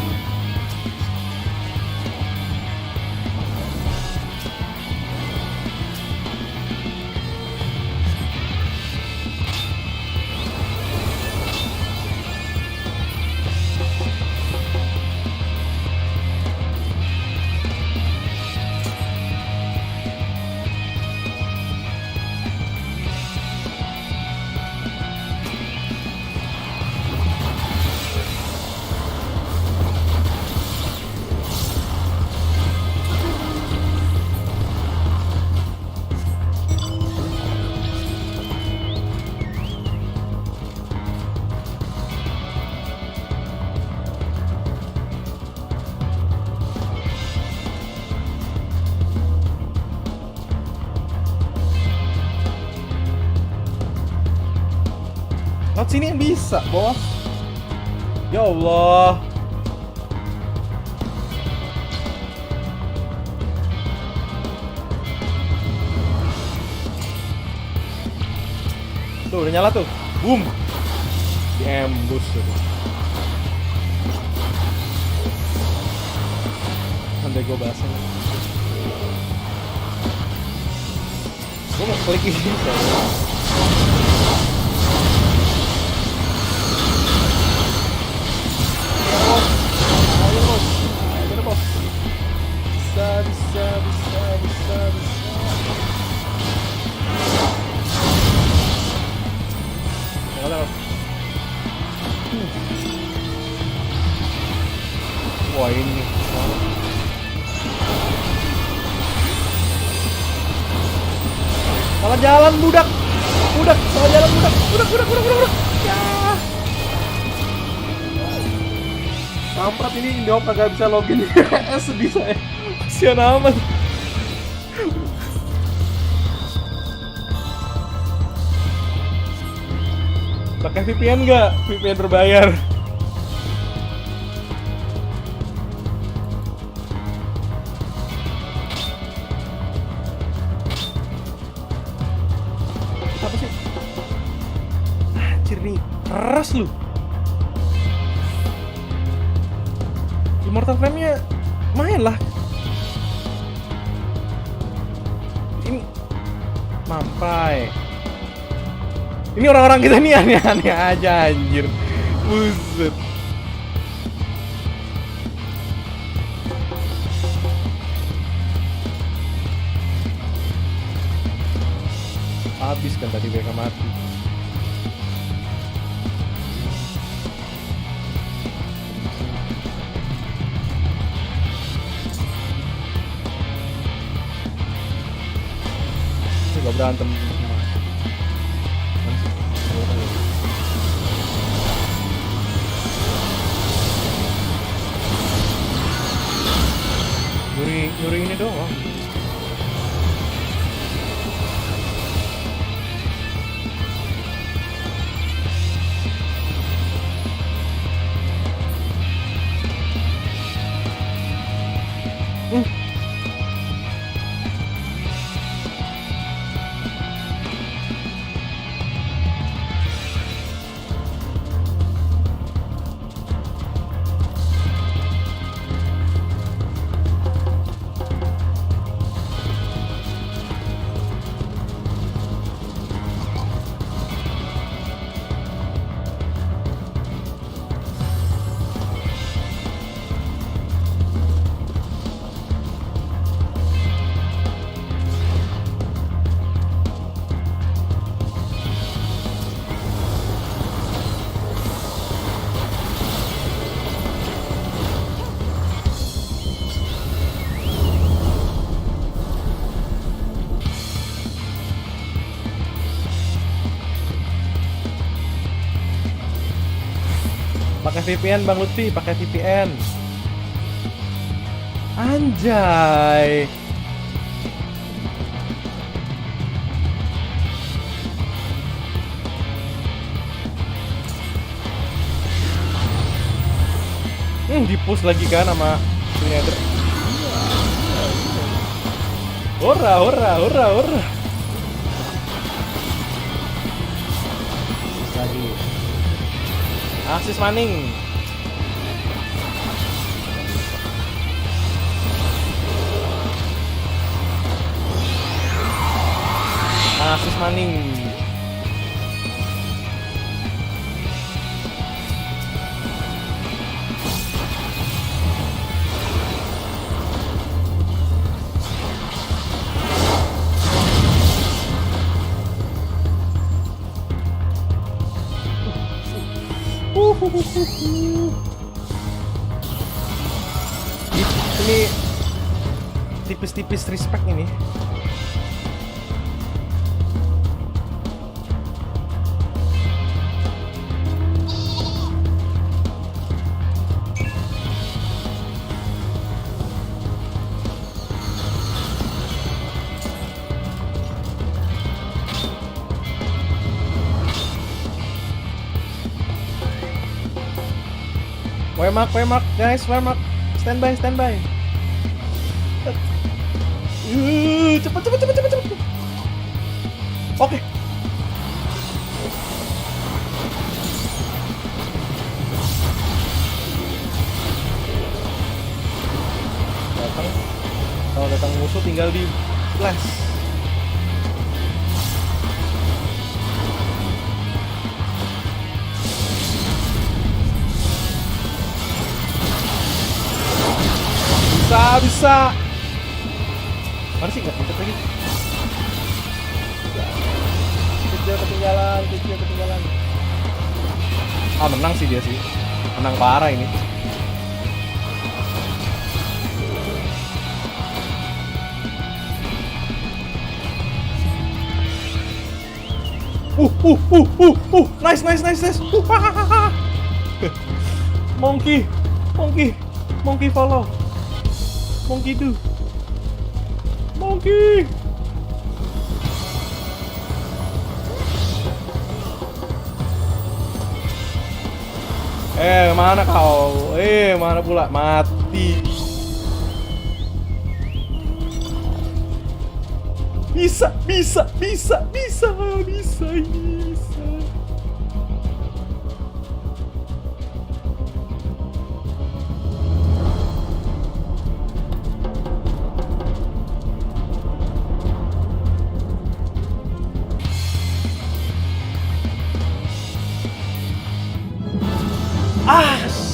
Laut sini yang bisa, bos. Ya Allah. Tuh, udah nyala tuh. Boom. Diembus tuh. Sampai gue bahasin. Gue mau klik ini. Ayo bos. Bisa. Wah ini salah jalan budak salah jalan budak ya kampret ini Indo kagak bisa login sedih saya kasian amat. Pakai VPN nggak? VPN berbayar. Apa sih? Anjir nih, keras lu. Immortal Frame-nya main lah. Ini mampai. Ini orang-orang kita nih aneh-aneh aja anjir. Buset. Habis kan tadi mereka mati. Gak berantem. Nyuri ini doang. Pakai VPN Bang Lutfi, pakai VPN. Anjay. Di-push lagi kan sama Nether. Hora. Lagi. Aksis maning. Aksis maning. Ini tipis-tipis respect ini. Wemark, guys, Wemark. Standby. Cepet. Oke. Kalau datang musuh tinggal di flash. Bisa. Mana sih nggak pencet lagi? Kecil ketinggalan. Ah, menang sih dia sih. Menang parah ini. Nice. Monkey follow. Monkey. Mana kau? Mana pula? Mati. Bisa.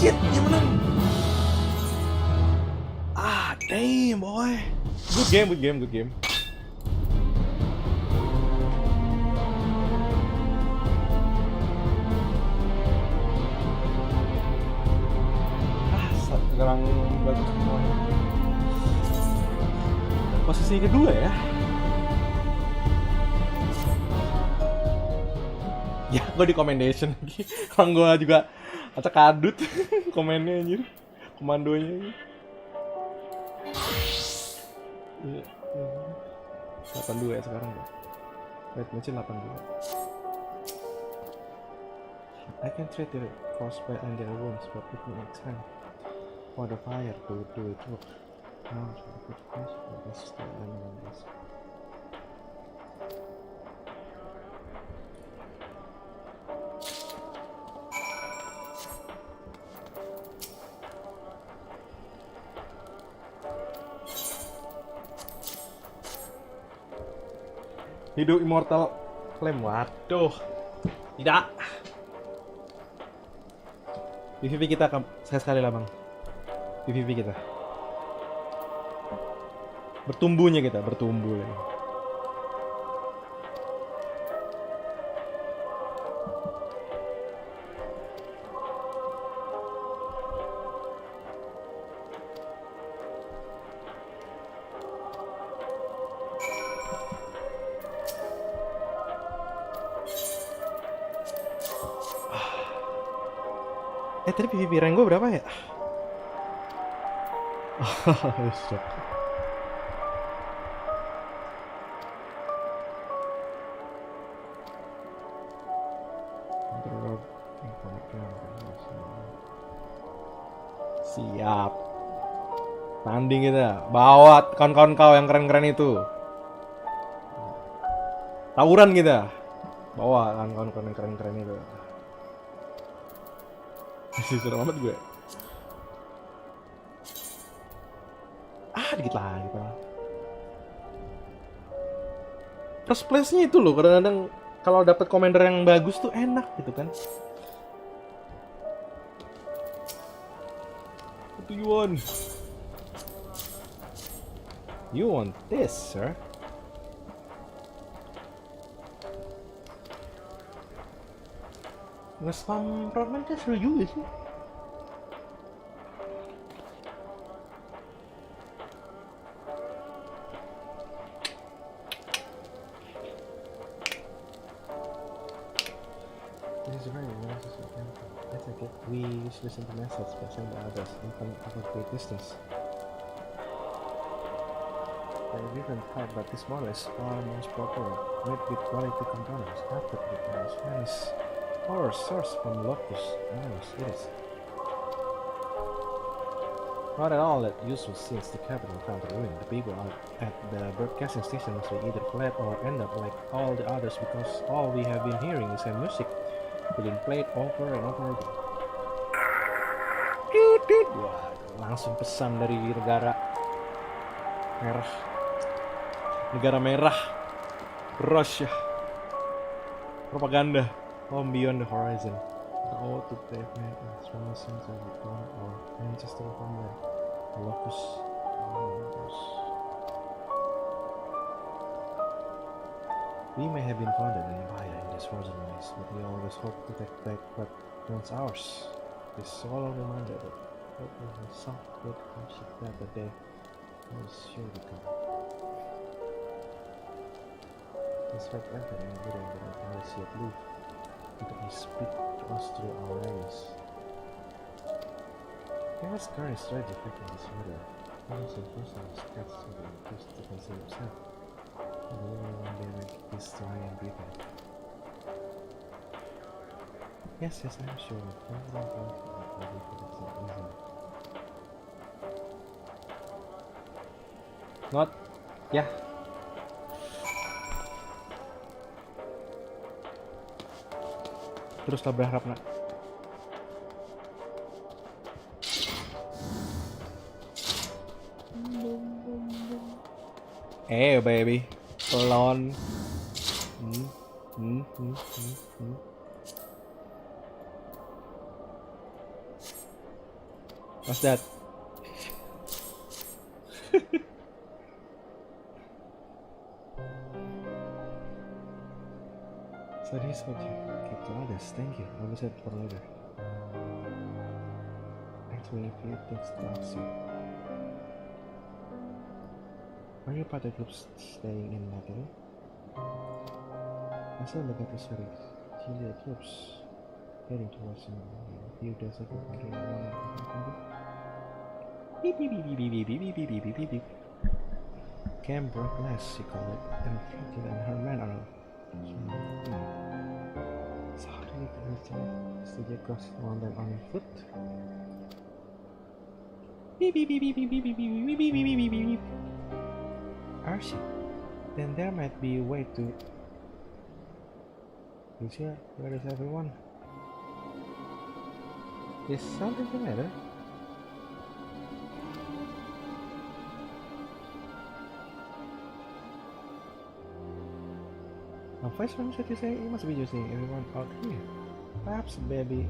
Shit, dia menang. Damn boy. Good game. Sekarang bagus semuanya. Posisi kedua ya. Ya, gue di commendation lagi. Orang gue juga acak adut komennya anjir. Komandonya anjir. 82 ya sekarang ya. Red match 82. I can treat your frostbite and their wounds, but it will take time for the fire to do its work. Now, the question is the enemies. Hidup Immortal Flame, waduh. Tidak. PVP kita sekali lah bang. PVP kita. Bertumbuh lagi. Tadi PVP rank gue berapa ya? Shock. Siap. Tanding kita. Bawa kawan-kawan kau yang keren-keren itu. Tawuran kita. Bawa kawan-kawan yang keren-keren itu. Masih serem amat gue. Dikit lagi pak. First place-nya itu loh, kadang-kadang kalau dapat commander yang bagus tuh enak gitu kan. What do you want? You want this, sir? Nge-spam roadman kan seru juga sih. This is very nice. I think we listen to messages by sending others even at a great distance. They're different type, but this model is far more popular, made with quality components, crafted with Spanish power source from Lotus. Nice, it is. Not at all that useful since the capital fell to ruin. The people at the broadcasting station must be either fled or end up like all the others because all we have been hearing is the music being played over and over again. Wah, langsung pesan dari negara merah, Russia, propaganda from beyond the horizon. The old to pavement is from the center of one or Manchester from the locus. We may have been founded an empire in this frozen waste, but we always hope to take back what once ours. This solemn reminder that what was a soft good hardship that the day was sure to come. This red lantern and the video that I see at least until he speak to us through our eyes. There was current strategy affecting this weather. He was in personal scratch to the first to consider himself. And the only one day like this story and Britain. Yes, I'm sure. Not, yeah. Teruslah berharap, nak. Hey baby, alone. What's that? So this is what you give to others. Thank you. I will set for later. Actually, if you think stops you. Are you part of the group staying in Natalie? I saw the better series. Julia groups heading towards a few days ago. Beep beep beep beep beep beep beep beep beep beep beep. Camp broke glass, she called it, and Floated and her men are so how do you get across the mountain on foot? Beep beep beep beep beep beep beep beep beep beep beep beep. Are she? Then there might be a way to. Lucia, where is everyone? Is something the matter? First one said you say it must be using everyone out here. Perhaps baby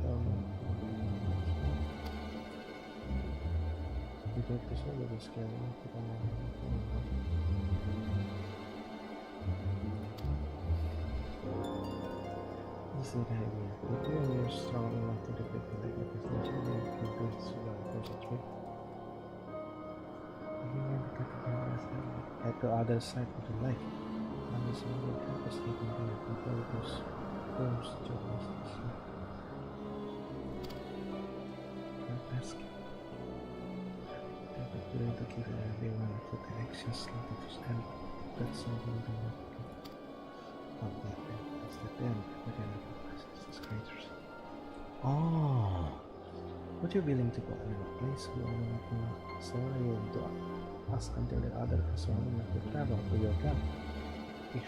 you take this over the scale. This is the idea. If you are strong enough to defeat the representation, then you can go to the first trick. At the other side of the lake. And this will help us get into the competitors' firms to us. Ask. We're going to give everyone a good connection status, and that's something we don't have to do. That's the end. We're going to the creators. Oh! Would you be willing to go in a place we all want to know? So are you to ask until the other is well enough to travel to your camp? If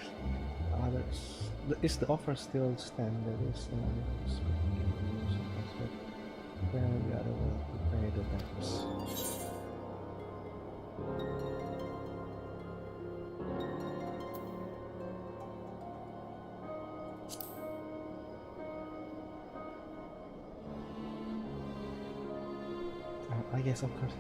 the others, is the offer still stand? There is another but then the other will pay the tax. I guess, of course.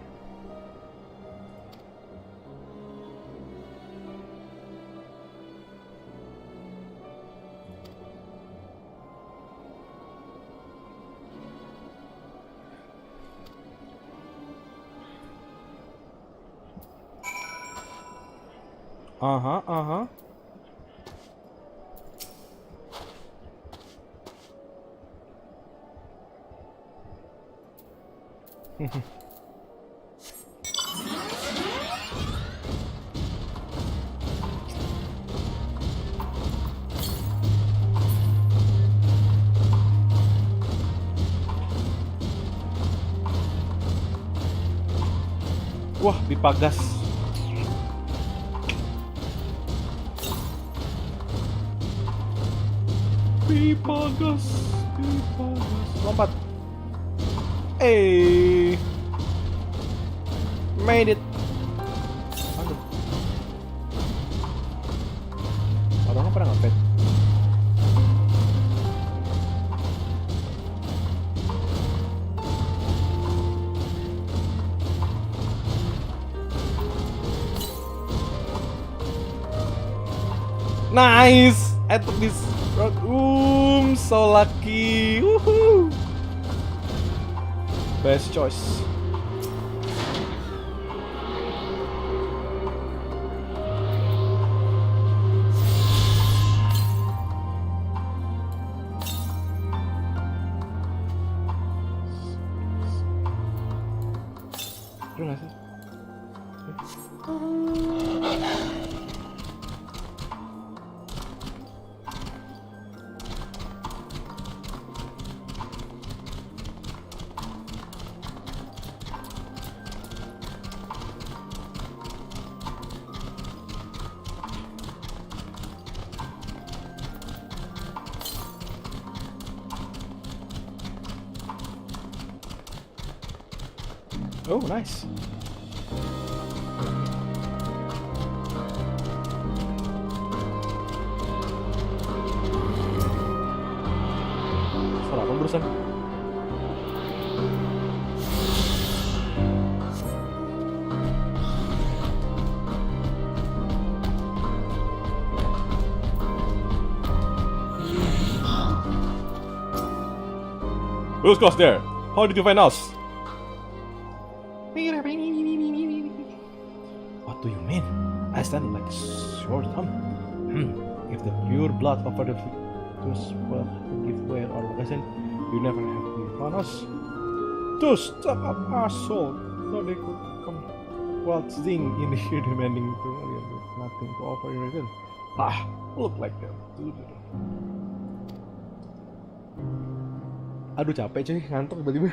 Uh-huh. Wah, pipa gas. Pipa gas. Lompat. Made it. Aduh. Orang pernah ngepet. Nice! I took this rock. So lucky. Woohoo! Best choice. Terima kasih. Oh, nice. Suara apa barusan? Who's goes there? How did you find us? What do you mean? I stand like short thumb. If the pure blood of the well give way our lesson, you never have to found us. To stuck up our soul, so they could come waltzing in here demanding nothing to offer in return. Look like them. Aduh capek cuy, ngantuk tiba-tiba.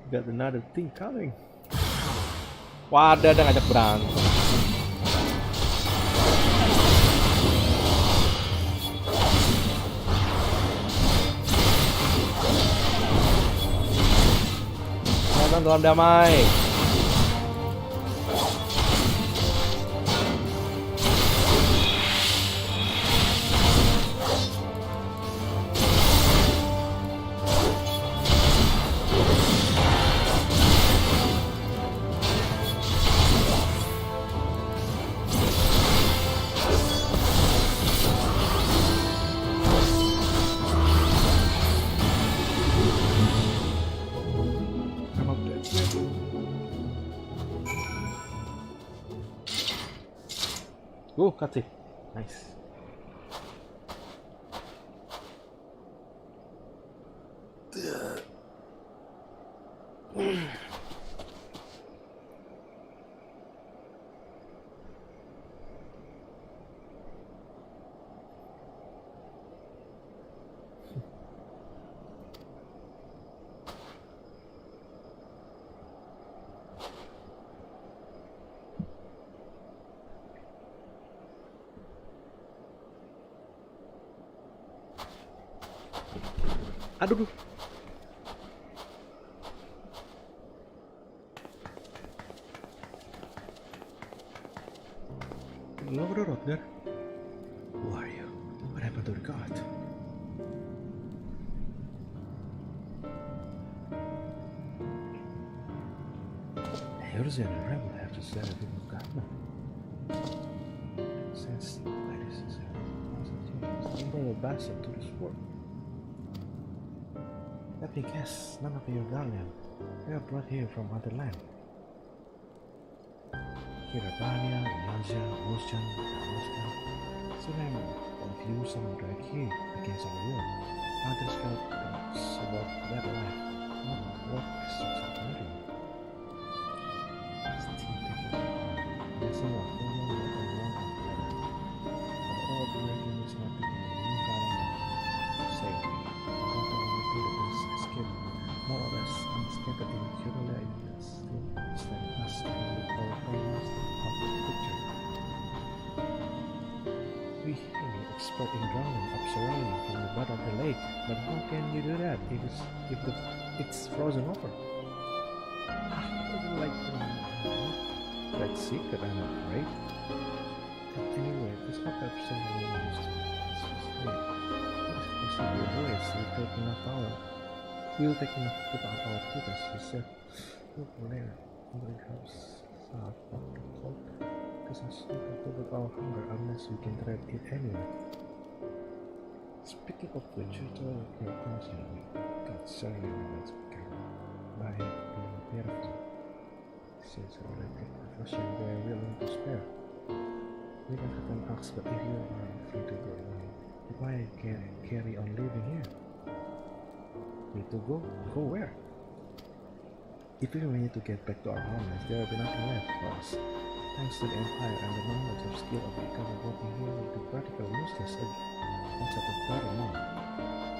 Got another thing coming. Wadah, ada ngajak berantem. Datang dalam damai. Cut it. Nice. Aduh. Over the road there. Who are you? What happened to the god? You're a rebel after selling people government. Since ladies is a bastard to this world. Let me guess, none of your galleon. They are brought here from other land. Kirabania, Malaysia, Ocean, Alaska. Suleiman, and few some drag here against our will. Others felt about that life. What is extraordinary? Still taking lesson of freedom that I want to better. But all breaking is not taking a new calendar. Save me. Escape more or less unscattered in Curula Indians. expert in drowning observing from the bottom of the lake, but how can you do that if it's frozen over? Like secret, I'm afraid. Anyway, this not absolutely used. It's just weird. What we'll do is we'll take enough power. We'll take enough to put out our tutors, he said. Look later. Nobody helps out of the cloak. This is stupid to put our hunger unless we can trade it anyway. Speaking of which, you told your cousin we got certainly remembered by being careful. Since a relative profession they are willing to spare. We can have an ask, but if you are free to go away, why carry on living here? Need to go? Go where? Even when we need to get back to our homelands, there will be nothing left for us. Thanks to the Empire and the knowledge of skill of becoming working here will be practically useless outside of Bagaimana.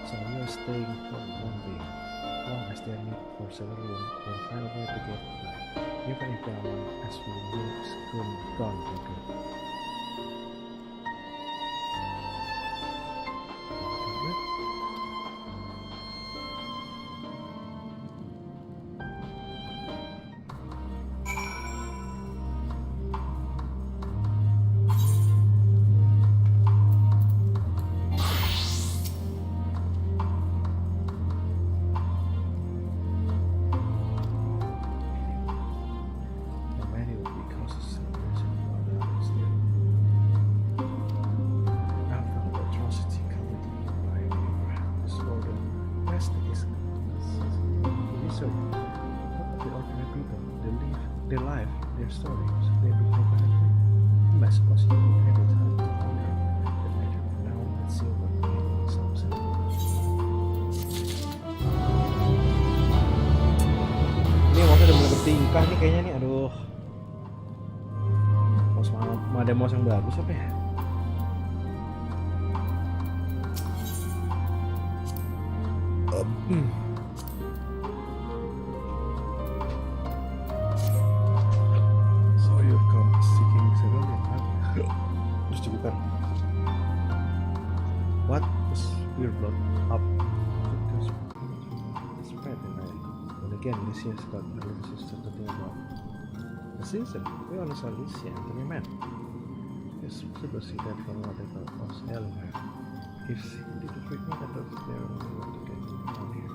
So we are staying for one day, long as there need for several and find a way to get by, even if there are one as we will soon gone for good. Their life, their stories, they become everything. I suppose you will have it time to wonder the matter. Now let's see what it sounds like. Ini mouse udah mulai bertingkah nih kayaknya nih, aduh. Mouse ada mouse yang bagus apa ya? What is your blood up? Spread and again this year's got releases to the thing about the season. We only saw this year to be man. It's possible to see that from what they call us elsewhere. If they could freak out about their only want to get down here.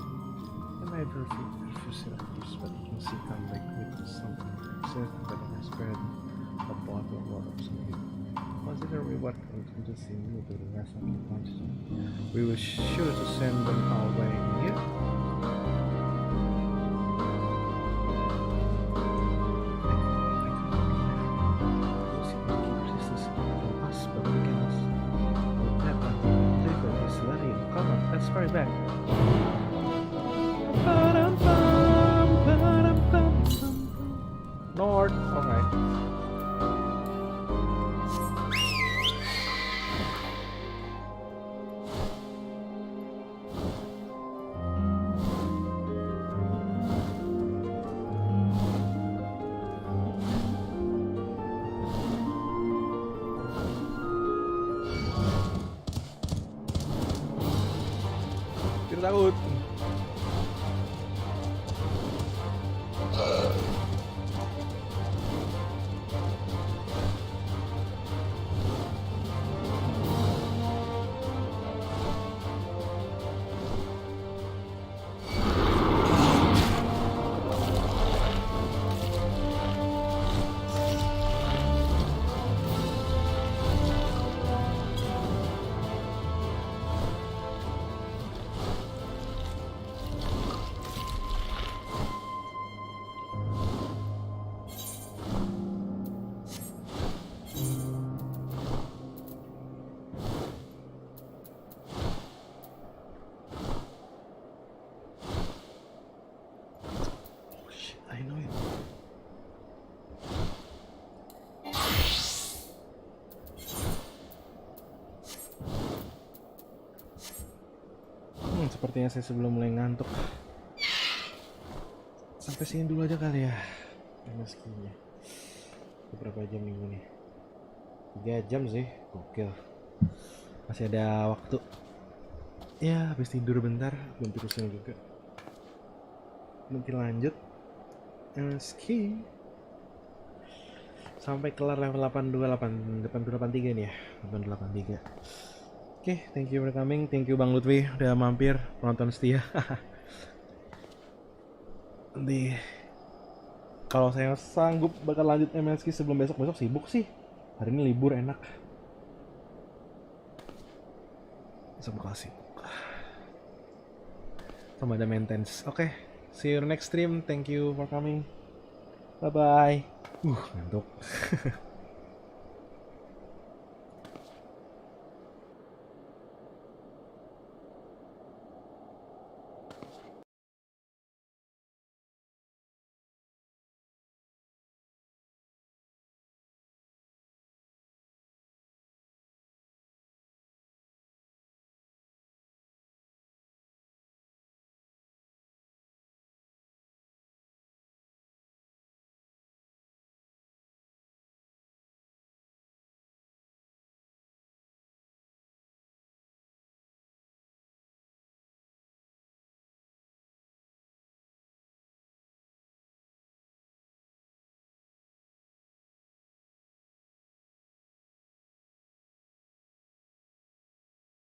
They might refuse it at first, but you can see come back with something certain that it has spread a bottle of water or something. Consider what introducing you to the rest of the bunch. We were sure to send them our way here. Come on, let's hurry back. North, alright. Takut. Sepertinya saya sebelum mulai ngantuk. Sampai sini dulu aja kali ya MSQ-nya. Beberapa jam minggu nih? 3 jam sih, gokil. Masih ada waktu. Ya, habis tidur bentar, belum tidur siang juga. Nanti lanjut MSQ sampai kelar level 8283 nih ya, 8283. Oke, thank you for coming, thank you Bang Lutfi udah mampir, penonton setia. Nanti kalau saya sanggup bakal lanjut MSQ sebelum besok sibuk sih. Hari ini libur enak. Besok bakal sibuk. Sama ada maintenance. Oke, see you next stream. Thank you for coming. Bye bye. Ngantuk.